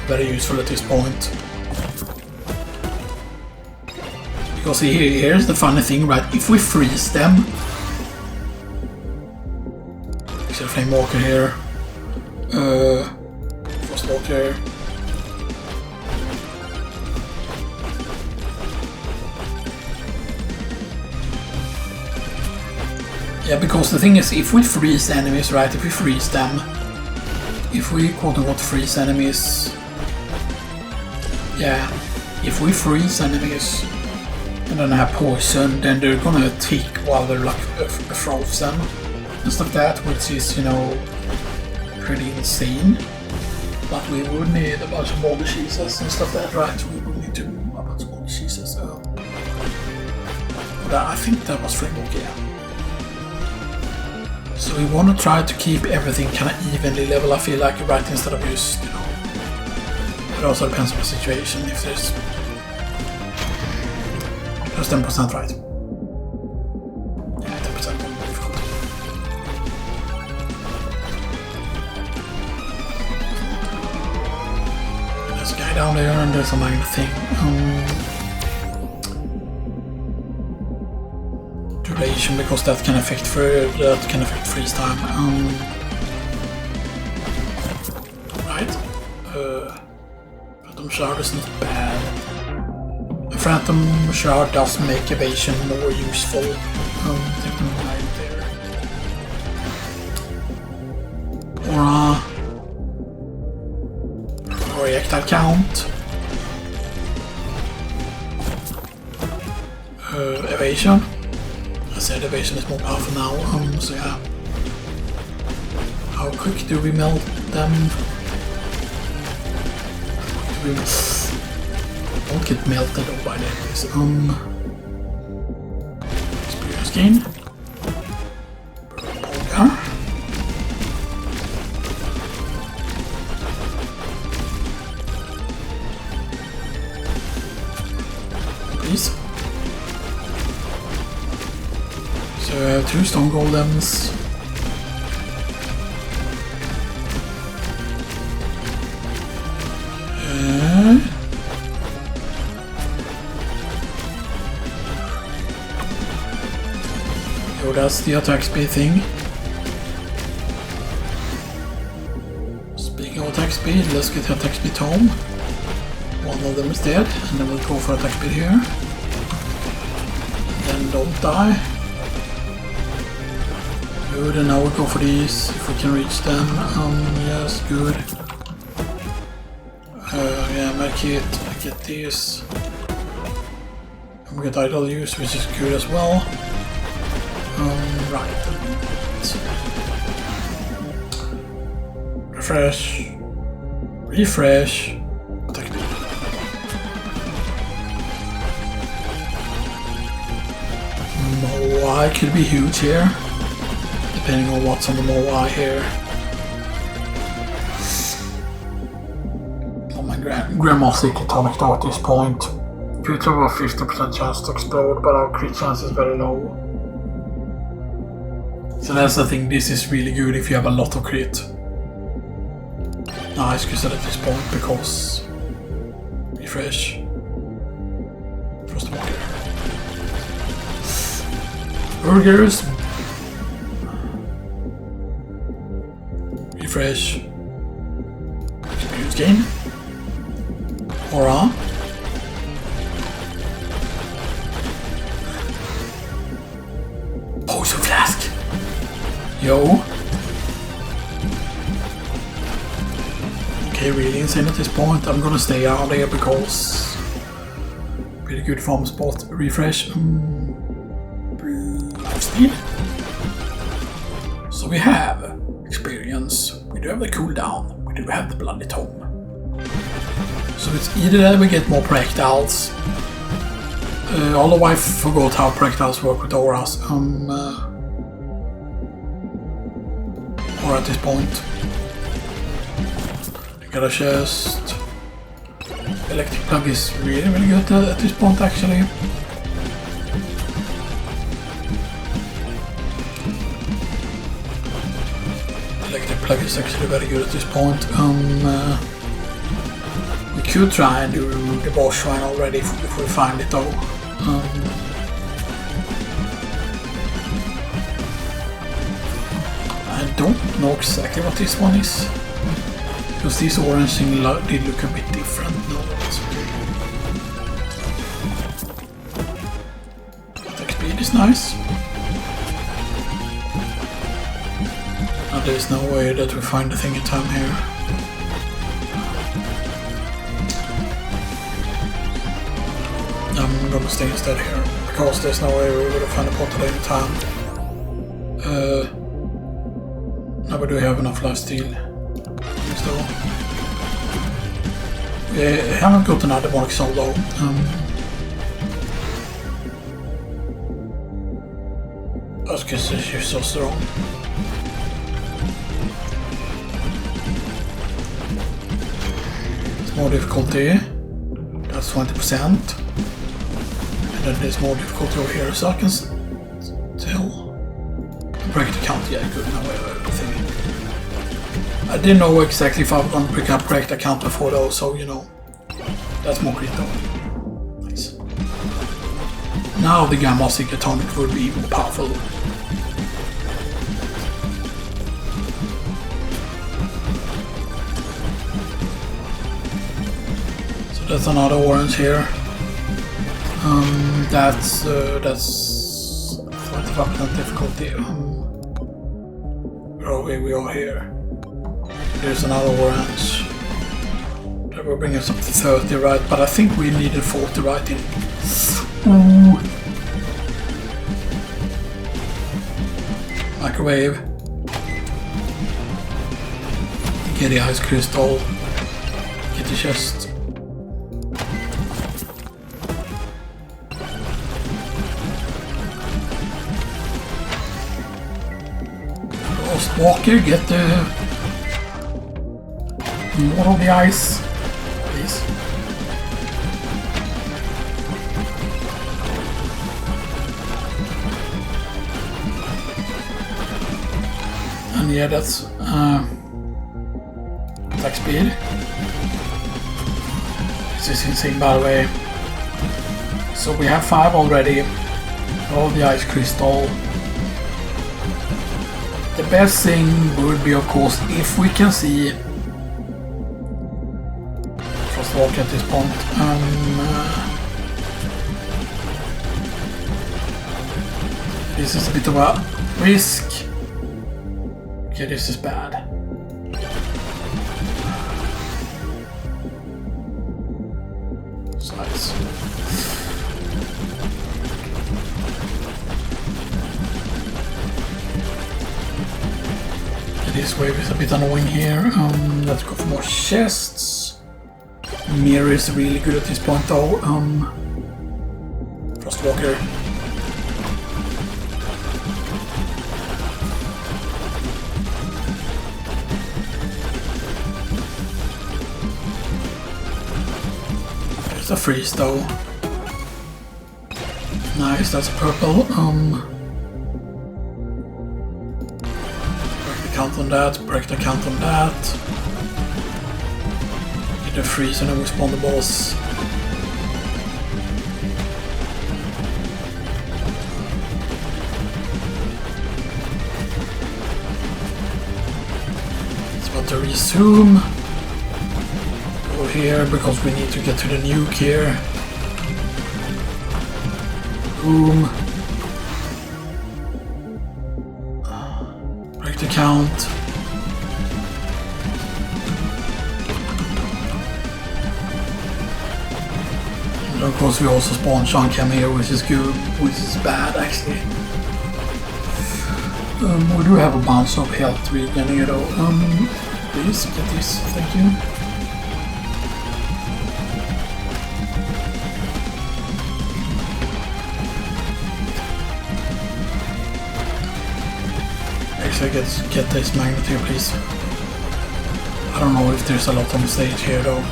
very useful at this point. Because here's the funny thing, right? If we freeze them, actually a flame walker here, frost walker, yeah, because the thing is, if we freeze enemies, right? If we freeze them, if we quote-unquote freeze enemies, yeah, if we freeze enemies and then have poison, then they're gonna tick while they're like frozen and stuff like that, which is, you know, pretty insane. But we would need a bunch of more diseases and stuff like that, right? We would need a bunch of more diseases. But I think that was framework, yeah. So we want to try to keep everything kind of evenly level, I feel like, right, instead of just, you know, it also depends on the situation. If there's 10% right. Yeah, 10% more difficult. There's a guy down there and there's a magnet thing. Duration, because that can affect freeze time. Right. Phantom Shard is not bad. A Phantom Shard does make evasion more useful. Take them right there. Aura. Projectile count. Evasion. I said evasion is more powerful now, so yeah. How quick do we melt them? Don't get melted over by the enemies. Experience gain. Polka. Please. So 2 stone golems. So that's the attack speed thing. Speaking of attack speed, let's get the attack speed home. One of them is dead, and then we'll go for attack speed here. And then don't die. Good, and now we'll go for these, if we can reach them. Yes, good. Yeah, medkit, I get these. And we get idle use, which is good as well. Right. Refresh. Refresh. Attack speed. Moai could be huge here, depending on what's on the Moai here. Oh my grandma's atomic though at this point. Could have a 50% chance to explode, but our crit chance is very low. So that's the thing, this is really good if you have a lot of crit. Nice crystal at this point because refresh. Frostwalker. Burgers. Refresh. Experience gain. Aura. Potion flask. Yo. Okay, really insane at this point. I'm gonna stay out there because pretty good farm spot. Refresh. Speed. So we have experience. We do have the cooldown. We do have the bloody tome. So it's either that we get more projectiles. Although I forgot how projectiles work with auras. Or at this point. I got a chest. Electric plug is really good at this point actually. Electric plug is actually very good at this point. We could try and do the boss shrine already if we find it though. I don't know exactly what this one is. Because this orange thing did look a bit different. No, that's okay. Attack speed is nice. And there's no way that we find the thing in time here. I'm gonna stay instead here, because there's no way we would have found a portal any time. Now we do have enough lifesteal. So we haven't got another Monarch Soul though. That's because she's so strong. It's more difficulty. That's 20%. And then there's more difficulty over here, so I can still break the count. Yeah, good. Now I have everything. I didn't know exactly if I was going to pick up break the count before though, so you know, that's more crit though. Nice. Now the Gamma Seeker tonic will be more powerful. So that's another orange here. That's 25% difficulty. Where we are here. There's another orange. That will bring us up to 30, right? But I think we needed 40 right in. Ooh. Microwave. Get the ice crystal. Get the chest. Walker, get the more of the ice, please. And yeah, that's attack speed. This is insane, by the way. So we have 5 already. All the ice crystal. The best thing would be, of course, if we can see Frostwalker at this point. This is a bit of a risk. Okay, this is bad. Size. This wave is a bit annoying here. Let's go for more chests. Mirror is really good at this point though. Frostwalker. There's a freeze though. Nice, that's a purple. Count on that, break the count on that. Get a freeze and then respawn the boss. It's about to resume. Go here because we need to get to the nuke here. Boom. The count. And of course we also spawn Shankam here, which is good, which is bad actually. We do have a bunch of health regen here though. Please get this, thank you. Actually, get this magnet here, please. I don't know if there's a lot on the stage here, though.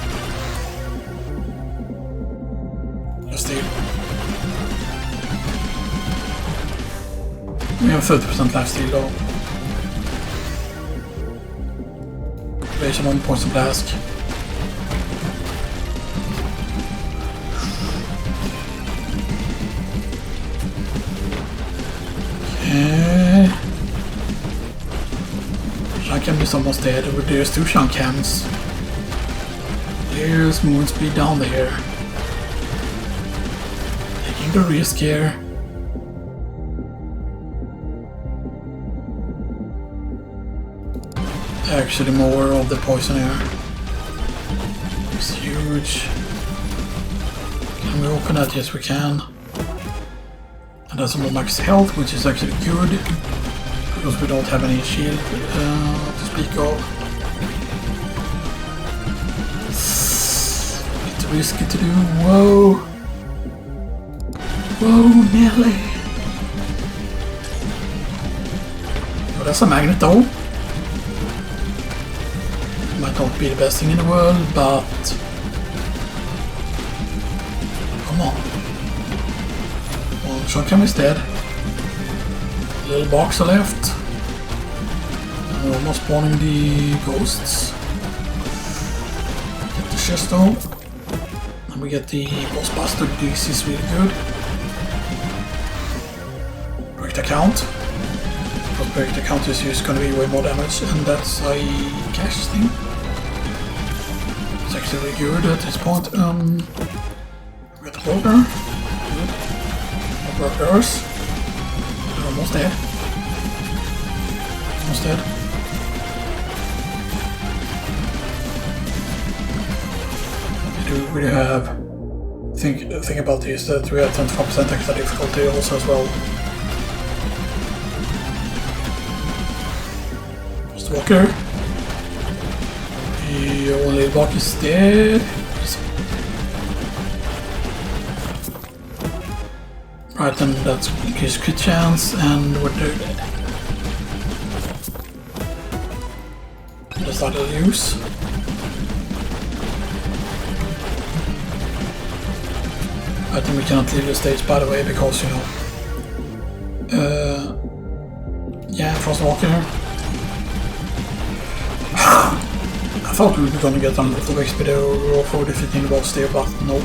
Let's see. We have 30% life steal, though. Activation on poison blast. Okay. Shankam is almost dead. There's two Shankams. There's movement speed down there. Taking the risk here. Actually more of the poison here. It's huge. Can we open that? Yes we can. And that's more max health, which is actually good. Because we don't have any shield to speak of. It's risky to do. Whoa! Whoa, Nelly! Oh, that's a magnet though. Might not be the best thing in the world, but... Come on. Well, Shankam is dead. Little box left. And we're almost spawning the ghosts. Get the chest though. And we get the boss buster. This is really good. Break the count. Because break the count is just gonna be way more damage, and that's a cash thing. It's actually really good at this point. We got the broker. Good. More brokers. Almost dead. Almost dead. We do really have... Think about this, that we have 25% extra difficulty also as well. Just Walker. The only block is dead. Right, then that's increased crit chance, and we're dead. That's not a use. I think we cannot leave the stage, by the way, because, you know... yeah, Frostwalker. I thought we were gonna get a lot of XP there for defeating the boss there, but nope.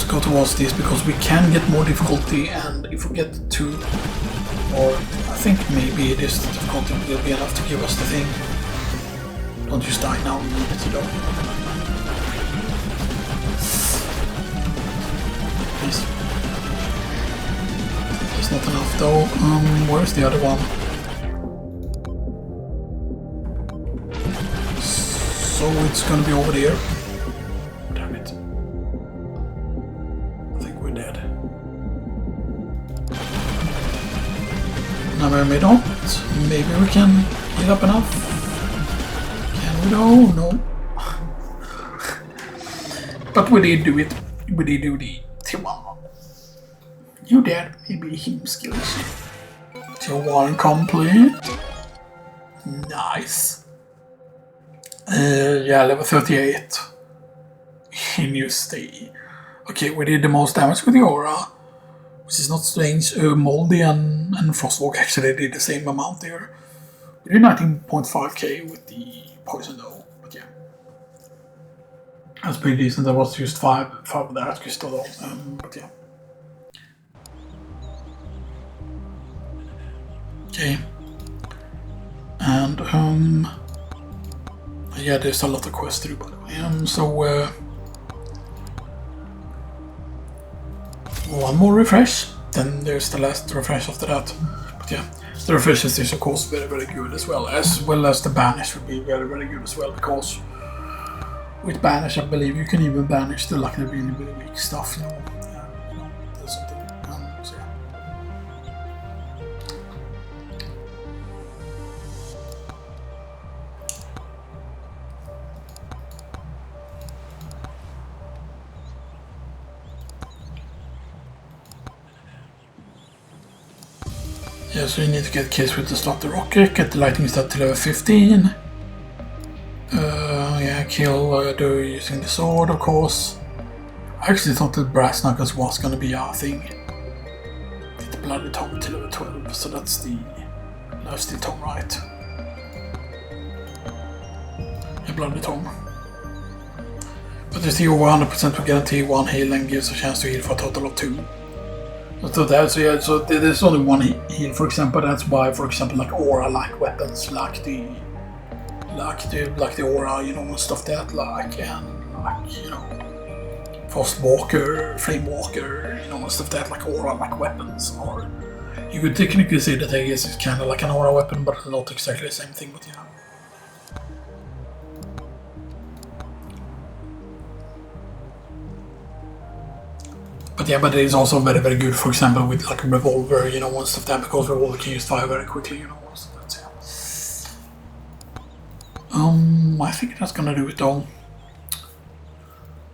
go towards this because we can get more difficulty, and if we get to, or I think maybe this difficulty will be enough to give us the thing. Don't just die now, you need to go. Please. It's not enough though. Where's the other one? So it's gonna be over there. Damn it. I think we're dead. Now maybe not. Maybe we can heal up enough. Can we? No. But we did do it. We did do the tier 1. You dead. Maybe him skills. Tier 1 complete. Nice. Yeah, level 38. In you stay. Okay, we did the most damage with the aura, which is not strange. Moldy and Frostwalk actually did the same amount there. We did 19.5k with the poison though, but yeah. That's pretty decent. That was just 5 of the Earth Crystal though, but yeah. Okay. And yeah, there's a lot of quests to do, by the way. So one more refresh, then there's the last refresh after that. But yeah, the refreshes is of course very, very good as well as the banish would be very, very good as well, because with banish I believe you can even banish the like the really, really weak stuff, you know. There's something. So yeah. Yeah, so you need to get kills with the slot the rocket, get the lightning stat to level 15. Yeah, kill using the sword, of course. I actually thought that brass knuckles was gonna be our thing. Get the bloody tome to level 12, so that's the nasty tome, right? Yeah, bloody tome. But there's the over 100% to guarantee 1 heal and gives a chance to heal for a total of 2. So there's only 1 heal, for example. That's why, for example, like aura-like weapons, like the aura, you know, and stuff that like you know, Frostwalker, Flamewalker, you know, and stuff that like aura-like weapons. Or you could technically say that I guess it's kind of like an aura weapon, but not exactly the same thing. But yeah. But yeah, but it is also very, very good, for example, with like a revolver, you know, and stuff that, because revolver can use fire very quickly, you know, and stuff that, yeah. I think that's gonna do it though.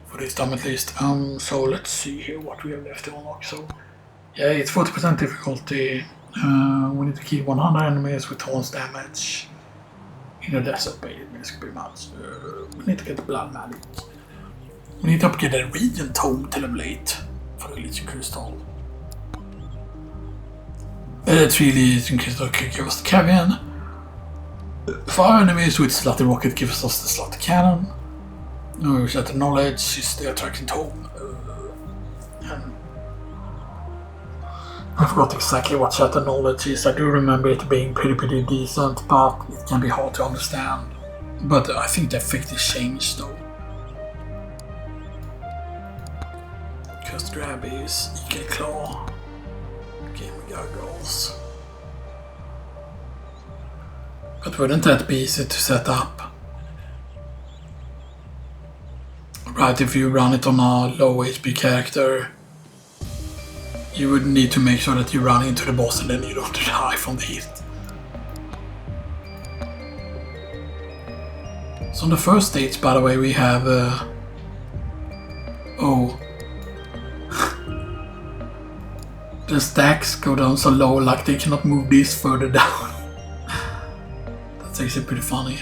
For this time at least. So let's see here what we have left to unlock. So, yeah, it's 40% difficulty. We need to kill 100 enemies with tons damage in a desert basically, pretty much. We need to get the blood magic. We need to upgrade the region tome to level 8. For the Legion Crystal. 3 Legion Crystal could give us the Cavian. 5 enemies with Slutty Rocket gives us the Slutty Cannon. Shatter Knowledge is the Attracting Tome. And I forgot exactly what Shatter Knowledge is. I do remember it being pretty decent, but it can be hard to understand. But I think the effect is changed though. Cursed Grabbies, Eagle Claw, Game Goggles. But wouldn't that be easy to set up? Right, if you run it on a low HP character, you would need to make sure that you run into the boss and then you don't die from the hit. So on the first stage, by the way, we have the stacks go down so low, like they cannot move these further down. That's actually pretty funny.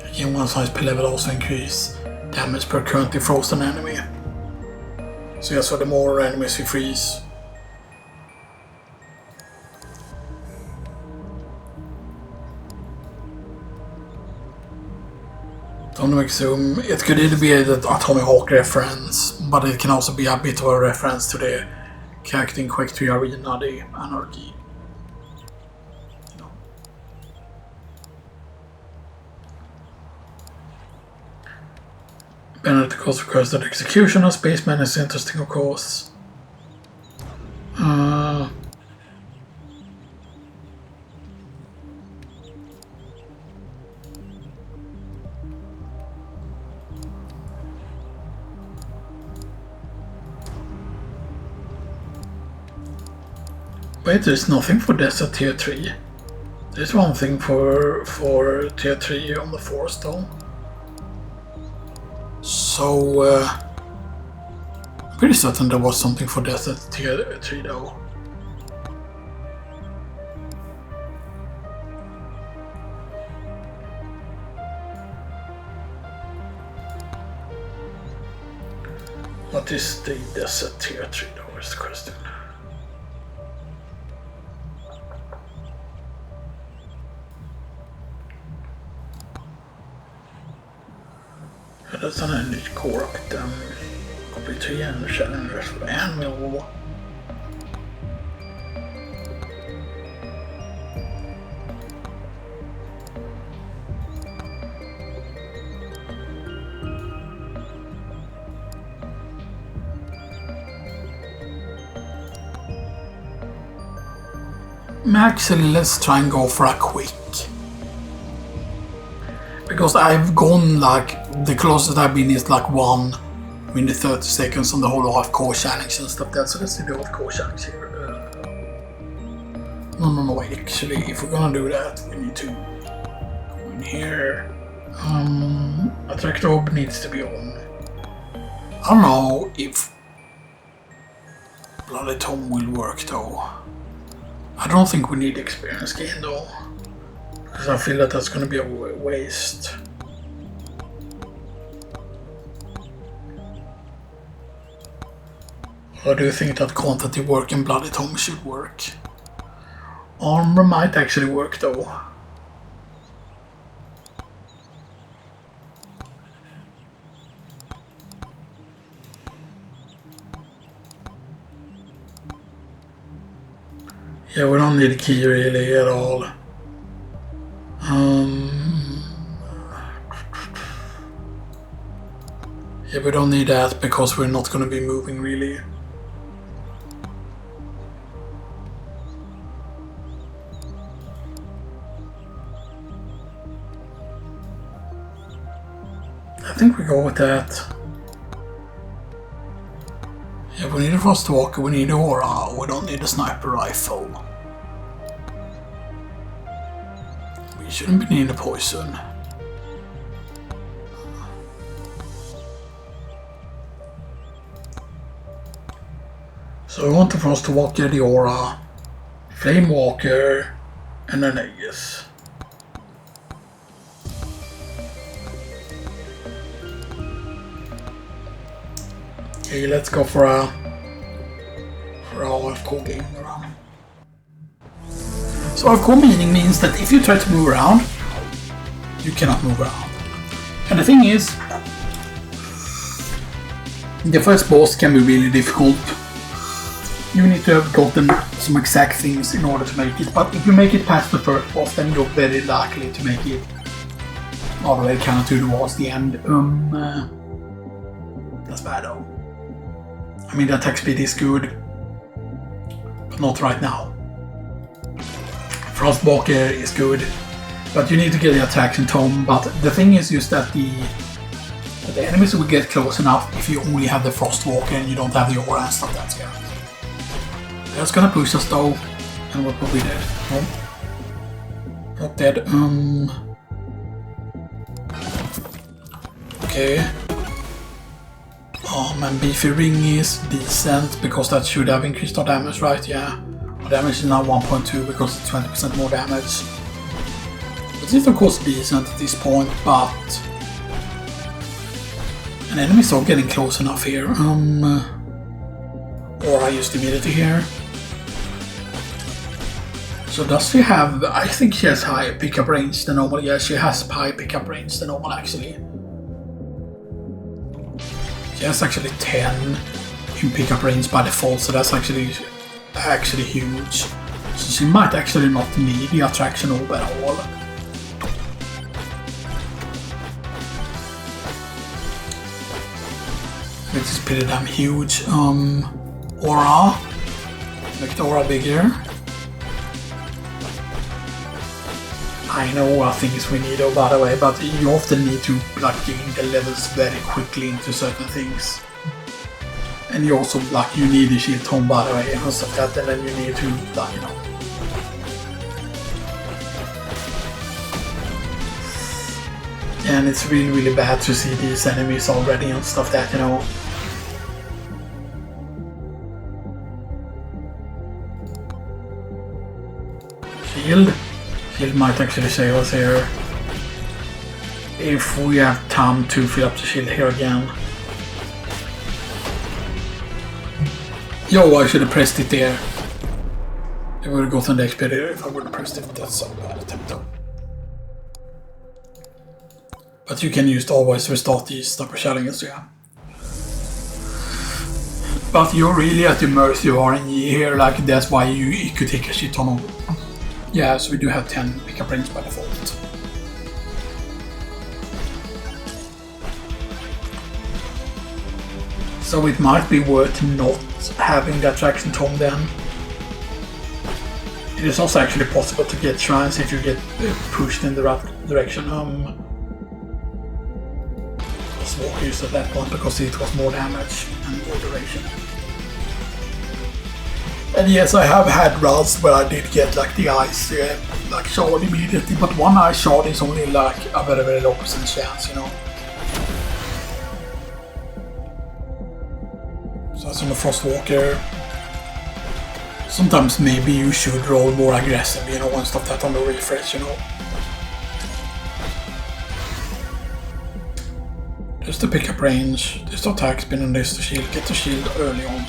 Again, one size per level also increase damage per currently frozen enemy. So yeah, so the more enemies you freeze. Atomic Zoom, it could either be an Atomic Hawk reference, but it can also be a bit of a reference to the character in Quake 3 Arena, the Anarchy. Benedict also occurs that execution of Spaceman is interesting, of course. Wait, there's nothing for Desert Tier 3. There's one thing for Tier 3 on the Force though. So, I'm pretty certain there was something for Desert Tier 3 though. What is the Desert Tier 3 though, is the question. That's en nytt korrekt. Kopplar igen challengers för en mil. Actually, let's try and go for a quick. Because I've gone like, the closest I've been is like 1 minute 30 seconds on the whole AFK challenge and stuff like that. So let's do the AFK challenge here. No, wait, actually, if we're gonna do that, we need to go in here. Attract orb needs to be on. I don't know if Bloody Tom will work though. I don't think we need experience gain though. Because I feel that that's going to be a waste. Or do you think that quantity work and Bloody Tom should work? Armor might actually work though. Yeah, we don't need a key really at all. Yeah, we don't need that because we're not going to be moving really. I think we go with that. Yeah, we need a Frostwalker, we need an Aura, we don't need a Sniper Rifle. We shouldn't be needing a Poison. So we want the Frostwalker, the Aura, Flamewalker, and an Aegis. Okay, let's go for a AFK game around. So AFK means that if you try to move around, you cannot move around. And the thing is, the first boss can be really difficult. You need to have gotten some exact things in order to make it, but if you make it past the first boss, then you're very likely to make it all the way kind of towards the end. That's bad though. I mean, the attack speed is good, but not right now. Frostwalker is good, but you need to get the attacks in tone. But the thing is just that the enemies will get close enough if you only have the Frostwalker and you don't have the Aura and stuff like that. That's gonna push us though, and we're probably dead. No, not dead. Okay. Oh man, Beefy Ring is decent because that should have increased our damage, right? Yeah. Our damage is now 1.2 because it's 20% more damage. But it's of course decent at this point, but an enemies are getting close enough here. aura used immediately here. So does she have, I think she has higher pickup range than normal. Yeah, she has high pickup range than normal actually. She has actually 10 in pickup range by default, so that's actually huge. So she might actually not need the attraction orb at all. Which is pretty damn huge. Aura. Make the aura bigger. I know what things we need though, by the way, but you often need to like gain the levels very quickly into certain things. And you also like you need the shield tome, by the way, and stuff like that, and then you need to like, you know. And it's really bad to see these enemies already and stuff that, you know. Shield. Shield might actually save us here. If we have time to fill up the shield here again. Yo, I should have pressed it there. It would have gotten the XP there if I would have pressed it. That's so bad attempt though. But you can use to always restart these type of challenges, yeah. But you're really at the mercy of RNG here, like that's why you could take a shit ton of. Yeah, so we do have 10 pickup range by default. So it might be worth not having the attraction tome then. It is also actually possible to get shrines if you get pushed in the right direction. Was more used at that point because it was more damage and more duration. And yes, I have had runs where I did get like the ice like shard immediately, but one ice shard is only like a very low percent chance, you know. So that's on the Frostwalker. Sometimes maybe you should roll more aggressive, you know, and stuff that on the refresh, you know. There's the pickup range, there's the attack spin, and there's the shield. Get the shield early on.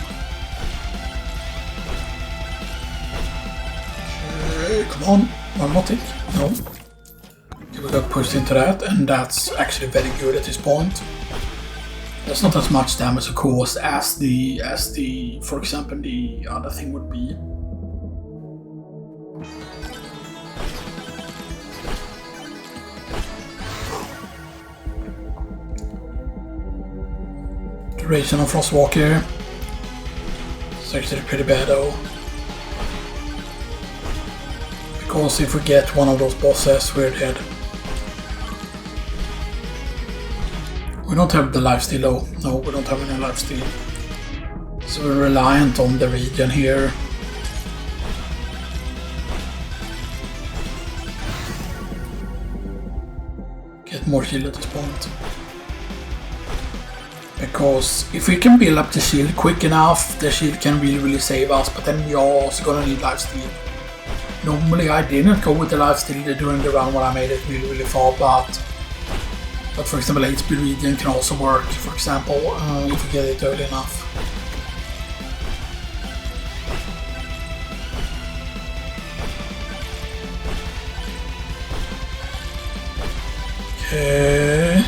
Come on, one more tick. No. Okay, we got pushed into that, and that's actually very good at this point. There's not as much damage, of course, as the for example, the other thing would be. Duration of Frostwalker. It's actually pretty bad though. Because if we get one of those bosses, we're dead. We don't have the lifesteal though. No, we don't have any lifesteal. So we're reliant on the regen here. Get more shield at this point. Because if we can build up the shield quick enough, the shield can really save us, but then you're also gonna need lifesteal. Normally I didn't go with the lifesteal during the run when I made it really far, but for example HP regen can also work, for example, if we get it early enough. Okay.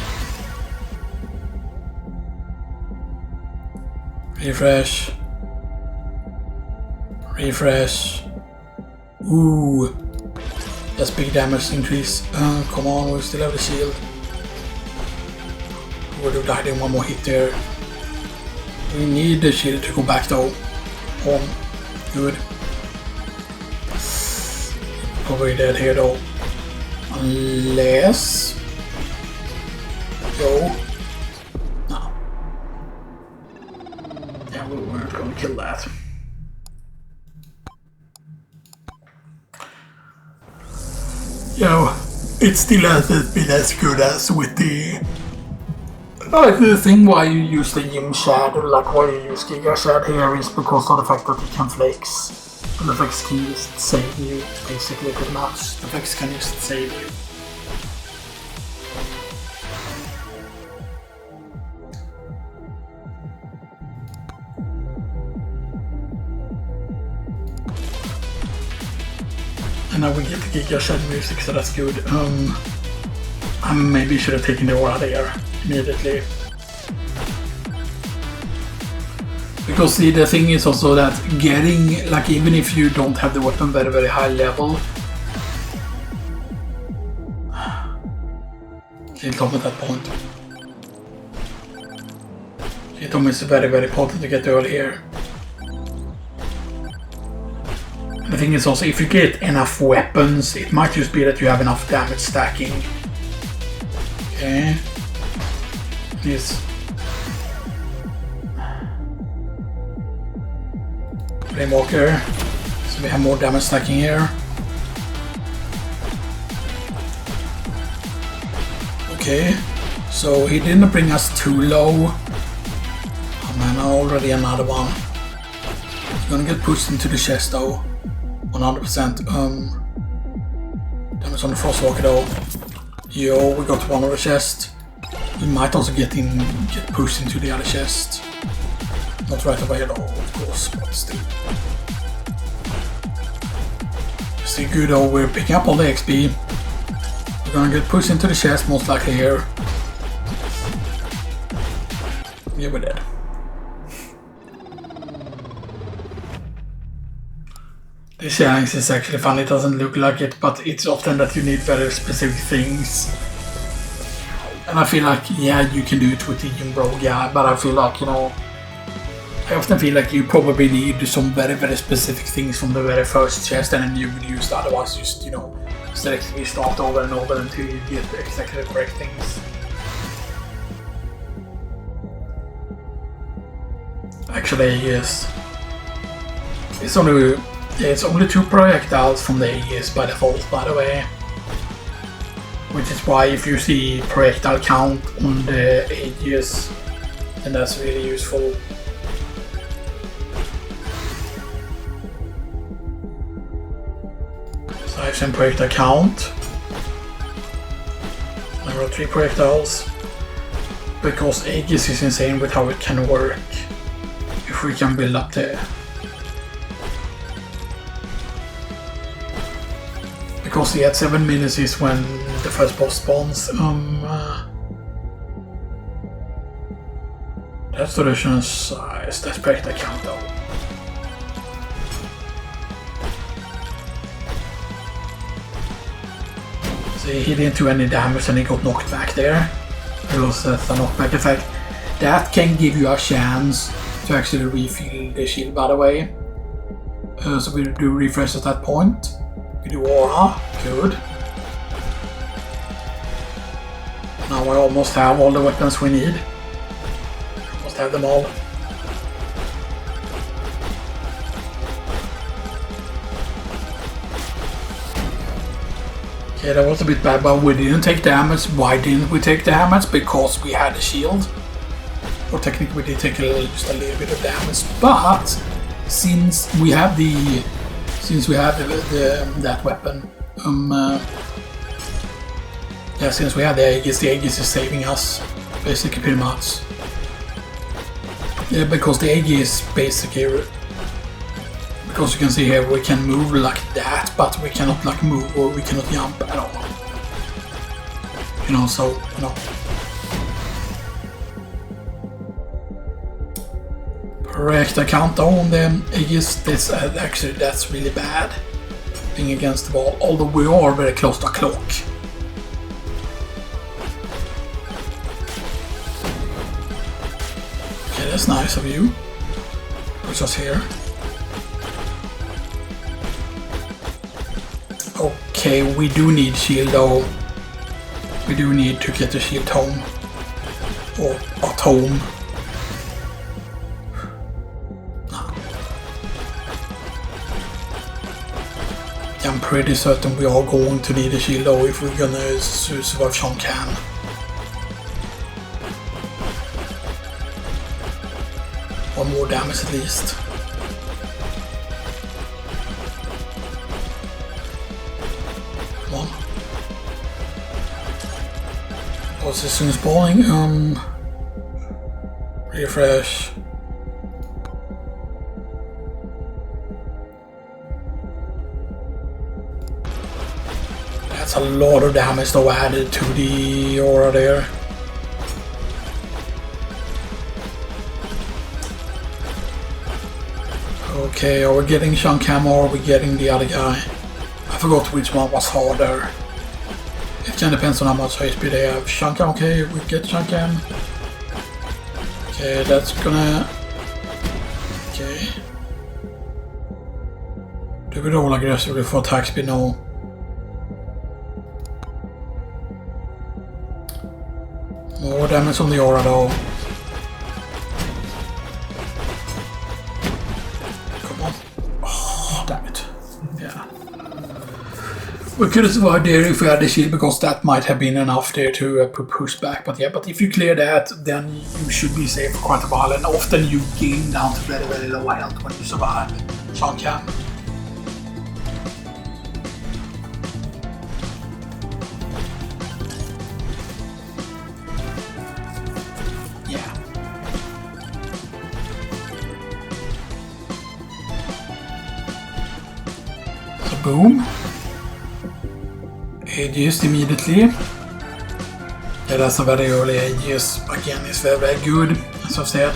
Refresh. Refresh. Ooh. That's big damage increase. Come on, we still have the shield. We would have died in one more hit there. We need the shield to go back though. Home. Good. Probably dead here though. Unless... Go. No. Yeah, we weren't going to kill that. Yo, it still hasn't been as good as with the... Like the thing why you use the Gym Shad, like why you use Giga Shad here is because of the fact that it can flex. And the flex can just save you, basically pretty much. The flex can just save you. And now we get the Giga Shed music, so that's good. I maybe should have taken the aura there immediately. Because see, the thing is also that getting, like, even if you don't have the weapon very high level, Kill Tom at that point. Kill Tom is very important to get early here. The thing is also, if you get enough weapons, it might just be that you have enough damage stacking. Okay. Yes. Flamewalker. So we have more damage stacking here. Okay. So he didn't bring us too low. Oh man, already another one. He's gonna get pushed into the chest though. 100%. Damage on the Frostwalker though. Yo, we got one of the chest. We might also get pushed into the other chest. Not right away though, of course, but still. Still good though, we're picking up all the XP. We're gonna get pushed into the chest most likely here. Yeah, we're dead. This Xenoxis is actually fun, it doesn't look like it, but it's often that you need very specific things. And I feel like, yeah, you can do it with the Rogue guy, but I feel like, you know, I often feel like you probably need some very specific things from the very first chest, and then you would use it, otherwise just, you know, selectively start over and over until you get exactly the correct things. Actually, yes. It's only 2 projectiles from the Aegis by default, by the way. Which is why if you see projectile count on the Aegis, then that's really useful. So I have some projectile count. There are 3 projectiles. Because Aegis is insane with how it can work. If we can build up there. Because he had 7 minutes is when the first boss spawns. That's the original size, that's projectile count though. See, he didn't do any damage and he got knocked back there. Because that's a knockback effect. That can give you a chance to actually refill the shield, by the way. So we do refresh at that point. We do aura, good. Now I almost have all the weapons we need. Almost have them all. Okay, that was a bit bad, but we didn't take damage. Why didn't we take damage? Because we had a shield. Or technically we did take just a little bit of damage, but since we have that weapon, yeah, since we have the Aegis is saving us, basically, pretty much. Yeah, because the Aegis basically, because you can see here, we can move like that, but we cannot like move or we cannot jump at all. You know, so, you know. Correct account though on the Aegis, that's really bad. Being against the wall, although we are very close to a clock. Okay, that's nice of you. Push us here. Okay, we do need shield though. We do need to get the shield home. Or at home. I'm pretty certain we are going to need a shield though if we're gonna survive Sean can. Or more damage at least. Come on. What's this soon spawning? Refresh. That's a lot of damage though added to the aura there. Okay, are we getting Shankam or are we getting the other guy? I forgot which one was harder. It kind of depends on how much HP they have. Shankam, okay, we get Shankam. Okay, that's gonna... Okay. Do we roll aggressively for attack speed? No. More damage on the aura though. Come on. Oh, damn it. Yeah. We could have survived there if we had the shield, because that might have been enough there to push back. But yeah, but if you clear that, then you should be safe for quite a while. And often you gain down to very, very low health when you survive Shankam. Boom. Aegis immediately. Yeah, that's a very early Aegis. Again, it's very, very good, as I've said.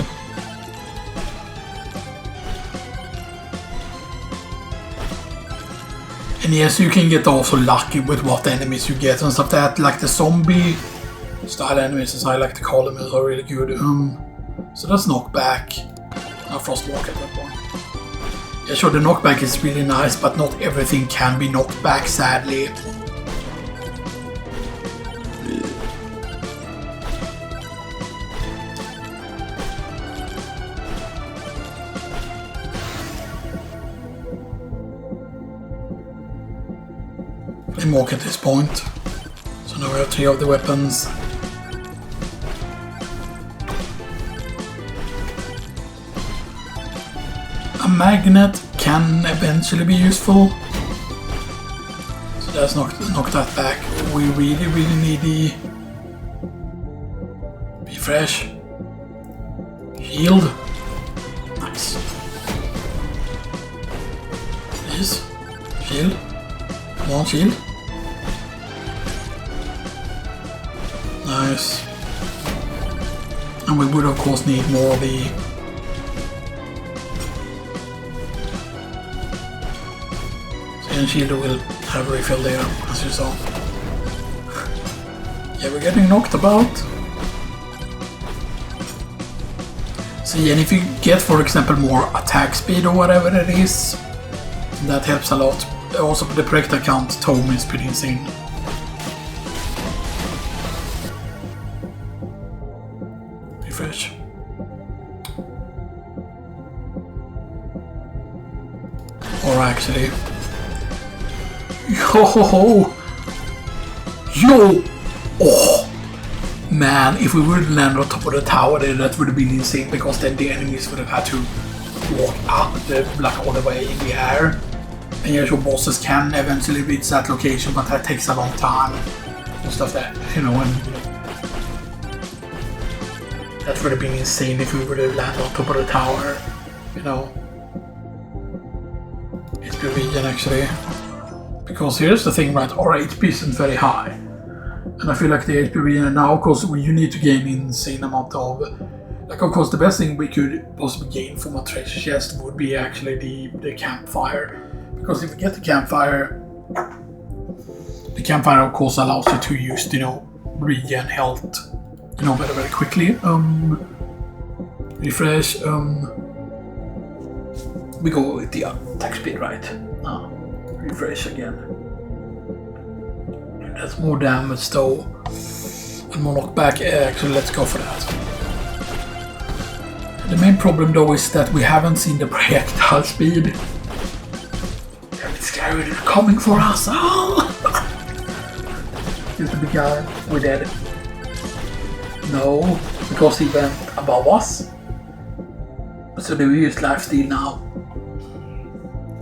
And yes, you can get also lucky with what enemies you get and stuff that, like the zombie style enemies, as I like to call them, are really good. So that's knockback. Now frostwalk at that point. Yeah, sure, the knockback is really nice, but not everything can be knocked back, sadly. Flame walk at this point. So now we have 3 of the weapons. A magnet can eventually be useful. So let's knock that back. We really, really need the... refresh. Shield. Nice. Please. Shield. Come on, shield. Nice. And we would of course need more of the... And shield will have a refill there, as you saw. Yeah, we're getting knocked about. See, and if you get, for example, more attack speed or whatever it is, that helps a lot. Also, for the correct account, Tome is pretty insane. Refresh. Or actually... Yo! Yo! Oh! Man, if we would land on top of the tower there, that would have been insane, because then the enemies would have had to walk up the block all the way in the air. And yes, your bosses can eventually reach that location, but that takes a long time. And stuff that, you know, and that would have been insane if we would have landed on top of the tower, you know. It's the region actually. Because here's the thing, right, our HP isn't very high. And I feel like the HP region now, of course, you need to gain insane amount of... Like, of course, the best thing we could possibly gain from a treasure chest would be actually the campfire. Because if we get the campfire, of course, allows you to use, you know, regen health, you know, very, very quickly. Refresh, we go with the attack speed, right? Refresh again. That's more damage though, and more knockback. Actually, let's go for that. The main problem though is that we haven't seen the projectile speed. Damn, it's scary, they're coming for us. Oh! Here's the big guy. We're dead. No, because he went above us. So do we use lifesteal now?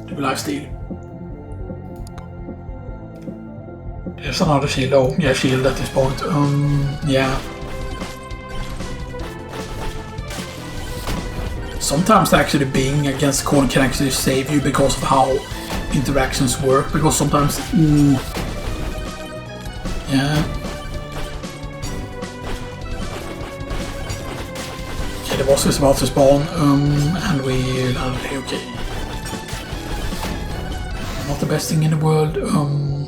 Do we lifesteal? There's another shield. Oh, yeah, shield at this point. Yeah. Sometimes actually being against the corner can actually save you because of how interactions work. Because sometimes, Yeah. Okay, the boss is about to spawn, and we landed here, okay. Not the best thing in the world, and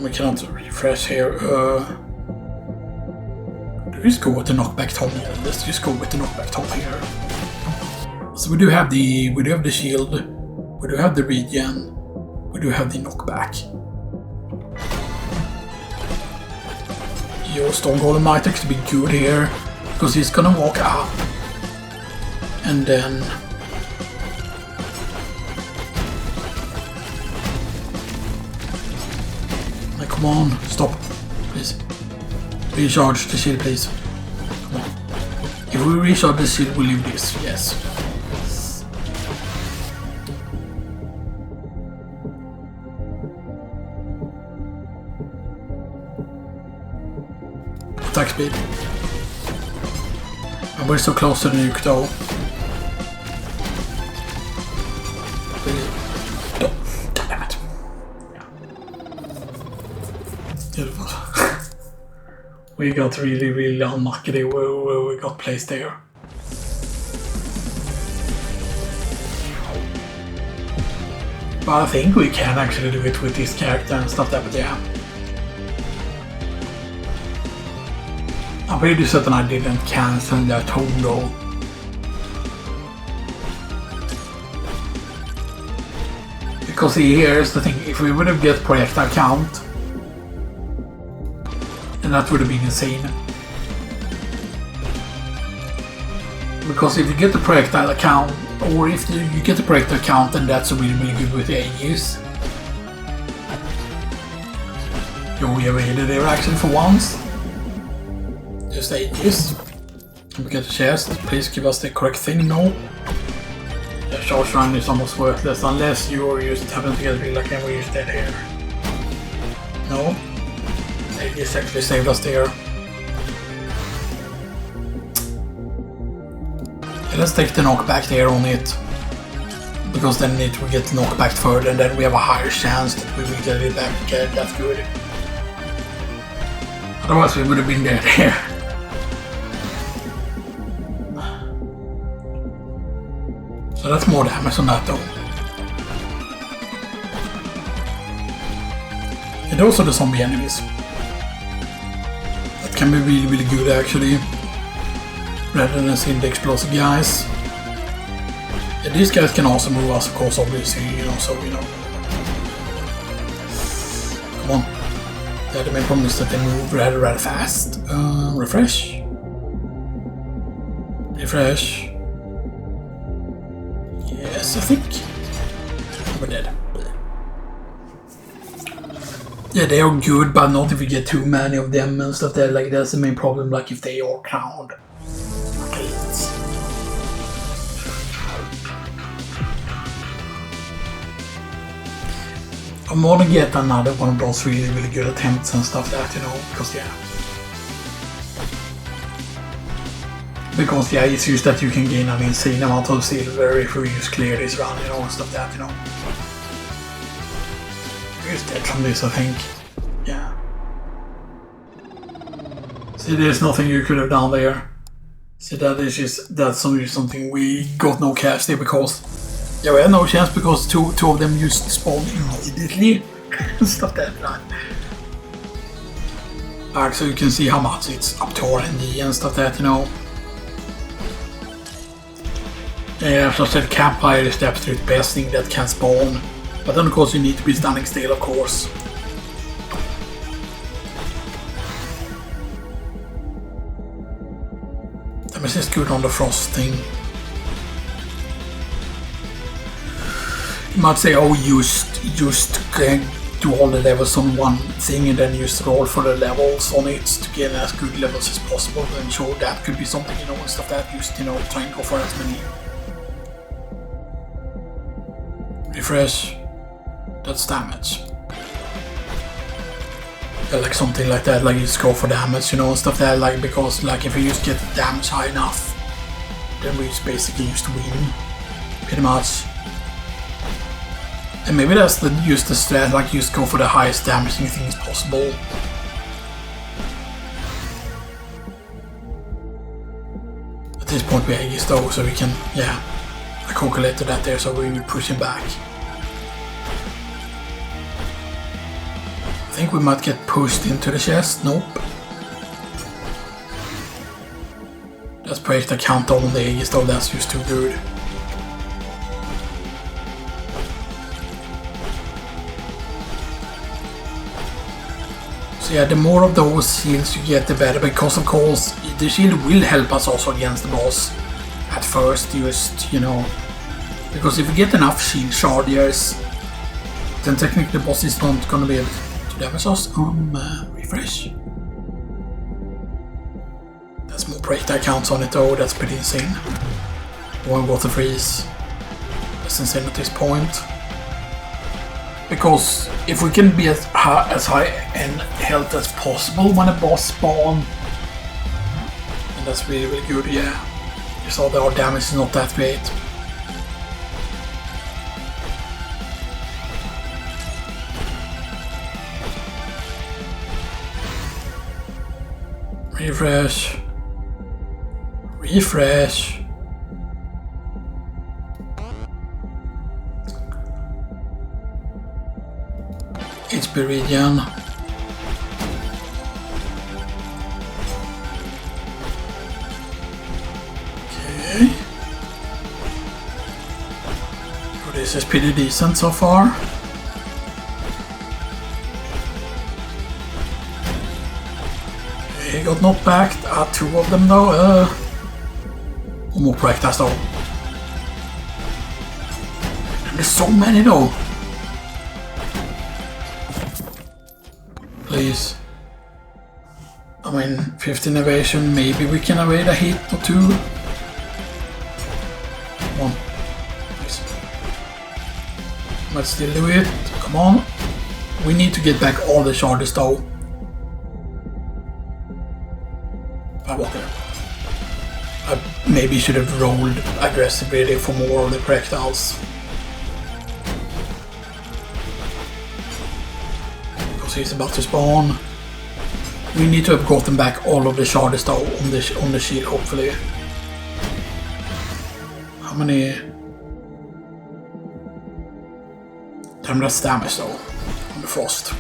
we cannot refresh here, Let's go with the knockback top here. Let's just go with the knockback top here. So we do have the shield, we do have the regen, we do have the knockback. Your Stone Golem might actually be good here, because he's gonna walk up, and then like, come on, stop, please. Recharge the shield, please. Come on. If we recharge the shield, we'll leave this. Yes. Attack speed. And we're so close to the nuke though. Damn it. Beautiful. We got really unlucky where we got placed there. But I think we can actually do it with this character and stuff like that, but yeah. I'm pretty certain I didn't cancel that home though. Because here's the thing, if we would have get projectile count, then that would have been insane. Because if you get the projectile account, or if you get the projectile count, then that's really good with the Aegis. Yo, we evaded there actually for once. Just Aegis. We get a chest. Please give us the correct thing. No. The charge run is almost worthless unless you just happen to get really lucky and we use that here. No. Aegis actually saved us there. Okay, let's take the knockback there on it. Because then it will get knocked back further and then we have a higher chance that we will get it back. Okay, that's good. Otherwise we would have been dead here. So that's more damage on that though. And also the zombie enemies. That can be really good actually. Rather than seeing the explosive guys. Yeah, these guys can also move us, of course, obviously, you know, so, you know. Come on. Yeah, the main problem is that they move rather fast. Refresh. Refresh. Yes, I think. We're dead. Yeah, they are good, but not if you get too many of them and stuff there. Like, that's the main problem, like if they are crowned. I want to get another one of those really good attempts and stuff that, you know, because yeah. Because yeah, it's just that you can gain an insane amount of silver if you just clear this run, you know, and stuff that, you know. You're just dead from this, I think. Yeah. See, there's nothing you could have done there. See, that is just, that's something we got no cash there because yeah, we had no chance because two of them just spawned immediately. Stuff that, right? Like, so you can see how much it's up to RNG and stuff that, you know. Yeah, as I said, campfire is the absolute best thing that can spawn. But then of course you need to be standing still, of course. Damage is good on the frost thing. You might say, oh, just do all the levels on one thing and then just roll for the levels on it to get as good levels as possible. And sure, that could be something, you know, and stuff that just, you know, try and go for as many. Refresh. That's damage. Yeah, like something like that, like you just go for damage, you know, and stuff that, like, because like if you just get the damage high enough, then we just basically just win, pretty much. And maybe that's just the strat, like just go for the highest damaging things possible. At this point we Aegis though, so we can, yeah, I calculated that there, so we will push him back. I think we might get pushed into the chest, nope. Let's break the count on the Aegis though, that's just too good. So yeah, the more of those shields you get, the better, because of course the shield will help us also against the boss at first, just, you know, because if we get enough shield charges, then technically the boss is not gonna be able to damage us. Refresh. That's more breakdown counts on it though, that's pretty insane. One water freeze. That's insane at this point. Because if we can be as high in health as possible when a boss spawns, and that's really, really good, yeah. You saw that our damage is not that great. Refresh. Refresh. HP regen. Okay. So this is pretty decent so far. Okay, got knocked back. Two of them though. One more practice though. And there's so many though. Please. I mean, 15 evasion, maybe we can evade a hit or two. Come on. Nice. Let's still do it. Come on. We need to get back all the charges though. I maybe should have rolled aggressively for more of the projectiles. He's about to spawn. We need to have gotten back all of the shards though on the shield, hopefully. How many? Damn, that's damage though on the frost.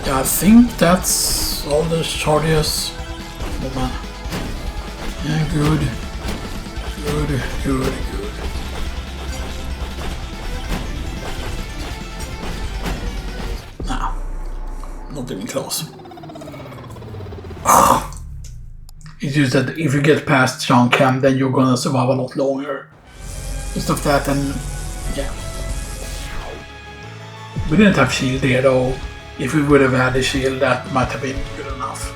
Yeah, I think that's all the charges. Oh man. Yeah, good. Good, good, good. Not even close. It's just that if you get past Sean Cam, then you're gonna survive a lot longer. Just of that, and yeah. We didn't have shield there though. If we would have had a shield, that might have been good enough.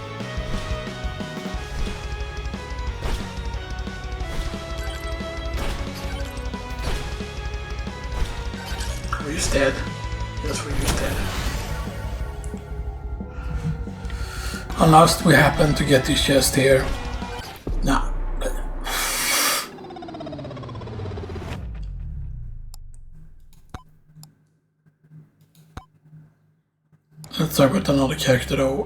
We're just dead. Yes, we're just dead. Unless we happen to get this chest here. Nah. Let's start with another character though.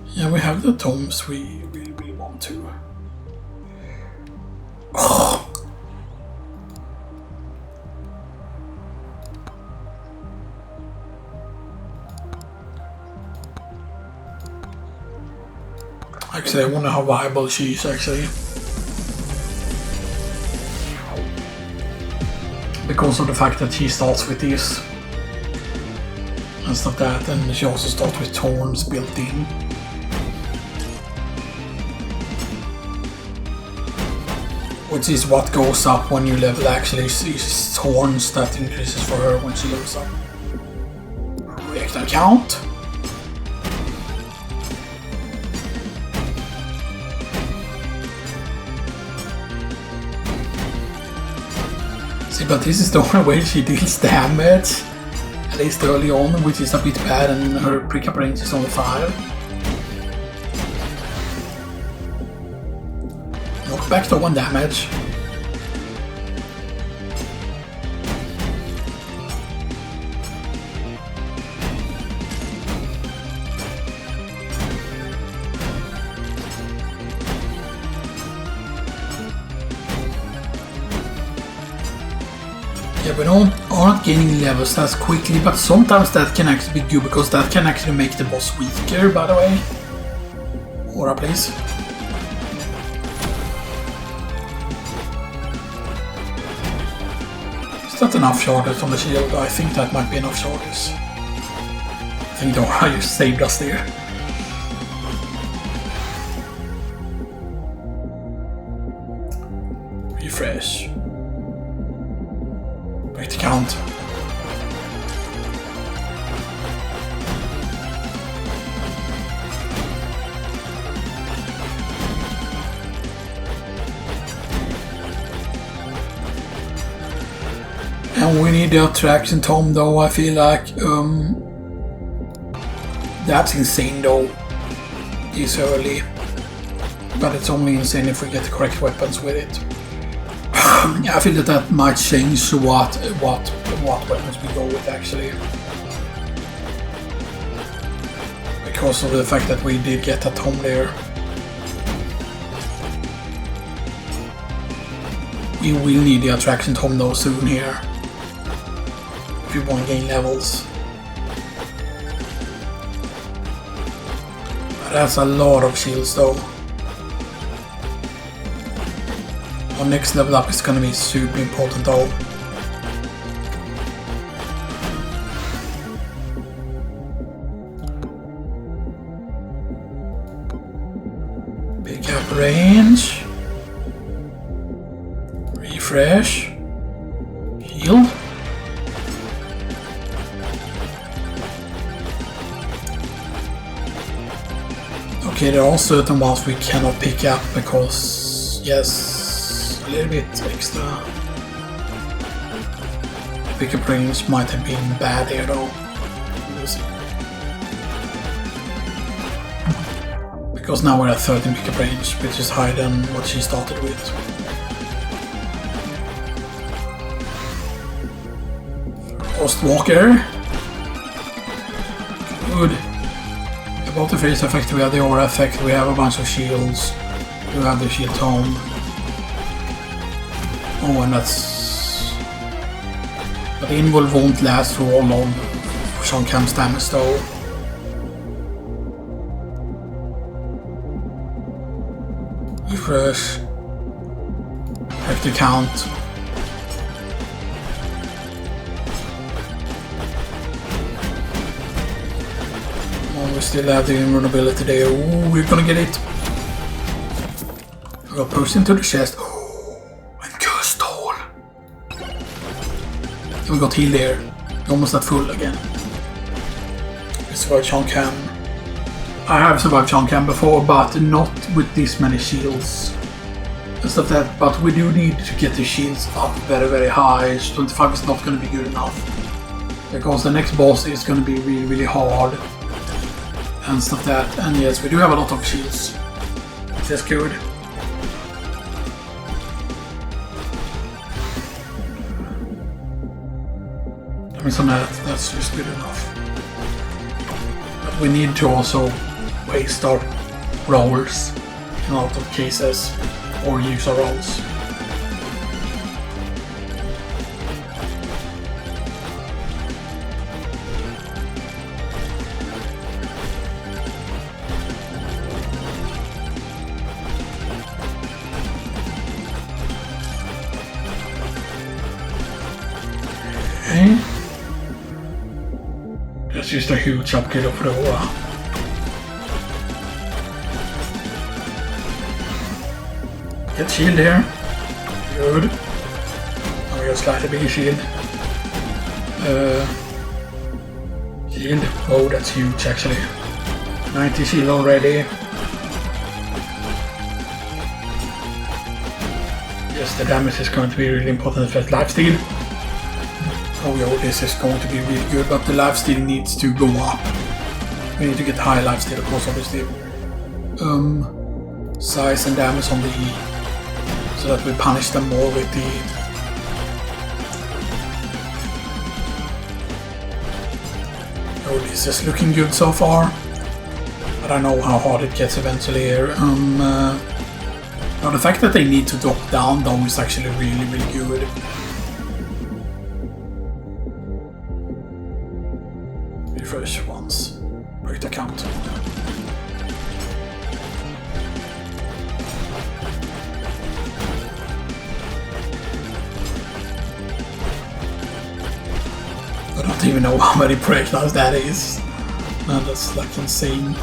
Yeah, we have the tomes we really want to. Oh. Actually, I wonder how viable she is actually. Because of the fact that she starts with this and stuff like that, and she also starts with thorns built in. Which is what goes up when you level, actually. It's thorns that increases for her when she levels up. Reactor count. But this is the only way she deals damage, at least early on, which is a bit bad, and her pickup range is only 5. back to 1 damage. Yeah, we aren't gaining levels that quickly, but sometimes that can actually be good because that can actually make the boss weaker, by the way. Aura, please. Is that enough charges on the shield? I think that might be enough charges. I think the aura just saved us there. Refresh. Break the count. And we need the attraction tome though, I feel like. That's insane though. This early. But it's only insane if we get the correct weapons with it. I feel that might change what weapons we go with actually. Because of the fact that we did get a tome there. We will need the attraction tome though soon here. If you want to gain levels. But that's a lot of shields though. Our next level up is gonna be super important though. Pick up range. Refresh. Heal. Okay, there are certain ones we cannot pick up because, yes, a little bit extra. Pickup range might have been bad here though. Because now we're at 13 pickup range, which is higher than what she started with. Frostwalker. Good. About the face effect, we have the aura effect, we have a bunch of shields, we have the shield tome. Oh, and that's... But the invul won't last for all of Xenoxis damage though. Refresh. Check the count. We still have the invulnerability there. Ooh, we're gonna get it. We got pushed into the chest. Oh, and cursed hole. And we got healed there. We're almost at full again. We survived Xenoxis. I have survived Xenoxis before, but not with this many shields and stuff like that. But we do need to get the shields up very, very high. 25 is not gonna be good enough. Because the next boss is gonna be really, really hard. And stuff like that, and yes, we do have a lot of shields. That's good. I mean, some of that's just good enough. But we need to also waste our rolls in a lot of cases, or use our rolls. That's just a huge upgrade of the aura. Get shield here. Good. Now we got slightly bigger shield. Shield. Oh, that's huge actually. 90 shield already. Yes, the damage is going to be really important for lifesteal. Oh yo, this is going to be really good, but the lifesteal needs to go up. We need to get high lifesteal, of course, obviously. Size and damage on the so that we punish them more with the... Oh, this is looking good so far. But I know how hard it gets eventually here. Now the fact that they need to drop down though is actually really, really good. Refresh once. Break the count. I don't even know how many breakdowns that is. Man, that's like insane.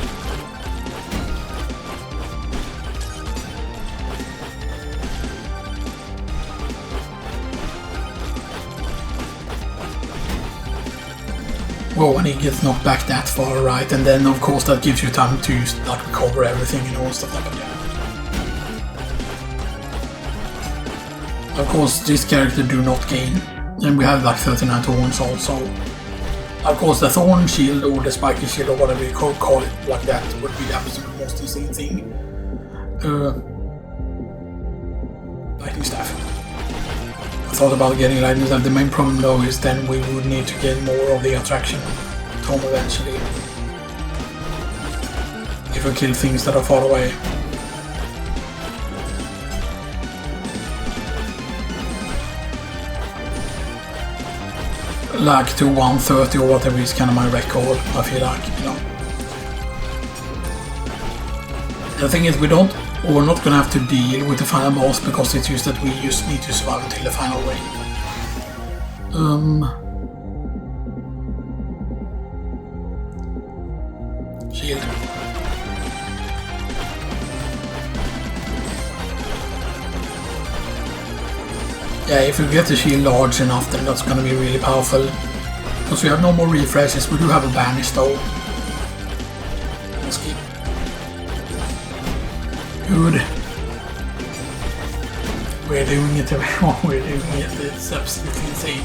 Well, when he gets knocked back that far, right? And then of course that gives you time to like recover everything, you know, and stuff like that. Of course, this character do not gain. And we have like 39 thorns also. Of course, the thorn shield or the spiky shield or whatever you call it like that would be the absolute most insane thing. Lightning staff. I thought about getting lightning staff. The main problem though is then we would need to get more of the attraction tome eventually. If we kill things that are far away. Like to 130 or whatever is kind of my record, I feel like, you know. The thing is we're not gonna have to deal with the final boss because it's just that we just need to survive until the final ring. Shield. Yeah, if we get the shield large enough, then that's gonna be really powerful. Because we have no more refreshes, we do have a banish though. Let's keep. Good. We're doing it, we're doing it, it's absolutely insane.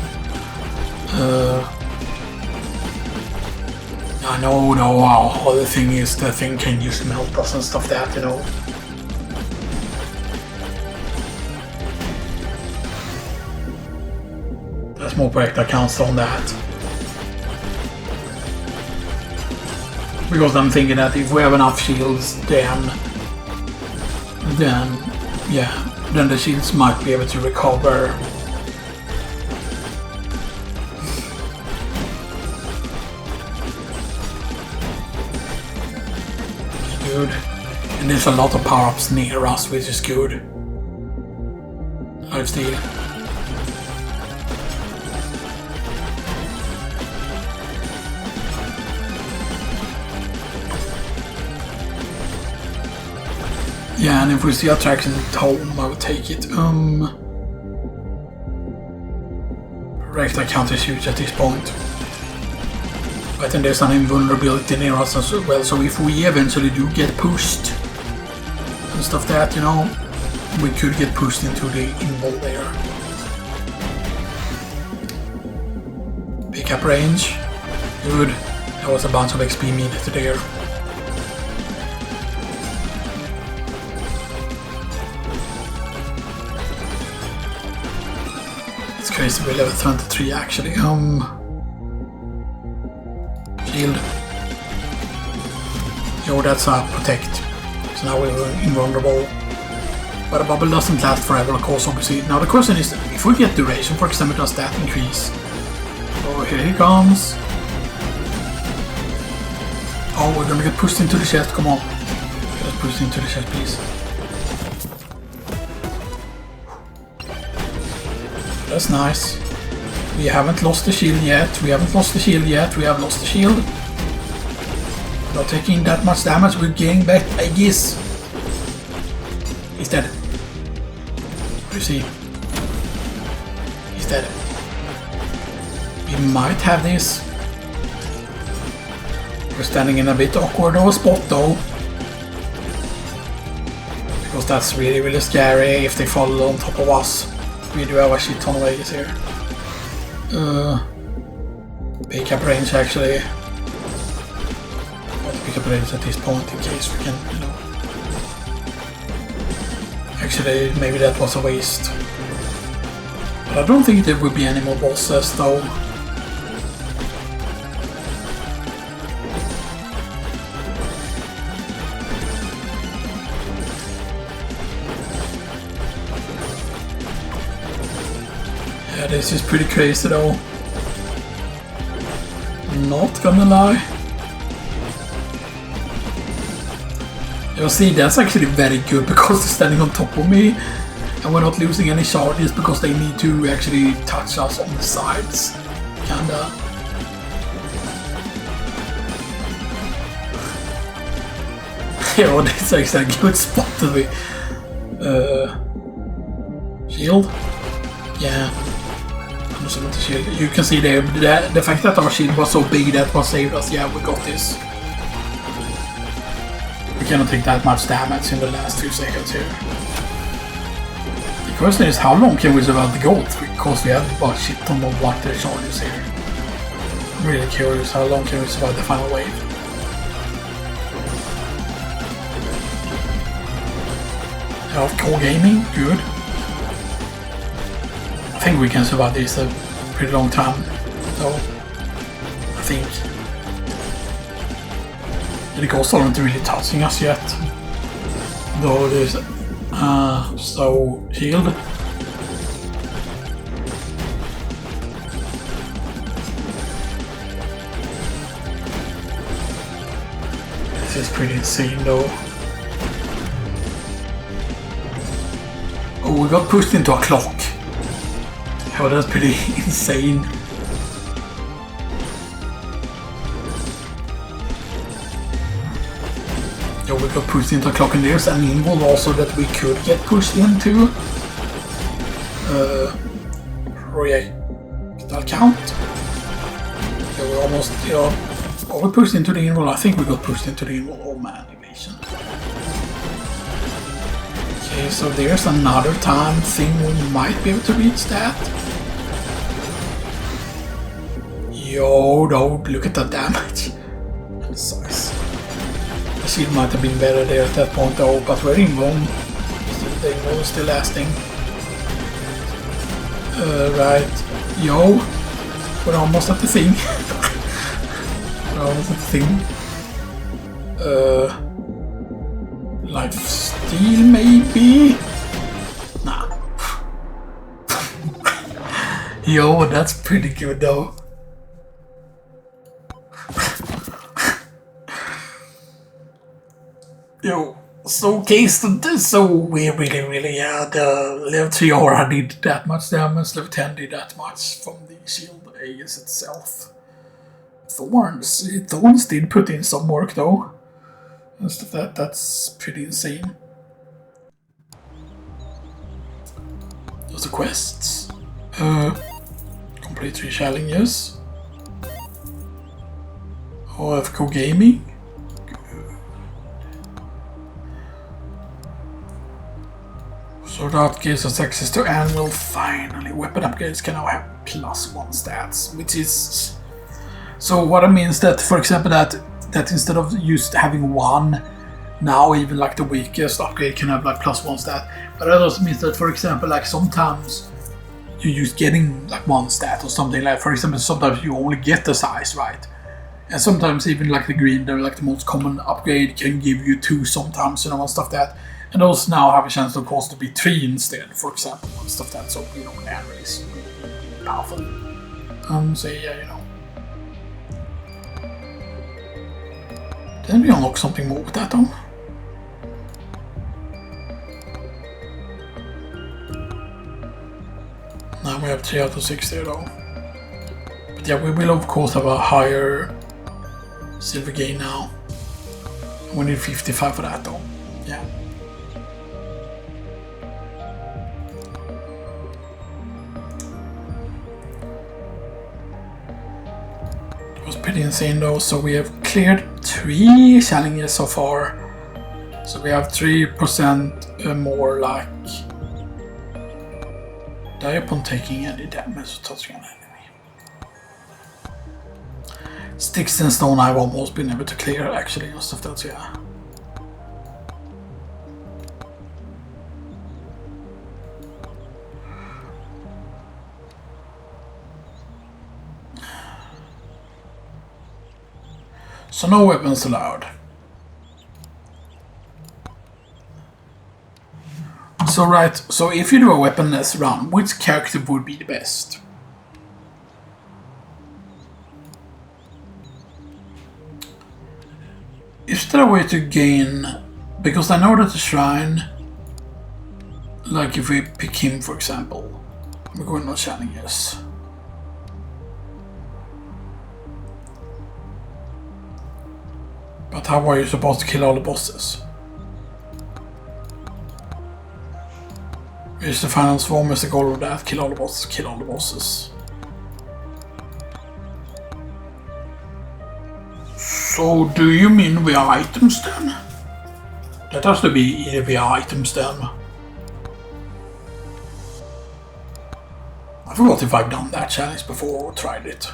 I know, no, wow, the thing is, the thing can just melt us and stuff that, you know. There's more projectile counts on that. Because I'm thinking that if we have enough shields, then the shields might be able to recover. Good. And there's a lot of power-ups near us, which is good. Lifesteal. Yeah, and if we see attraction tome, I would take it. Projectile count is huge at this point. But then there's an invulnerability near us as well, so if we eventually do get pushed and stuff that, you know, we could get pushed into the invul there. Pick up range. Good. That was a bunch of XP needed there. It's crazy, we're level 23 actually. Shield. Yo, that's a protect. So now we're invulnerable. But a bubble doesn't last forever, of course, obviously. Now the question is, if we get duration, for example, does that increase? Oh, here he comes. Oh, we're gonna get pushed into the chest, come on. Get us pushed into the chest, please. That's nice. We haven't lost the shield yet. We haven't lost the shield yet. We have lost the shield. Not taking that much damage. We're getting back, I guess. He's dead. Where is he? He's dead. We might have this. We're standing in a bit awkward of a spot though. Because that's really, really scary if they fall on top of us. We do have a shit ton of Vegas here. Pick up range actually. Pick up range at this point in case we can, you know. Actually, maybe that was a waste. But I don't think there will be any more bosses though. Yeah, this is pretty crazy though. Not gonna lie. You see, that's actually very good because they're standing on top of me and we're not losing any charges because they need to actually touch us on the sides. Kinda. Yeah, this is actually a good spot to be. Shield? Yeah. I'm just going to shield. You can see there, the fact that our shield was so big that was saved us. Yeah, we got this. We cannot take that much damage in the last 2 seconds here. The question is, how long can we survive the gold? Because we have about shit ton of water charges here. I'm really curious, how long can we survive the final wave? AFK gaming, good. I think we can survive this a pretty long time, though. I think. The ghosts aren't really touching us yet. Though there's so shield. This is pretty insane though. Oh, we got pushed into a clock. Oh, that's pretty insane. Yeah, we got pushed into a clock, and there's an invul also that we could get pushed into. Projectile count. Yeah, we're almost, are we pushed into the invul? I think we got pushed into the invul. Oh man, evasion. Okay, so there's another time thing we might be able to reach that. Yo, don't look at the damage. And size. The shield might have been better there at that point though, but we're in Rome. The invul is still lasting. Right. Yo. We're almost at the thing. We're almost at the thing. Life steal maybe? Nah. Yo, that's pretty good though. Yo, so we really, yeah, the level 3 aura did that much damage, level 10 did that much from the shield AS itself. Thorns did put in some work though. And stuff that's pretty insane. Those the quests. Complete 3 challenges. AFK gaming. So that gives us access to annual finally. Weapon upgrades can now have +1 stats, which is... So what I mean is that, for example, that instead of just having 1, now even like the weakest upgrade can have like +1 stat. But that also means that, for example, like sometimes you're just getting like 1 stat or something. Like, for example, sometimes you only get the size, right? And sometimes even like the green, they're like the most common upgrade, can give you 2 sometimes, and stuff like that. And those now have a chance, of course, to be 3 instead, for example, and stuff like that. So, an is powerful. So yeah, Then we unlock something more with that, though. Now we have 3 out of 6 there, though. But yeah, we will of course have a higher silver gain now. We need 55 for that, though. Yeah. Pretty insane though. So we have cleared 3 challenges so far. So we have 3% more like die upon taking any damage or touching an enemy. Sticks and stone I've almost been able to clear actually and stuff. That's yeah. So no weapons allowed. So right, so if you do a weaponless run, which character would be the best? Is there a way to gain... Because I know that the shrine... Like if we pick him for example. We're going on challenges. But how are you supposed to kill all the bosses? Is the final swarm is the goal of that? Kill all the bosses, kill all the bosses. So do you mean via items then? That has to be either via items then. I forgot if I've done that challenge before or tried it.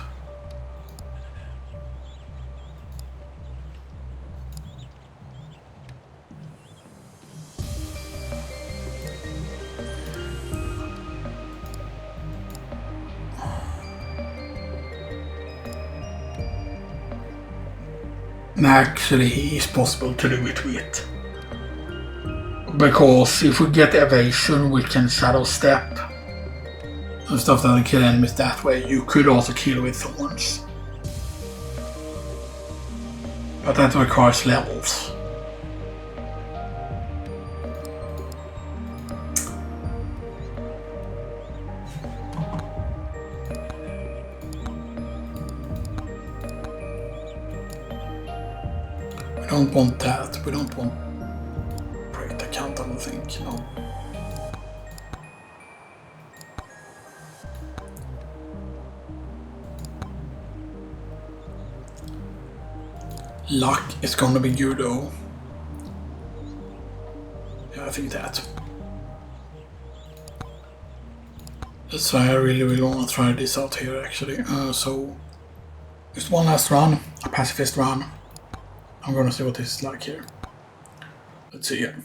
Actually, it's possible to do it with. Because if we get evasion, we can shadow step and stuff that can kill enemies that way. You could also kill with thorns. But that requires levels. We don't want that. We don't want break account, I don't think, no. Luck is gonna be good though. Yeah, I think that. That's why I really want to try this out here actually. So, just one last run, a pacifist run. I'm gonna see what this is like here. Let's see here.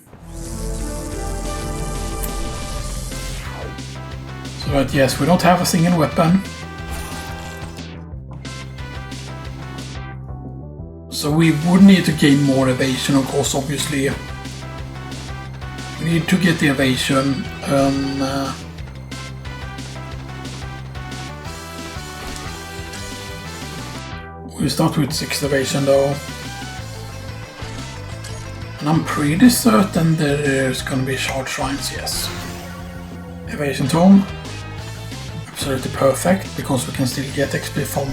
So that yes, we don't have a single weapon. So we would need to gain more evasion, of course, obviously. We need to get the evasion. We start with 6 evasion though. And I'm pretty certain that there's gonna be shard shrines, yes. Evasion tome. Absolutely perfect, because we can still get XP from...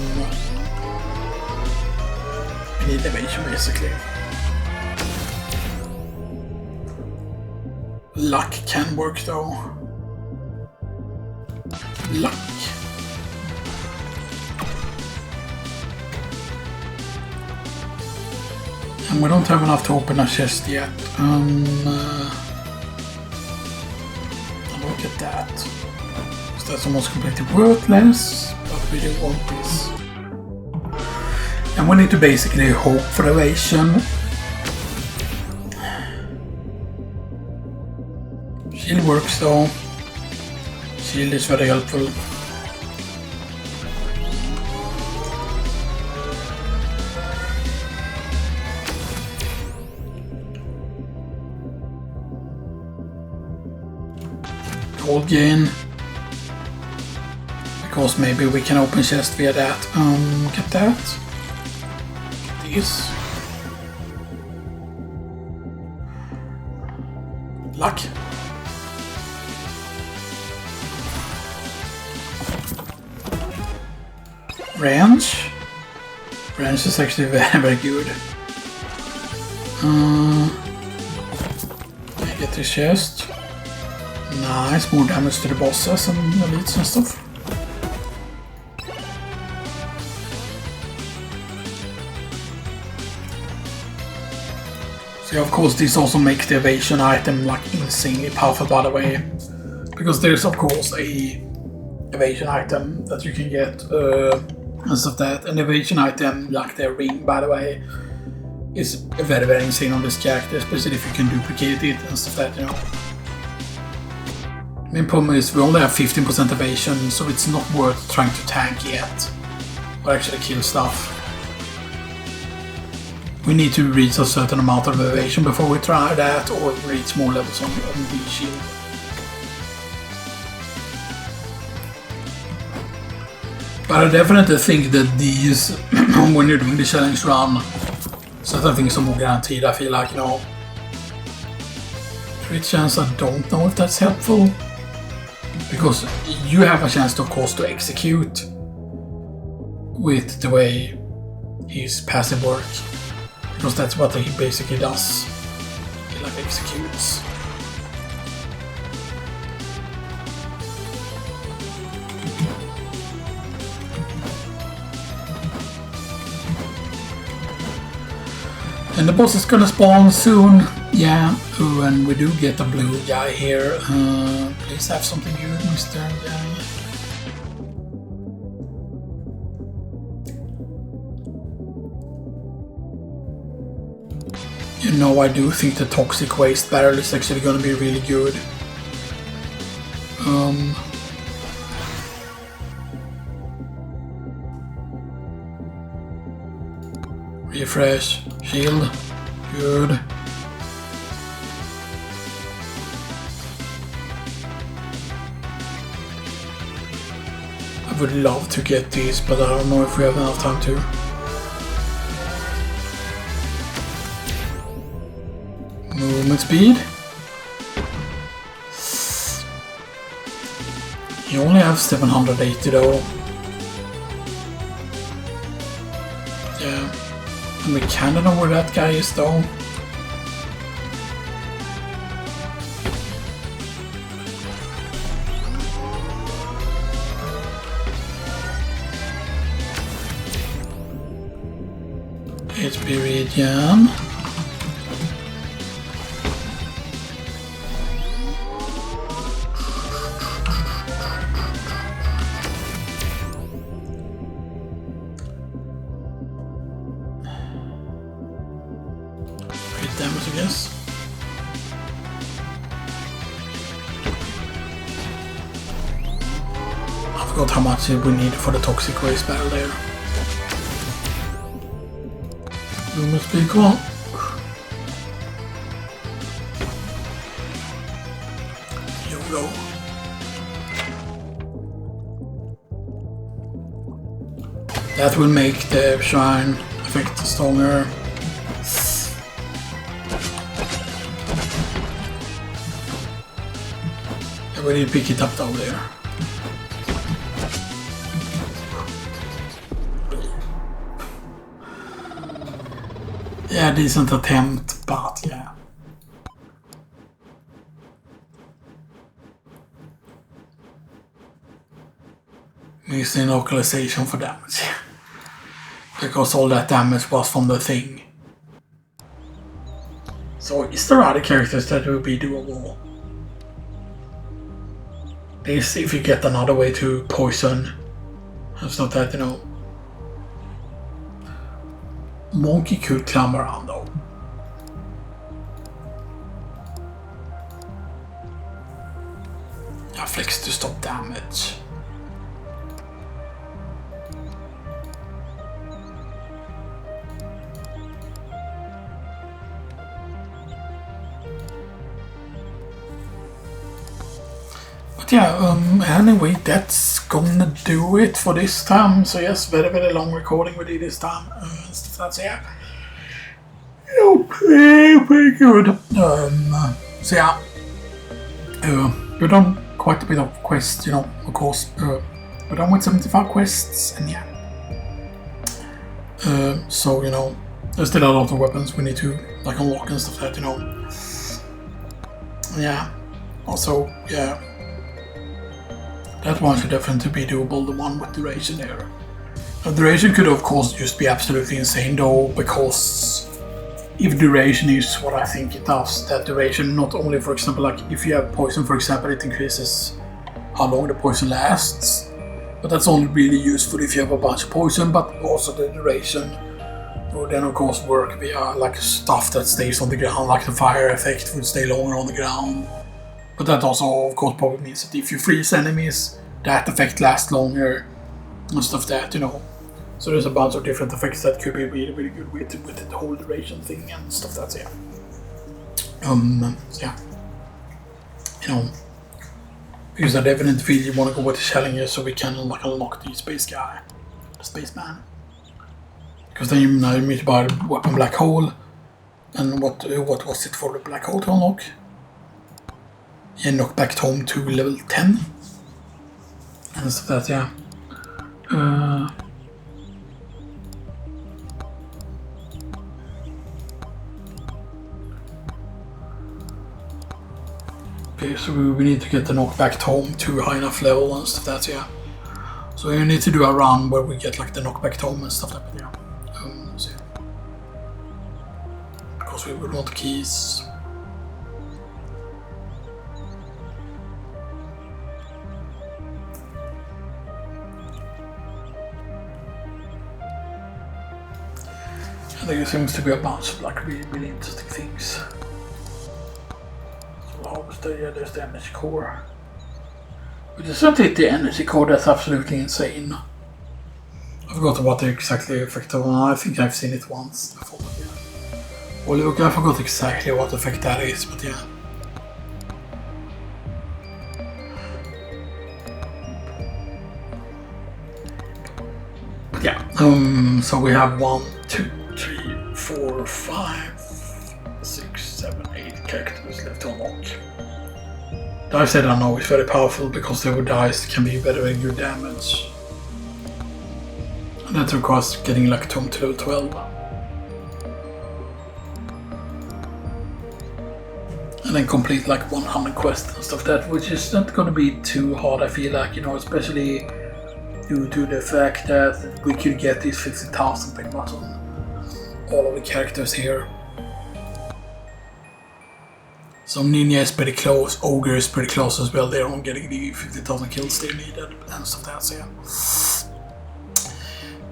We need evasion basically. Luck can work though. Luck. And we don't have enough to open a chest yet. Look at that. So that's almost completely worthless, but we do want this. And we need to basically hope for evasion. Shield works though. Shield is very helpful. Gold gain. Because maybe we can open chest via that. Get that. Get these. Luck. Range. Range is actually very good. Get this chest. Nice, more damage to the bosses and elites and stuff. So yeah, of course this also makes the evasion item like insanely powerful, by the way. Because there's of course a evasion item that you can get and stuff that. An evasion item like the ring, by the way, is very insane on this character, especially if you can duplicate it and stuff that, you know. Main problem is we only have 15% evasion, so it's not worth trying to tank yet. Or actually kill stuff. We need to reach a certain amount of evasion before we try that, or reach more levels on the shield. But I definitely think that these, when you're doing the challenge run, certain things are more guaranteed. I feel like, you know, crit chance, I don't know if that's helpful. Because you have a chance, of course, to execute with the way his passive works. Because that's what he basically does. He like executes. And the boss is gonna spawn soon. Yeah, and we do get a blue guy here. Please have something good, Mr. Guy. You know, I do think the toxic waste barrel is actually gonna be really good. Refresh, shield, good. I would love to get these, but I don't know if we have enough time to. Movement speed. You only have 780 though. Yeah. And we kinda know where that guy is though. HP regen. Crit damage, I guess. I forgot how much we need for the toxic waste barrel there. Movement speed, come on. Here we go. That will make the shine effect stronger. I will pick it up down there. Yeah, decent attempt, but yeah. Missing localization for damage. Because all that damage was from the thing. So is there other characters that will be doable? This if you get another way to poison. It's not that, you know. Monkey could climb around though. Yeah, flex to stop damage. But yeah, anyway, that's gonna do it for this time. So yes, very long recording we did this time. That's yeah. Pretty good. So yeah, we've done quite a bit of quests, you know, of course. We're done with 75 quests, and yeah. So, you know, there's still a lot of weapons we need to like unlock and stuff like that, you know. Yeah. Also, yeah. That one should definitely be doable, the one with duration there. Duration could of course just be absolutely insane though, because if duration is what I think it does, that duration not only, for example, like if you have poison, for example, it increases how long the poison lasts, but that's only really useful if you have a bunch of poison, but also the duration would then of course work via like stuff that stays on the ground, like the fire effect would stay longer on the ground. But that also of course probably means that if you freeze enemies, that effect lasts longer and stuff that, you know. So there's a bunch of different effects that could be really, really good with the whole duration thing and stuff that's yeah. Yeah. You know, because I definitely feel you want to go with the challenges so we can like unlock the space guy, the spaceman. Because then you now need to buy the weapon black hole, and what was it for the black hole to unlock? Yeah, knock back home to level 10 and stuff that yeah. Okay, so we need to get the knockback home to a high enough level and stuff that yeah. So you need to do a run where we get like the knockback home and stuff like that yeah. So, yeah. Because we would want the keys. I think there seems to be a bunch of like really, really interesting things. Yeah, there's the energy core. But it's not the energy core that's absolutely insane. I forgot what the exactly effect of it. I think I've seen it once before, but yeah. Well, look, I forgot exactly what effect that is, but yeah. But yeah, so we have 1, 2, 3, 4, 5, 6, 7, 8 characters left to unlock. I said I know it's very powerful because their dice can be better and good damage. And that requires getting like Tom to level 12. And then complete like 100 quests and stuff that, which is not gonna be too hard I feel like, you know, especially due to the fact that we could get these 50,000 pretty much on all of the characters here. So Ninja is pretty close, Ogre is pretty close as well, they're on getting the 50,000 kills they needed and stuff like that, so yeah.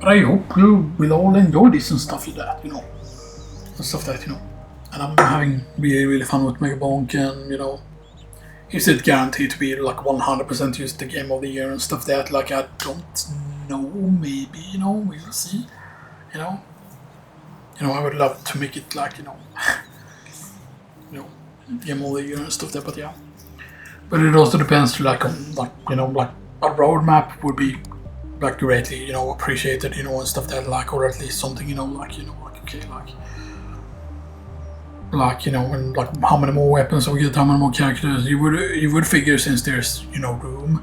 But I hope you will all enjoy this and stuff like that, you know. And stuff like that, you know. And I'm having really, really fun with Megabonk and, you know. Is it guaranteed to be like 100% used the game of the year and stuff like that? Like, I don't know, maybe, you know, we will see, you know. You know, I would love to make it like, you know, game of the year and stuff there, but yeah. But it also depends like on like, you know, like a roadmap would be like greatly, you know, appreciated, you know, and stuff that like, or at least something, you know, like, okay, like, you know, and like how many more weapons we get, how many more characters, you would figure since there's, you know, room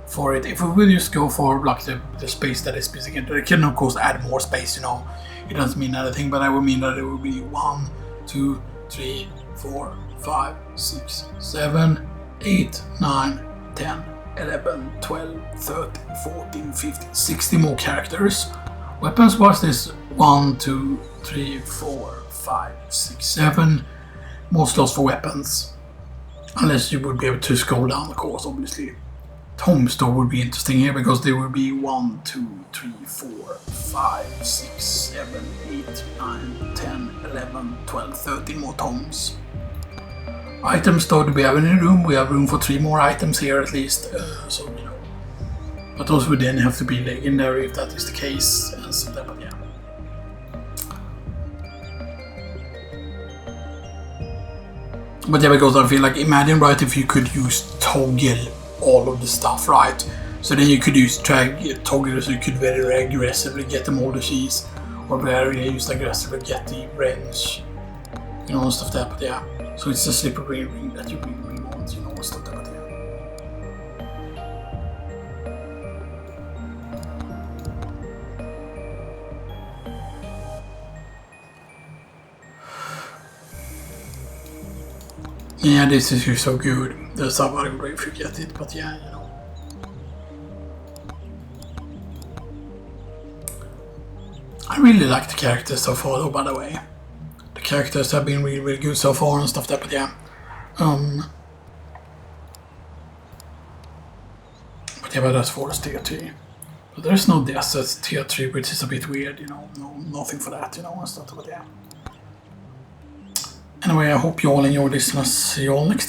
for it. If we would just go for like the space that is specific, they can of course add more space, you know. It doesn't mean anything, but I would mean that it would be 1, 2, 3, 4, 5, 6, 7, 8, 9, 10, 11, 12, 13, 14, 15, 60 more characters. Weapons was this 1, 2, 3, 4, 5, 6, 7 more slots for weapons. Unless you would be able to scroll down the course, obviously. Home store would be interesting here because there would be 1, 2, 3, 4, 5, 6, 7, 8, 9, 10, 11, 12, 13 more tomes. Item store, do we have any room? We have room for 3 more items here at least, so you know. But those would then have to be legendary if that is the case, and so that, but yeah. But yeah, because I feel like, imagine right if you could use toggle all of the stuff, right? So then you could use toggle so you could very aggressively get the molder cheese, or very aggressively get the range, you know, and stuff like that, but yeah. So it's a slippery ring that you really want, you know, and stuff like that, yeah. Yeah, this is just so good. There's somebody great if you get it, but yeah, you know. I really like the characters so far though, by the way. The characters have been really, really good so far and stuff like that, but yeah. But yeah, but that's for tier 3. But there's no deaths at tier 3, which is a bit weird, you know. No, nothing for that, you know, and stuff, but yeah. Anyway, I hope you all enjoyed this and I'll see you all next time.